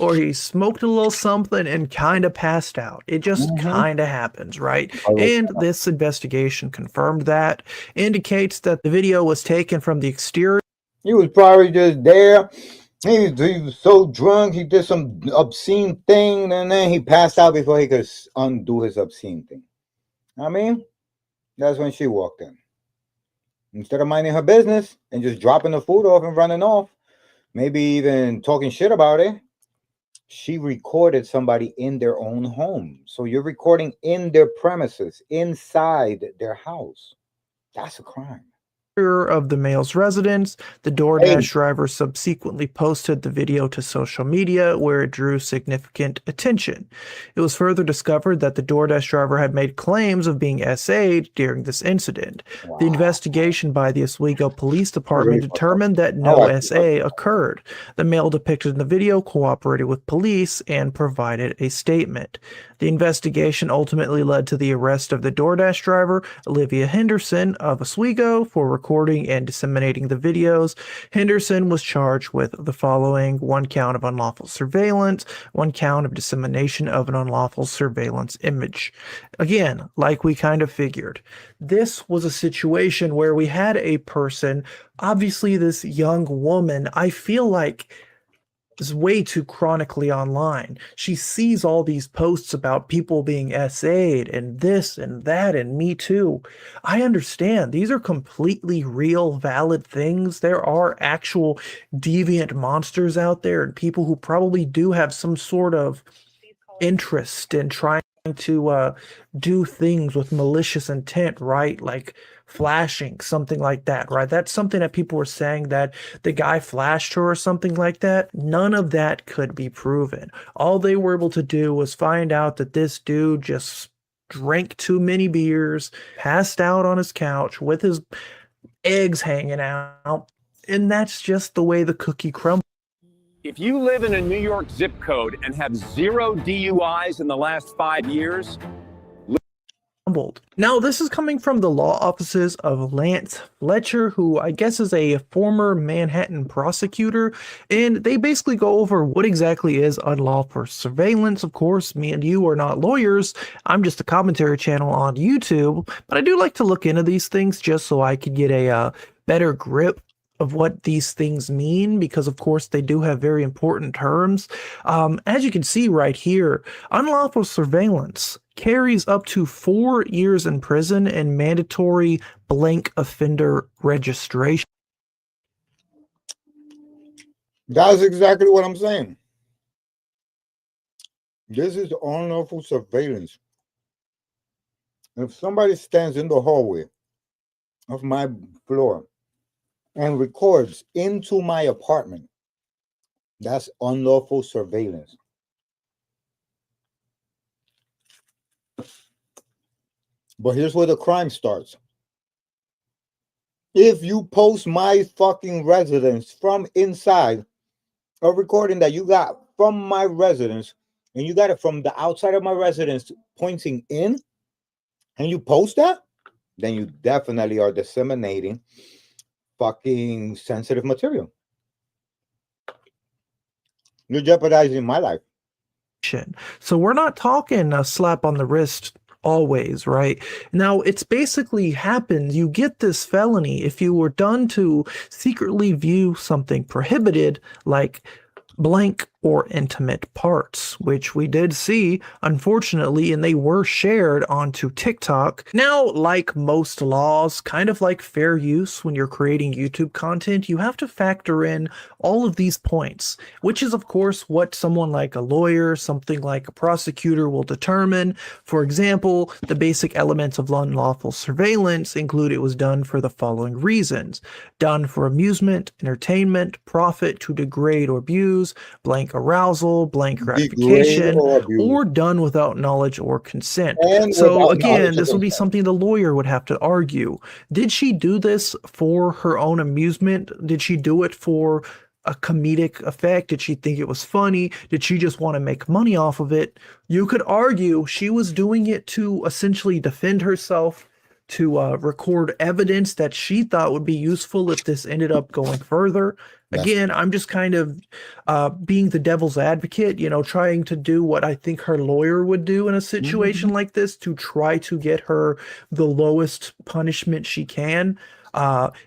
or he smoked a little something and kind of passed out. It just kind of happens, right? And this investigation confirmed that, indicates that the video was taken from the exterior. He was probably just there. He was so drunk, he did some obscene thing, and then he passed out before he could undo his obscene thing. I mean, that's when she walked in. Instead of minding her business and just dropping the food off and running off, maybe even talking shit about it, she recorded somebody in their own home. So you're recording in their premises, inside their house. That's a crime. Of the male's residence. The DoorDash driver subsequently posted the video to social media where it drew significant attention. It was further discovered that the DoorDash driver had made claims of being SA'd during this incident. Wow. The investigation by the Oswego Police Department determined that no SA occurred. The male depicted in the video cooperated with police and provided a statement. The investigation ultimately led to the arrest of the DoorDash driver, Olivia Henderson of Oswego, for recording and disseminating the videos. Henderson was charged with the following: 1 count of unlawful surveillance, 1 count of dissemination of an unlawful surveillance image. Again, like we kind of figured, this was a situation where we had a person, obviously this young woman, I feel like is way too chronically online. She sees all these posts about people being SA'd and this and that and Me Too. I understand these are completely real, valid things. There are actual deviant monsters out there and people who probably do have some sort of interest in trying to do things with malicious intent, right? Like flashing, something like that, right? That's something that people were saying that the guy flashed her or something like that. None of that could be proven. All they were able to do was find out that this dude just drank too many beers, passed out on his couch with his eggs hanging out, and that's just the way the cookie crumbles. If you live in a New York zip code and have 0 DUIs in the last 5 years, now, this is coming from the law offices of Lance Fletcher, who I guess is a former Manhattan prosecutor, and they basically go over what exactly is unlawful surveillance. Of course, me and you are not lawyers. I'm just a commentary channel on YouTube, but I do like to look into these things just so I could get a better grip of what these things mean, because of course they do have very important terms. As you can see right here, unlawful surveillance carries up to 4 years in prison and mandatory blank offender registration. That's exactly what I'm saying. This is unlawful surveillance. If somebody stands in the hallway of my floor and records into my apartment, that's unlawful surveillance. But here's where the crime starts. If you post my fucking residence from inside, a recording that you got from my residence, and you got it from the outside of my residence pointing in, and you post that, then you definitely are disseminating fucking sensitive material. You're jeopardizing my life. So we're not talking a slap on the wrist always, right? Now, it's basically happens. You get this felony if you were done to secretly view something prohibited, like blank or intimate parts, which we did see, unfortunately, and they were shared onto TikTok. Now, like most laws, kind of like fair use, when you're creating YouTube content, you have to factor in all of these points, which is, of course, what someone like a lawyer, something like a prosecutor will determine. For example, the basic elements of unlawful surveillance include it was done for the following reasons: done for amusement, entertainment, profit, to degrade or abuse, blank arousal, blank gratification, or done without knowledge or consent. So again, this would be something the lawyer would have to argue. Did she do this for her own amusement? Did she do it for a comedic effect? Did she think it was funny? Did she just want to make money off of it? You could argue she was doing it to essentially defend herself, to record evidence that she thought would be useful if this ended up going further. Again, I'm just kind of being the devil's advocate, you know, trying to do what I think her lawyer would do in a situation like this to try to get her the lowest punishment she can.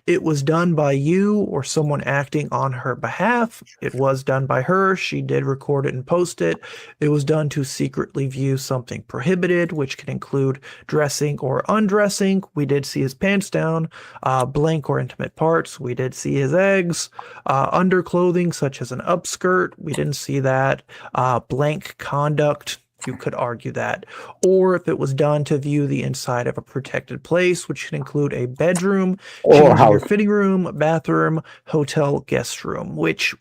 It was done by you or someone acting on her behalf. It was done by her. She did record it and post it. It was done to secretly view something prohibited, which can include dressing or undressing. We did see his pants down. Blank or intimate parts. We did see his eggs. Underclothing, such as an upskirt. We didn't see that. Blank conduct you could argue that. Or if it was done to view the inside of a protected place, which can include a bedroom, changing your fitting room, bathroom, hotel guest room, which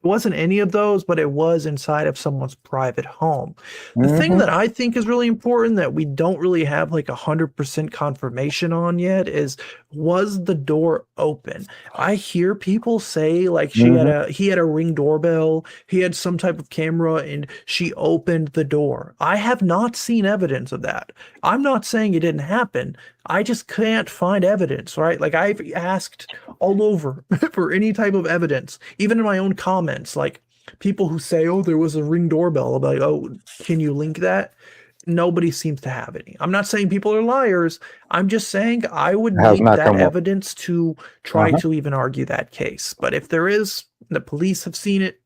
wasn't any of those, but it was inside of someone's private home. The thing that I think is really important that we don't really have like 100% confirmation on yet is, was the door open? I hear people say like he had a Ring doorbell, he had some type of camera, and she opened the door. I have not seen evidence of that. I'm not saying it didn't happen. I just can't find evidence, right? Like I've asked all over for any type of evidence, even in my own comments, like people who say, oh, there was a Ring doorbell. I'm like, oh, can you link that? Nobody seems to have any. I'm not saying people are liars. I'm just saying I would need that evidence to try to even argue that case. But if there is, the police have seen it,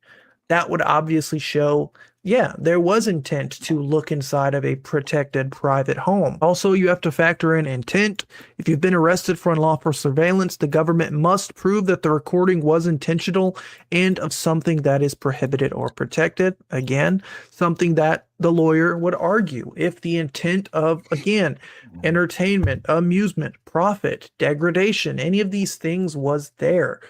that would obviously show, yeah, there was intent to look inside of a protected private home. Also, you have to factor in intent. If you've been arrested for unlawful surveillance, the government must prove that the recording was intentional and of something that is prohibited or protected. Again, something that the lawyer would argue. If the intent of, again, entertainment, amusement, profit, degradation, any of these things was there.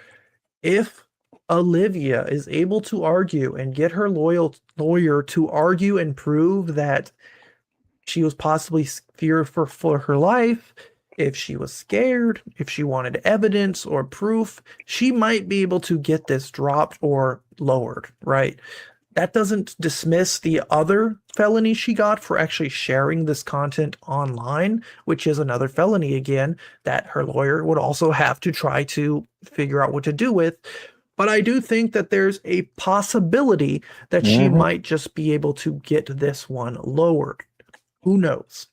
If Olivia is able to argue and get her lawyer to argue and prove that she was possibly fearful for her life, if she was scared, if she wanted evidence or proof, she might be able to get this dropped or lowered, right? That doesn't dismiss the other felony she got for actually sharing this content online, which is another felony again that her lawyer would also have to try to figure out what to do with. But I do think that there's a possibility that she might just be able to get this one lowered. Who knows?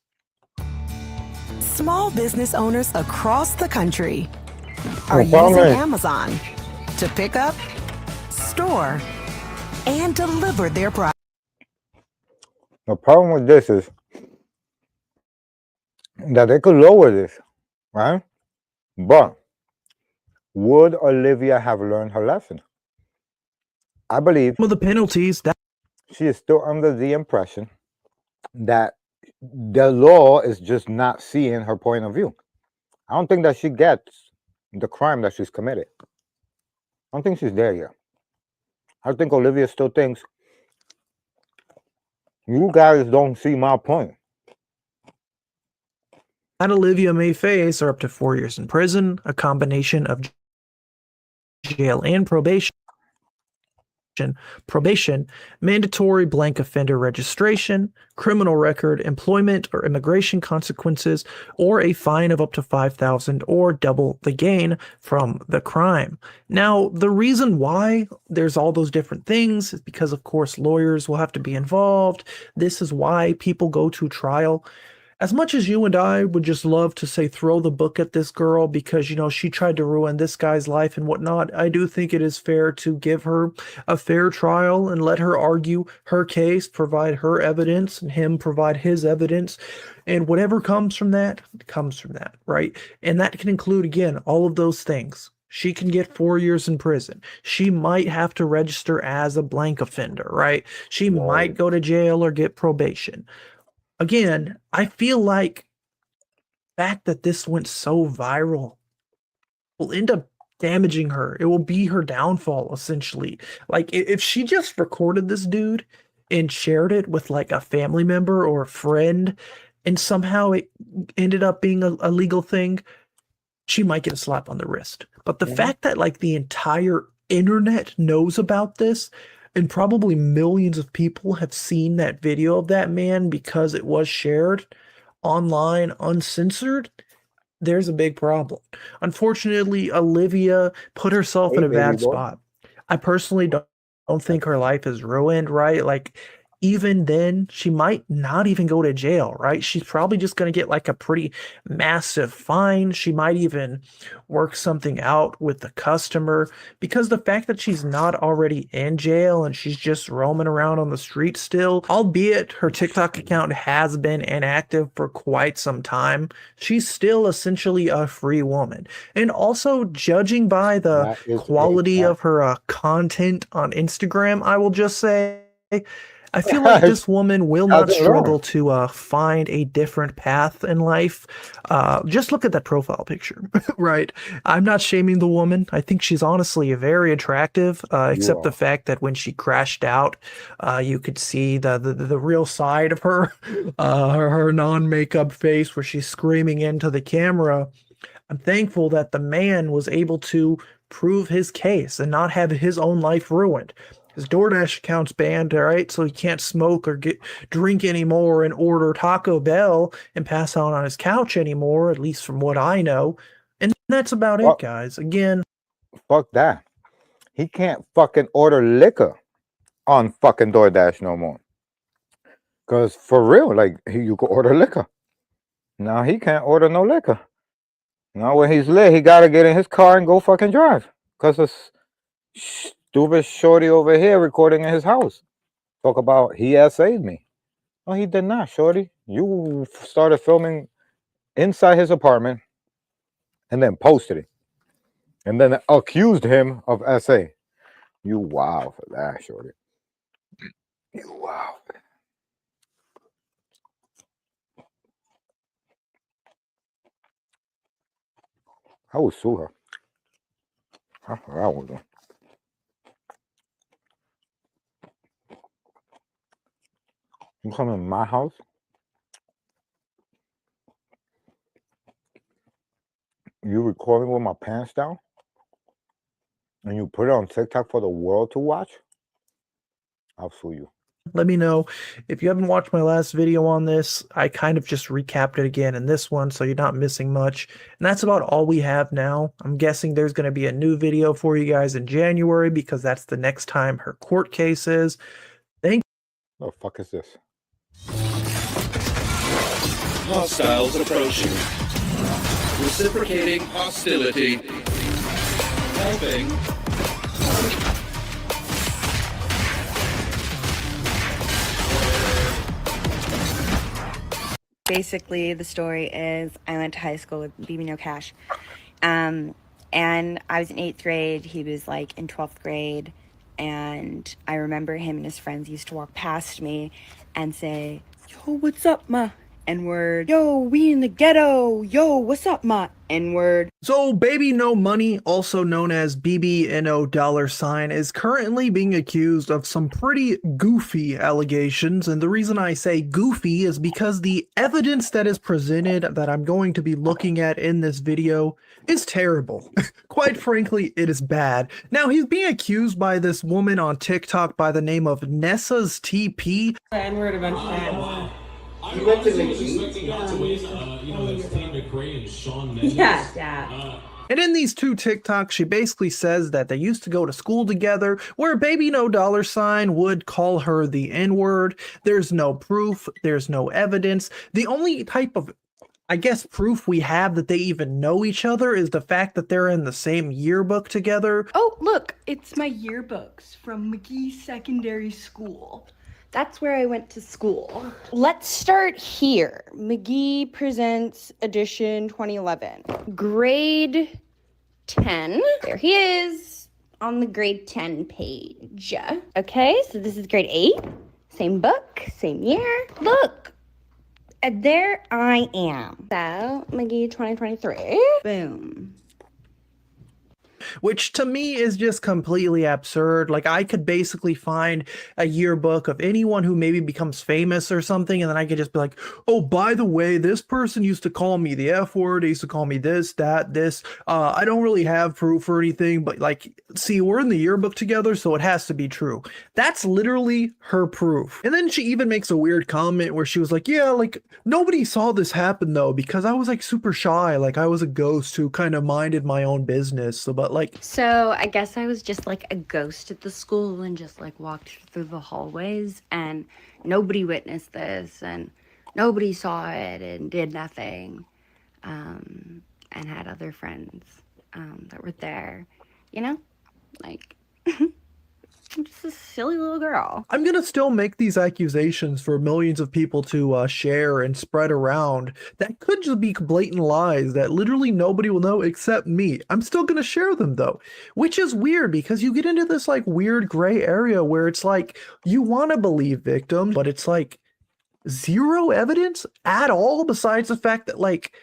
Small business owners across the country are using Amazon to pick up, store, and deliver their products. The problem with this is that they could lower this, right? But would Olivia have learned her lesson? I believe the penalties that she is still under the impression that the law is just not seeing her point of view. I don't think that she gets the crime that she's committed. I don't think she's there yet. I think Olivia still thinks, you guys don't see my point. that Olivia may face are up to 4 years in prison, a combination of jail and probation, mandatory blank offender registration, criminal record, employment or immigration consequences, or a fine of up to $5,000 or double the gain from the crime. Now, the reason why there's all those different things is because, of course, lawyers will have to be involved. This is why people go to trial. As much as you and I would just love to say throw the book at this girl because, you know, she tried to ruin this guy's life and whatnot, I do think it is fair to give her a fair trial and let her argue her case, provide her evidence, and him provide his evidence. And whatever comes from that, right? And that can include, again, all of those things. She can get 4 years in prison. She might have to register as a blank offender, right? She might go to jail or get probation. Again, I feel like the fact that this went so viral will end up damaging her. It will be her downfall, essentially. Like, if she just recorded this dude and shared it with, like, a family member or a friend, and somehow it ended up being a legal thing, she might get a slap on the wrist. But the fact that, like, the entire internet knows about this, and probably millions of people have seen that video of that man because it was shared online, uncensored, there's a big problem. Unfortunately, Olivia put herself in a bad spot. I personally don't think her life is ruined, right? Like, even then, she might not even go to jail, right? She's probably just going to get like a pretty massive fine. She might even work something out with the customer, because the fact that she's not already in jail and she's just roaming around on the street still, albeit her TikTok account has been inactive for quite some time, she's still essentially a free woman. And also, judging by the quality of her content on Instagram, I will just say, I feel like this woman will not Doesn't struggle learn. to find a different path in life. Just look at that profile picture, right? I'm not shaming the woman. I think she's honestly very attractive, except the fact that when she crashed out, you could see the real side of her, her non-makeup face where she's screaming into the camera. I'm thankful that the man was able to prove his case and not have his own life ruined. His DoorDash account's banned, all right, so he can't smoke or drink anymore and order Taco Bell and pass out on his couch anymore, at least from what I know. And that's about it, guys. Again, Fuck that. He can't fucking order liquor on fucking DoorDash no more. Cause for real, like you could order liquor. Now he can't order no liquor. Now when he's lit, he gotta get in his car and go fucking drive. Cause this stupid shorty over here recording in his house. Talk about he essayed me. Oh, he did not, shorty. You started filming inside his apartment and then posted it. And then accused him of essay. You wow for that, shorty. You wow. I would sue her. I would. You come in my house? You recording with my pants down? And you put it on TikTok for the world to watch? I'll sue you. let me know. If you haven't watched my last video on this, I kind of just recapped it again in this one, so you're not missing much. And that's about all we have now. I'm guessing there's going to be a new video for you guys in January because that's the next time her court case is. Thank you. What the fuck is this? Hostiles approaching. Reciprocating hostility. Helping. Basically, the story is I went to high school with BB No Cash. And I was in 8th grade. He was like in 12th grade. And I remember him and his friends used to walk past me and say, "Yo, what's up, ma?" N-word. "Yo, we in the ghetto. Yo, what's up, ma?" N-word. So, Baby No Money, also known as BBNO$, is currently being accused of some pretty goofy allegations. And the reason I say goofy is because the evidence that is presented that I'm going to be looking at in this video is terrible. Quite frankly, it is bad. Now, he's being accused by this woman on TikTok by the name of Nessa's TP. The N-word eventually. You went to McGee? Yeah, Dad. And in these two TikToks, she basically says that they used to go to school together, where Baby No $, would call her the N-word. There's no proof. There's no evidence. The only type of, I guess, proof we have that they even know each other is the fact that they're in the same yearbook together. Oh, look, it's my yearbooks from McGee Secondary School. That's where I went to school. Let's start here. McGee Presents Edition 2011. Grade 10. There he is on the grade 10 page. Okay, so this is grade 8. Same book, same year. Look, there I am. So, McGee 2023. Boom. Which to me is just completely absurd. Like, I could basically find a yearbook of anyone who maybe becomes famous or something, and then I could just be like, oh, by the way, this person used to call me the F word, they used to call me this, that, this. I don't really have proof or anything, but like, see, we're in the yearbook together, so it has to be true. That's literally her proof. And then she even makes a weird comment where she was like, yeah, like, nobody saw this happen though, because I was like super shy. Like, I was a ghost who kind of minded my own business. So I guess I was just like a ghost at the school and just like walked through the hallways, and nobody witnessed this and nobody saw it and did nothing, and had other friends that were there, you know, like I'm just a silly little girl. I'm gonna still make these accusations for millions of people to share and spread around. That could just be blatant lies that literally nobody will know except me. I'm still gonna share them though, which is weird because you get into this like weird gray area where it's like you want to believe victims, but it's like zero evidence at all besides the fact that like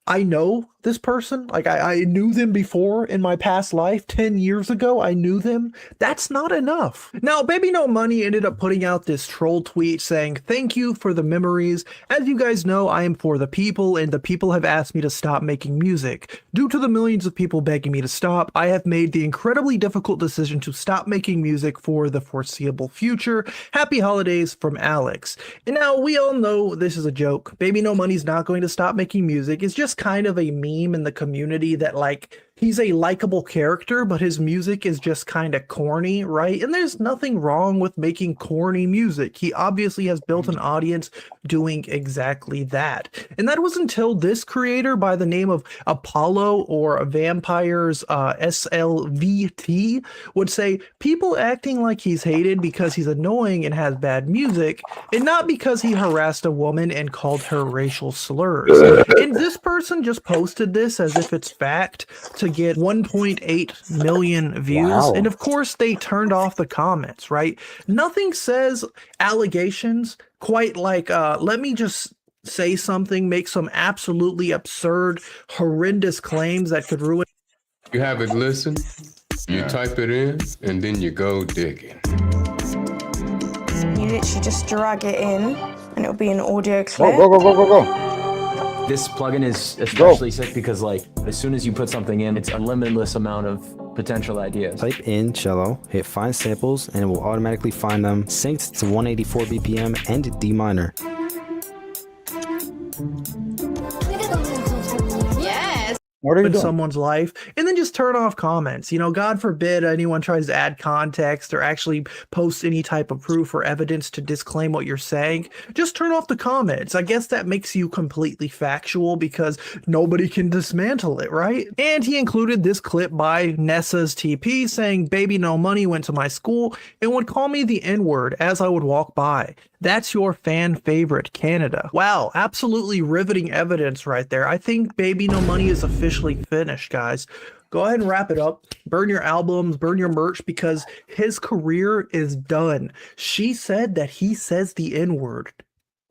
I know this person, like I knew them before in my past life. 10 years ago I knew them. That's not enough. Now Baby No Money ended up putting out this troll tweet saying, "Thank you for the memories. As you guys know, I am for the people, and the people have asked me to stop making music. Due to the millions of people begging me to stop, I have made the incredibly difficult decision to stop making music for the foreseeable future. Happy holidays from Alex." And now we all know this is a joke. Baby No Money's not going to stop making music. It's just kind of a meme in the community that like he's a likable character, but his music is just kind of corny, right? And there's nothing wrong with making corny music. He obviously has built an audience doing exactly that. And that was until this creator by the name of Apollo or Vampires SLVT would say people acting like he's hated because he's annoying and has bad music, and not because he harassed a woman and called her racial slurs. And this person just posted this as if it's fact to get 1.8 million views. Wow. And of course they turned off the comments, right? Nothing says allegations quite like let me just say something, make some absolutely absurd, horrendous claims that could ruin. You have it listen, you type it in, and then you go digging. You literally just drag it in and it'll be an audio clip. Go. This plugin is especially sick because like as soon as you put something in, it's a limitless amount of potential ideas. Type in cello, hit find samples, and it will automatically find them synced to 184 BPM and D minor. Yes. What are you in doing? someone's life, and then just turn off comments. You know, God forbid anyone tries to add context or actually post any type of proof or evidence to disclaim what you're saying. Just turn off the comments. I guess that makes you completely factual because nobody can dismantle it, right? And he included this clip by Nessa's TP saying, "Baby No Money went to my school and would call me the N-word as I would walk by. That's your fan favorite, Canada." Wow, absolutely riveting evidence right there. I think Baby No Money is officially finished, guys. Go ahead and wrap it up. Burn your albums, burn your merch, because his career is done. She said that he says the N-word.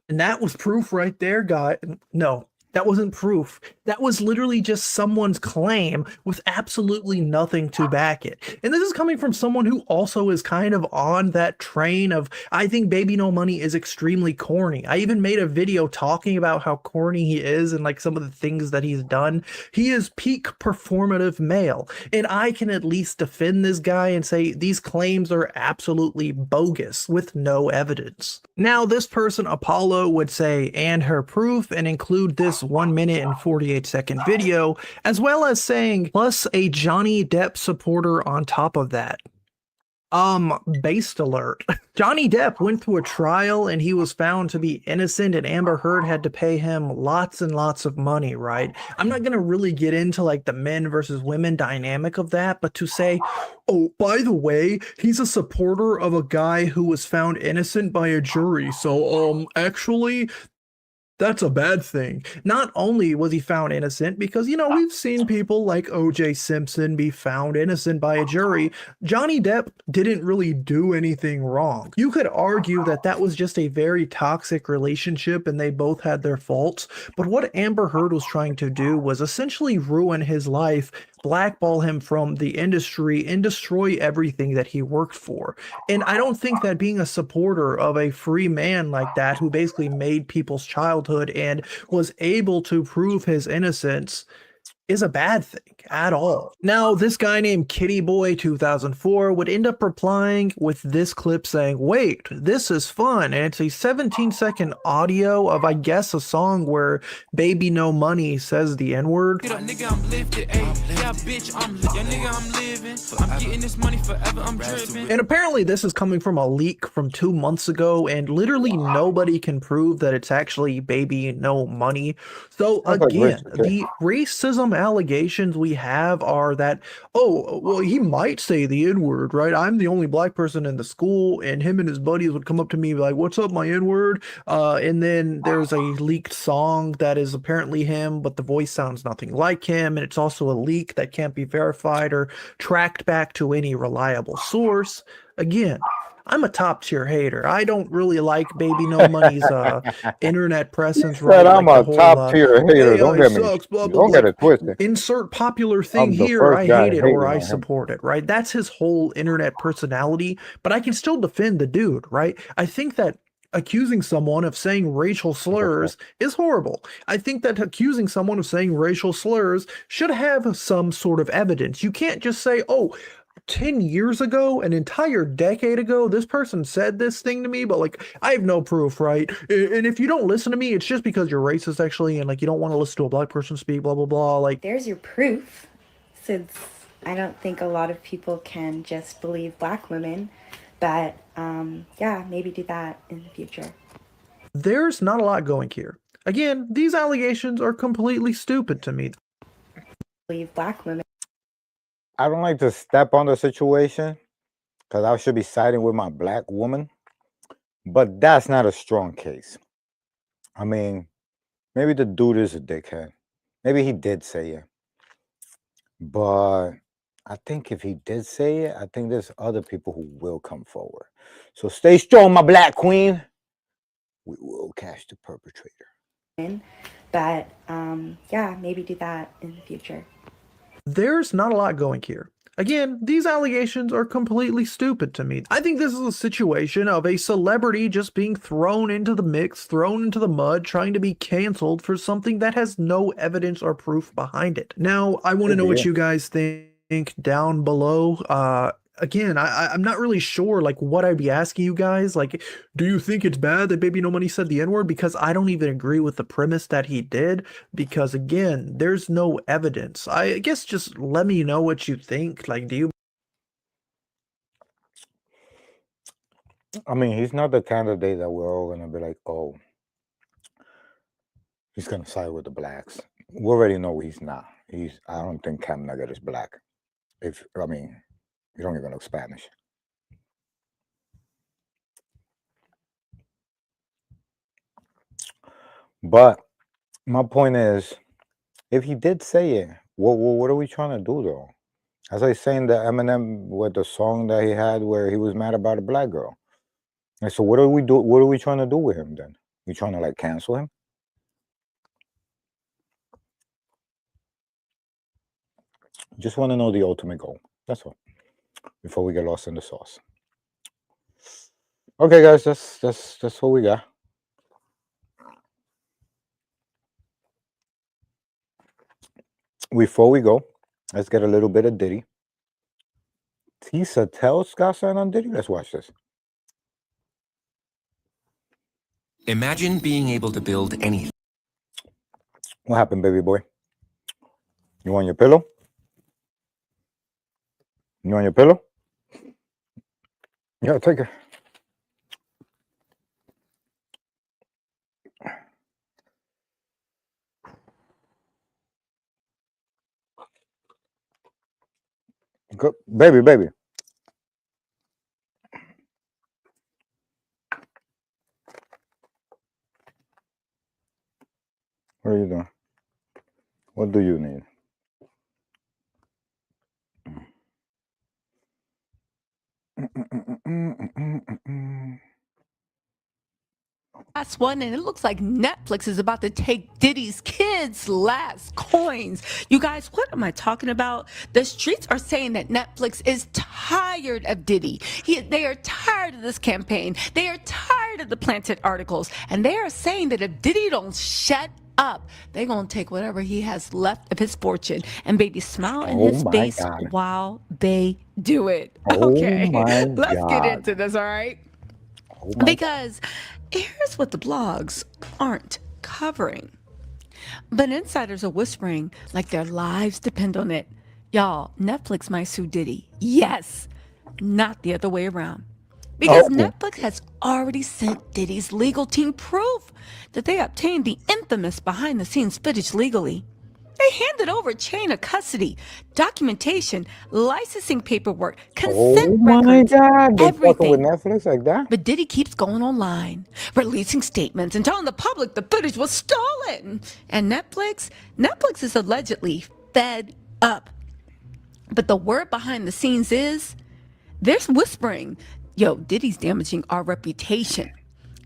And that was proof right there, guy. No, that wasn't proof. That was literally just someone's claim with absolutely nothing to back it. And this is coming from someone who also is kind of on that train of, I think Baby No Money is extremely corny. I even made a video talking about how corny he is and like some of the things that he's done. He is peak performative male. And I can at least defend this guy and say these claims are absolutely bogus with no evidence. Now, this person, Apollo, would say, and her proof, and include this 1 minute and 48-second video, as well as saying, plus a Johnny Depp supporter on top of that. Based alert. Johnny Depp went through a trial and he was found to be innocent, and Amber Heard had to pay him lots and lots of money, right? I'm not going to really get into like the men versus women dynamic of that, but to say, oh, by the way, he's a supporter of a guy who was found innocent by a jury. So, actually, that's a bad thing. Not only was he found innocent, because, you know, we've seen people like O.J. Simpson be found innocent by a jury. Johnny Depp didn't really do anything wrong. You could argue that that was just a very toxic relationship and they both had their faults. But what Amber Heard was trying to do was essentially ruin his life, blackball him from the industry, and destroy everything that he worked for. And I don't think that being a supporter of a free man like that, who basically made people's childhood and was able to prove his innocence, is a bad thing at all. Now, this guy named Kitty Boy 2004 would end up replying with this clip saying, wait, this is fun. And it's a 17-second audio of, I guess, a song where Baby No Money says the N-word. And apparently this is coming from a leak from 2 months ago, and literally nobody can prove that it's actually Baby No Money. So again, the racist journalism allegations we have are that, oh, well, he might say the N-word, right? I'm the only black person in the school, and him and his buddies would come up to me and be like, what's up, my N-word? And then there's a leaked song that is apparently him, but the voice sounds nothing like him, and it's also a leak that can't be verified or tracked back to any reliable source. Again, I'm a top tier hater. I don't really like Baby No Money's internet presence. Said Right, I'm like a the whole, top tier hater. AI Don't get me. sucks, blah, blah, Don't blah. get it twisted. Insert popular thing I'm the here. first I guy hate it or hating I on him. support it. Right, that's his whole internet personality. But I can still defend the dude. Right, I think that accusing someone of saying racial slurs is horrible. I think that accusing someone of saying racial slurs should have some sort of evidence. You can't just say, oh, 10 years ago, an entire decade ago, this person said this thing to me, but like, I have no proof, right? And if you don't listen to me, it's just because you're racist, actually, and like, you don't want to listen to a black person speak, blah, blah, blah. Like, There's your proof, since I don't think a lot of people can just believe black women. But yeah, maybe do that in the future. there's not a lot going here. Again, these allegations are completely stupid to me. Believe black women. I don't like to step on the situation because I should be siding with my black woman, but that's not a strong case. I mean, maybe the dude is a dickhead. Maybe he did say it. But I think if he did say it, I think there's other people who will come forward. So stay strong, my black queen. We will catch the perpetrator. But yeah, maybe do that in the future. There's not a lot going here. Again, these allegations are completely stupid to me. I think this is a situation of a celebrity just being thrown into the mix, thrown into the mud, trying to be canceled for something that has no evidence or proof behind it. Now, I want to know what you guys think down below. Again, I'm not really sure like what I'd be asking you guys. Like, do you think it's bad that Baby No Money said the N-word? Because I don't even agree with the premise that he did. Because again, there's no evidence. I guess just let me know what you think. Like, do you? I mean, he's not the candidate that we're all gonna be like, oh, he's gonna side with the blacks. We already know he's not. I don't think Cam Nugget is black. You don't even know Spanish. But my point is, if he did say it, what are we trying to do though? As I saying the Eminem with the song that he had where he was mad about a black girl. And so what are we trying to do with him then? We trying to like cancel him? Just want to know the ultimate goal. That's all. Before we get lost in the sauce. Okay, guys, that's what we got. Before we go, let's get a little bit of Diddy. Tisa tells got something on Diddy. Let's watch this. Imagine being able to build anything. What happened, baby boy? You want your pillow? You want your pillow? Yeah, take it. Go, baby. What are you doing? What do you need? Last one, and it looks like Netflix is about to take Diddy's kids' last coins. You guys, what am I talking about? The streets are saying that Netflix is tired of Diddy. They are tired of this campaign. They are tired of the planted articles. And they are saying that if Diddy don't shut up, they're going to take whatever he has left of his fortune and baby smile in his face while they do it. Okay, let's get into this, all right? Because here's what the blogs aren't covering. But insiders are whispering like their lives depend on it. Y'all, Netflix might sue Diddy. Yes, not the other way around. Because Netflix has already sent Diddy's legal team proof that they obtained the infamous behind-the-scenes footage legally. They handed over chain of custody, documentation, licensing paperwork, consent Oh my records, God, they fucking with everything. Netflix like that? But Diddy keeps going online, releasing statements and telling the public the footage was stolen. And Netflix is allegedly fed up. But the word behind the scenes is there's whispering, yo, Diddy's damaging our reputation.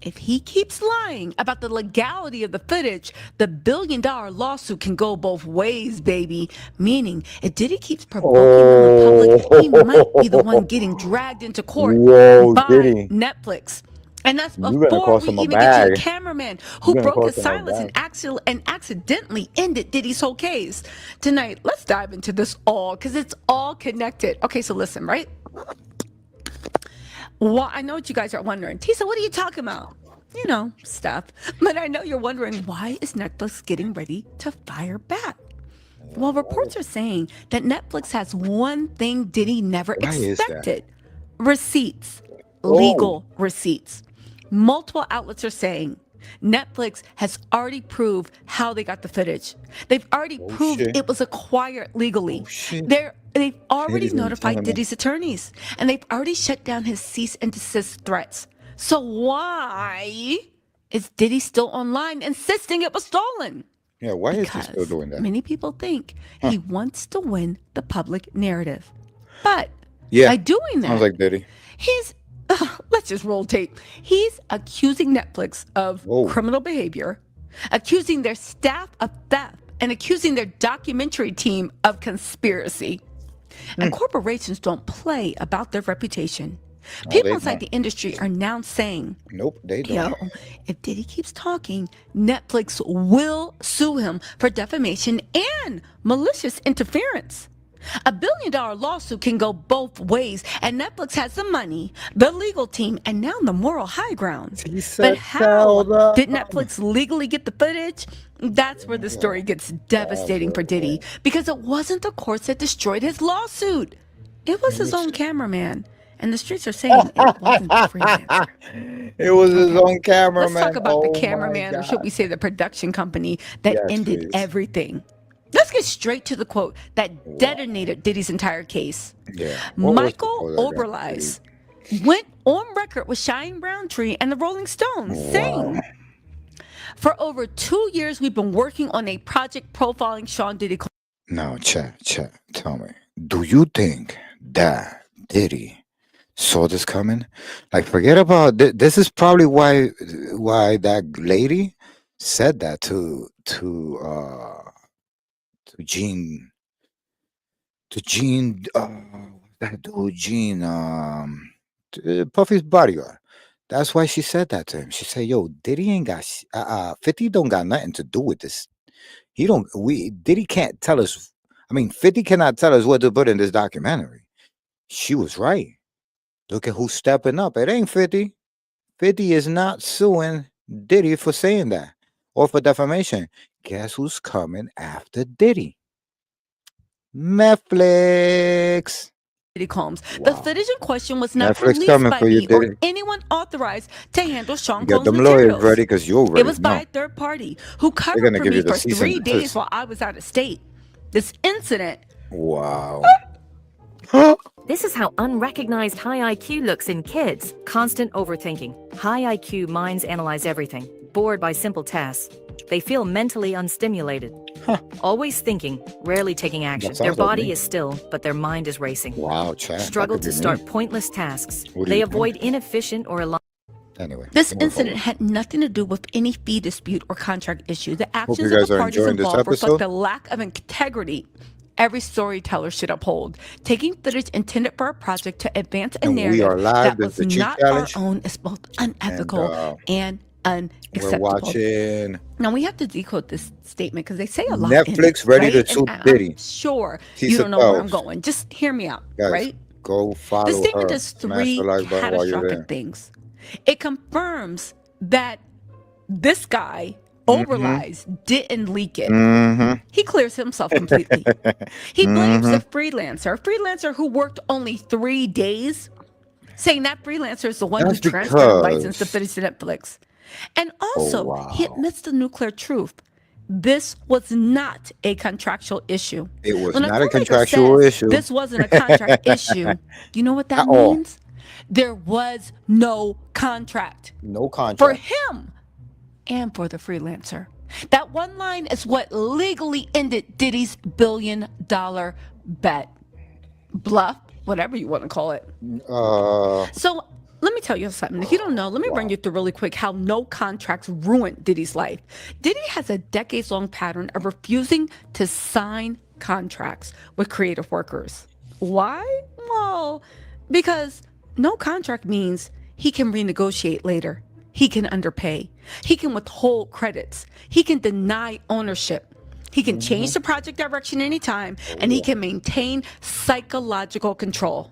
If he keeps lying about the legality of the footage, the billion-dollar lawsuit can go both ways, baby. Meaning, if Diddy keeps provoking them in public, he might be the one getting dragged into court Whoa, by Diddy. Netflix. And that's You gonna before cost we him a even get to the bag. cameraman You who gonna broke his cost him a silence bag. and accidentally ended Diddy's whole case. Tonight, let's dive into this all because it's all connected. Okay, so listen, right? Well, I know what you guys are wondering. Tisa, what are you talking about? You know, stuff. But I know you're wondering, why is Netflix getting ready to fire back? Well, reports are saying that Netflix has one thing Diddy never Why is that? expected. Receipts. Legal receipts. Multiple outlets are saying Netflix has already proved how they got the footage. They've already proved shit. it was acquired legally. shit. They've already Shit is in the notified tournament. Diddy's attorneys, and they've already shut down his cease and desist threats. So why is Diddy still online insisting it was stolen? Yeah, why is he still Because doing that? many people think he wants to win the public narrative. But Yeah, by doing that, sounds like Diddy. he's let's just roll tape. He's accusing Netflix of criminal behavior, accusing their staff of theft, and accusing their documentary team of conspiracy. And corporations don't play about their reputation. No, People they inside don't. the industry are now saying, Nope, they don't. yo, if Diddy keeps talking, Netflix will sue him for defamation and malicious interference. $1 billion lawsuit can go both ways, and Netflix has the money, the legal team, and now the moral high ground. But how did Netflix legally get the footage? That's where the story gets devastating for Diddy, because it wasn't the courts that destroyed his lawsuit. It was his own cameraman. And the streets are saying it wasn't the freelancer. It was his own cameraman. Let's talk about the Oh my cameraman, or should we say the production company that Yes, ended please. everything. Let's get straight to the quote that detonated Diddy's entire case. Yeah. Michael Oberlies went on record with Cheyenne Browntree and the Rolling Stones saying, for over 2 years, we've been working on a project profiling Sean Diddy. Now, chat, tell me, do you think that Diddy saw this coming? Like, forget about this. Is probably why that lady said that to Gene, that dude Gene, Puffy's bodyguard. That's why she said that to him. She said, "Yo, Diddy ain't got 50 don't got nothing to do with this. Diddy can't tell us. I mean, 50 cannot tell us what to put in this documentary." She was right. Look at who's stepping up. It ain't 50. 50 is not suing Diddy for saying that or for defamation. Guess who's coming after Diddy? Netflix. Diddy Combs. The footage in question was not Netflix released coming by for you, me or Diddy. anyone authorized to handle Sean You got Combs' them lawyers materials. ready because you already It was by know. a third party who covered gonna for give me you the for cease 3 and days desist. while I was out of state. This incident. Wow. This is how unrecognized high IQ looks in kids. Constant overthinking. High IQ minds analyze everything. Bored by simple tasks. They feel mentally unstimulated. Always thinking, rarely taking action. That Their sounds like body me. is still, but their mind is racing. Wow, Chad. Struggle to start pointless tasks. What do They you avoid inefficient or Anyway. This incident had nothing to do with any fee dispute or contract issue. The actions you of guys the are parties enjoying this involved reflect episode. the lack of integrity every storyteller should uphold. Taking footage intended for a project to advance a And we narrative are live. that This was is the Cheat not Challenge. our own is both unethical and We're unacceptable. watching Now we have to decode this statement because they say a lot. Netflix in it, ready to right? sue And Diddy. I'm sure Piece you of don't know where I'm toast. going. Just hear me out, Guys, right? go follow The statement her. does Smash 3 the like button while you're there. catastrophic things. It confirms that this guy, Mm-hmm. Oberlies, didn't leak it. Mhm. He clears himself completely. He blames the freelancer, a freelancer who worked only 3 days, saying that freelancer is the one That's who transferred and because- licensed the footage to Netflix. And also, he admits the nuclear truth. This was not a contractual issue. It was When not a filmmaker contractual says issue. This wasn't a contract issue. You know what that At all. means? There was no contract No contract. for him and for the freelancer. That one line is what legally ended Diddy's billion-dollar bet. Bluff, whatever you want to call it. So let me tell you something. If you don't know, let me run you through really quick how no contracts ruined Diddy's life. Diddy has a decades-long pattern of refusing to sign contracts with creative workers. Why? Well, because no contract means he can renegotiate later. He can underpay. He can withhold credits. He can deny ownership. He can change the project direction anytime, and he can maintain psychological control.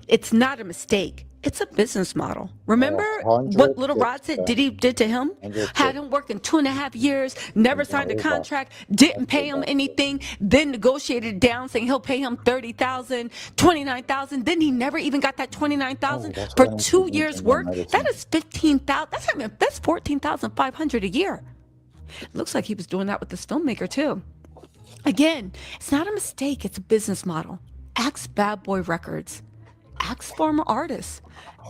It's not a mistake. It's a business model. Remember what Little Rod said Diddy did to him? Had him working 2.5 years, never signed a contract, didn't pay him anything, then negotiated it down saying he'll pay him $30,000, $29,000. Then he never even got that $29,000 for 2 years' work. That is $15,000. That's $14,500 a year. Looks like he was doing that with this filmmaker too. Again, it's not a mistake. It's a business model. Ask Bad Boy Records. Ask former artists.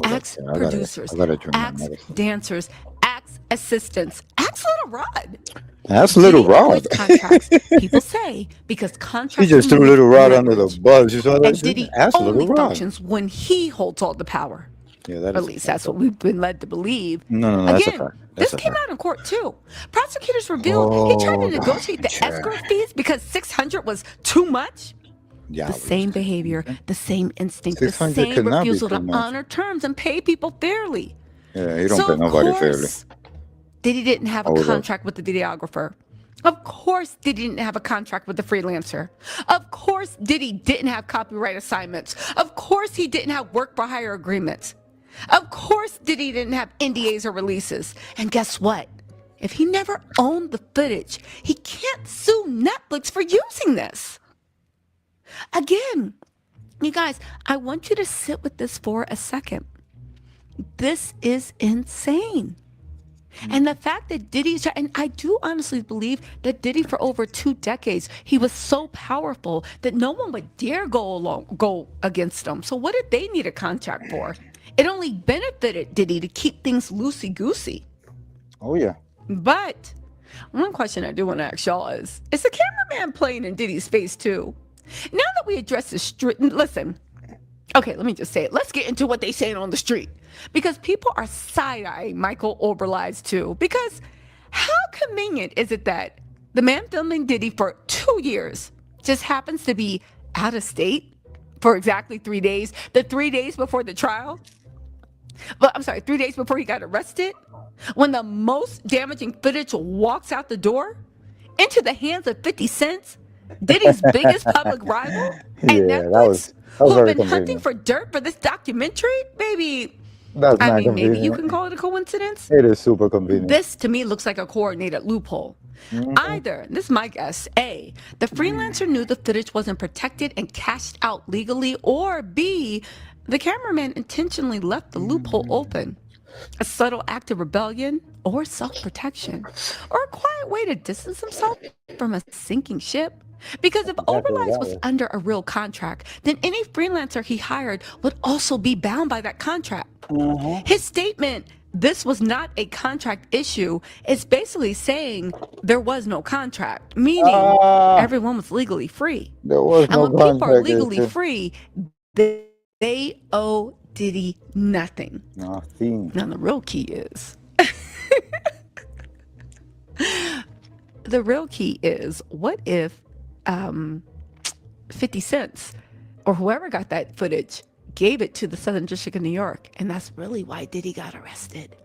Ask producers. Ask dancers. Ask assistants. Ask Little Rod. That's Little Rod. Contracts. People say because contracts. He just threw Little Rod under the bus. You saw that And shit? Diddy That's only Little Rod. functions when he holds all the power. Yeah, that At is. least that's what we've been led to believe. No, that's a Again, fact. this came out in court too. Prosecutors revealed he tried to negotiate the gotcha. escrow fees because $600 was too much. Yeah, The same behavior, the same instinct, the 600 same could not be refusal to too much. honor terms and pay people fairly. Yeah, he don't So, pay of nobody fairly. course, Diddy didn't have a Hold up. contract with the videographer. Of course, Diddy didn't have a contract with the freelancer. Of course, Diddy didn't have copyright assignments. Of course, he didn't have work for hire agreements. Of course, Diddy didn't have NDAs or releases. And guess what? If he never owned the footage, he can't sue Netflix for using this. Again, you guys, I want you to sit with this for a second. This is insane. And the fact that Diddy's, and I do honestly believe that Diddy for over 2 decades, he was so powerful that no one would dare go against him. So what did they need a contract for? It only benefited Diddy to keep things loosey-goosey. Oh, yeah. But one question I do want to ask y'all is the cameraman playing in Diddy's face too? Now that we address the street, listen, okay, let me just say it. Let's get into what they saying on the street. Because people are side-eyeing Michael Oberlies too. Because how convenient is it that the man filming Diddy for 2 years just happens to be out of state for exactly 3 days, the 3 days before the trial? Well, I'm sorry, 3 days before he got arrested? When the most damaging footage walks out the door into the hands of 50 Cent, Diddy's biggest public rival, and Yeah, Netflix, that was who've very been hunting convenient. for dirt for this documentary? Baby, That's I not mean, maybe you convenient. can call it a coincidence. It is super convenient. This to me looks like a coordinated loophole. Either, this is my guess, A, the freelancer knew the footage wasn't protected and cashed out legally, or B, the cameraman intentionally left the loophole open. A subtle act of rebellion or self-protection, or a quiet way to distance himself from a sinking ship. Because if Oberlies was under a real contract, then any freelancer he hired would also be bound by that contract. His statement, this was not a contract issue, is basically saying there was no contract, meaning everyone was legally free. There was And no when people are contract legally issue. free, they owe Diddy nothing. Nothing. Now the real key is what if 50 Cent or whoever got that footage gave it to the Southern District of New York, and that's really why Diddy got arrested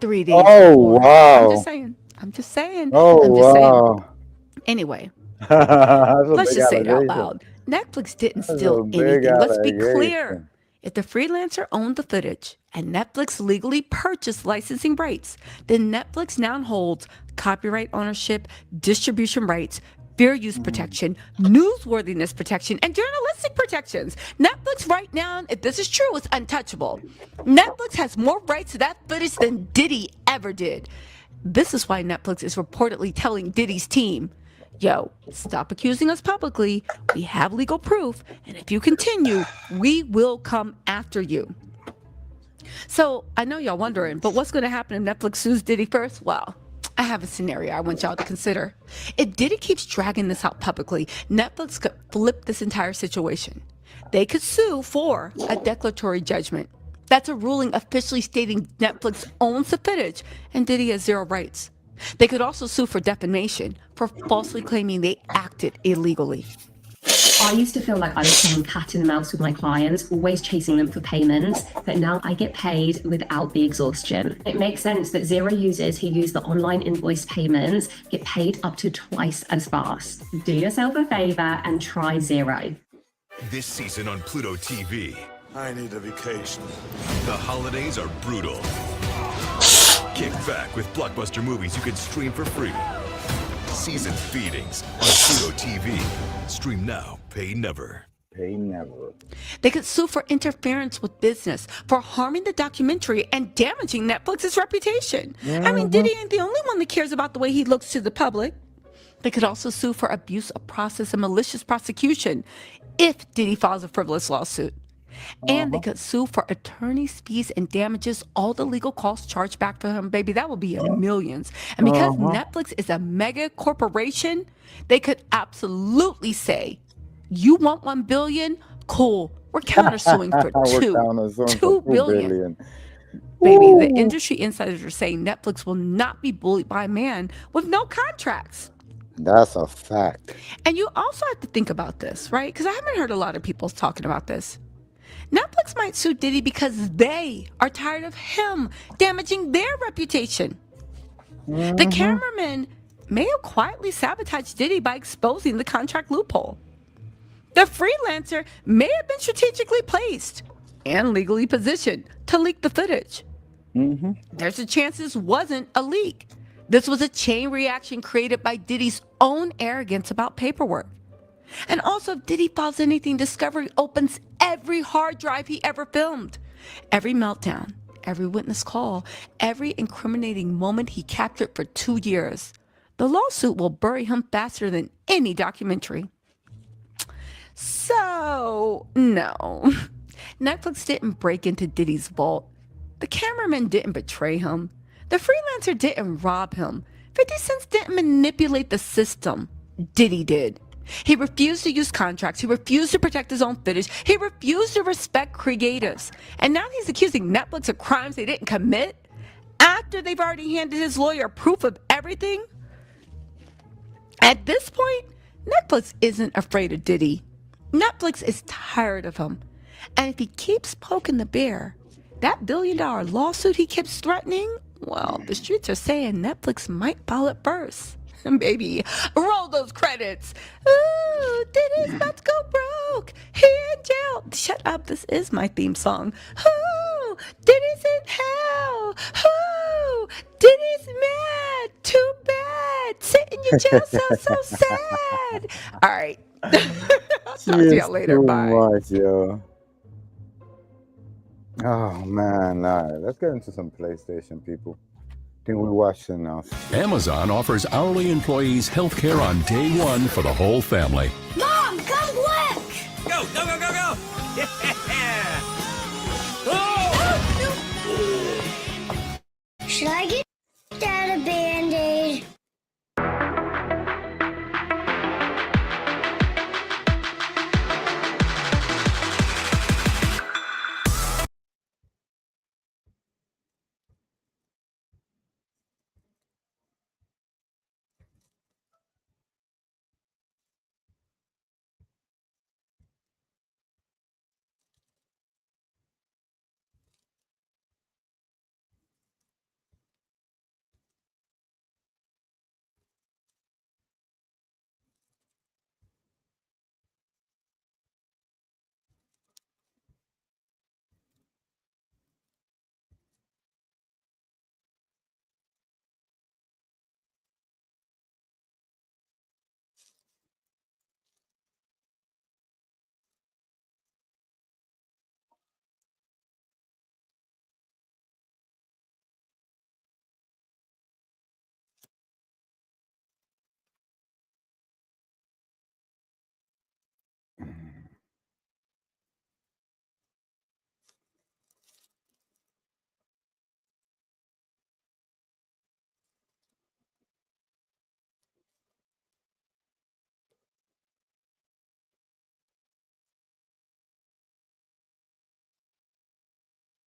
3 days Oh, before. wow. I'm just saying. Oh, I'm just wow. saying. Anyway, That's a let's big just say it out allegation. loud. Netflix didn't That's a steal big anything. Let's be allegation. clear. If the freelancer owned the footage and Netflix legally purchased licensing rights, then Netflix now holds copyright ownership, distribution rights, fair use protection, newsworthiness protection, and journalistic protections. Netflix right now, if this is true, is untouchable. Netflix has more rights to that footage than Diddy ever did. This is why Netflix is reportedly telling Diddy's team, yo, stop accusing us publicly. We have legal proof. And if you continue, we will come after you. So I know y'all wondering, but what's going to happen if Netflix sues Diddy first? Well, I have a scenario I want y'all to consider. If Diddy keeps dragging this out publicly, Netflix could flip this entire situation. They could sue for a declaratory judgment. That's a ruling officially stating Netflix owns the footage and Diddy has zero rights. They could also sue for defamation for falsely claiming they acted illegally. I used to feel like I was playing cat and mouse with my clients, always chasing them for payments, but now I get paid without the exhaustion. It makes sense that Zero users who use the online invoice payments get paid up to twice as fast. Do yourself a favor and try Zero. This season on Pluto TV. I need a vacation. The holidays are brutal. Kick back with blockbuster movies you can stream for free. Season Feedings on Pluto TV. Stream now, pay never. Pay never. They could sue for interference with business, for harming the documentary and damaging Netflix's reputation. I mean, Diddy ain't the only one that cares about the way he looks to the public. They could also sue for abuse of process and malicious prosecution if Diddy files a frivolous lawsuit. And they could sue for attorney's fees and damages, all the legal costs charged back for him, baby. That would be in millions. And because Netflix is a mega corporation, they could absolutely say, you want $1 billion? Cool. We're countersuing for $2 billion. Baby, the industry insiders are saying Netflix will not be bullied by a man with no contracts. That's a fact. And you also have to think about this, right? Because I haven't heard a lot of people talking about this. Netflix might sue Diddy because they are tired of him damaging their reputation. The cameraman may have quietly sabotaged Diddy by exposing the contract loophole. The freelancer may have been strategically placed and legally positioned to leak the footage. There's a chance this wasn't a leak. This was a chain reaction created by Diddy's own arrogance about paperwork. And also, if Diddy files anything, Discovery opens every hard drive he ever filmed. Every meltdown, every witness call, every incriminating moment he captured for 2 years. The lawsuit will bury him faster than any documentary. So, no. Netflix didn't break into Diddy's vault. The cameraman didn't betray him. The freelancer didn't rob him. 50 Cent didn't manipulate the system. Diddy did. He refused to use contracts. He refused to protect his own footage. He refused to respect creatives. And now he's accusing Netflix of crimes they didn't commit after they've already handed his lawyer proof of everything. At this point, Netflix isn't afraid of Diddy. Netflix is tired of him. And if he keeps poking the bear, that $1 billion lawsuit he keeps threatening, well, the streets are saying Netflix might file it first. Baby, roll those credits. Ooh, Diddy's about to go broke. He in jail. Shut up, this is my theme song. Ooh, Diddy's in hell. Ooh, Diddy's mad. Too bad. Sit in your jail so sad. All right. I'll talk to y'all later. Bye. Much, yo. Oh man, all right. Let's get into some PlayStation, people. I think we watched enough. Amazon offers hourly employees health care on day one for the whole family. Mom, come quick! Go, go, go, go, go!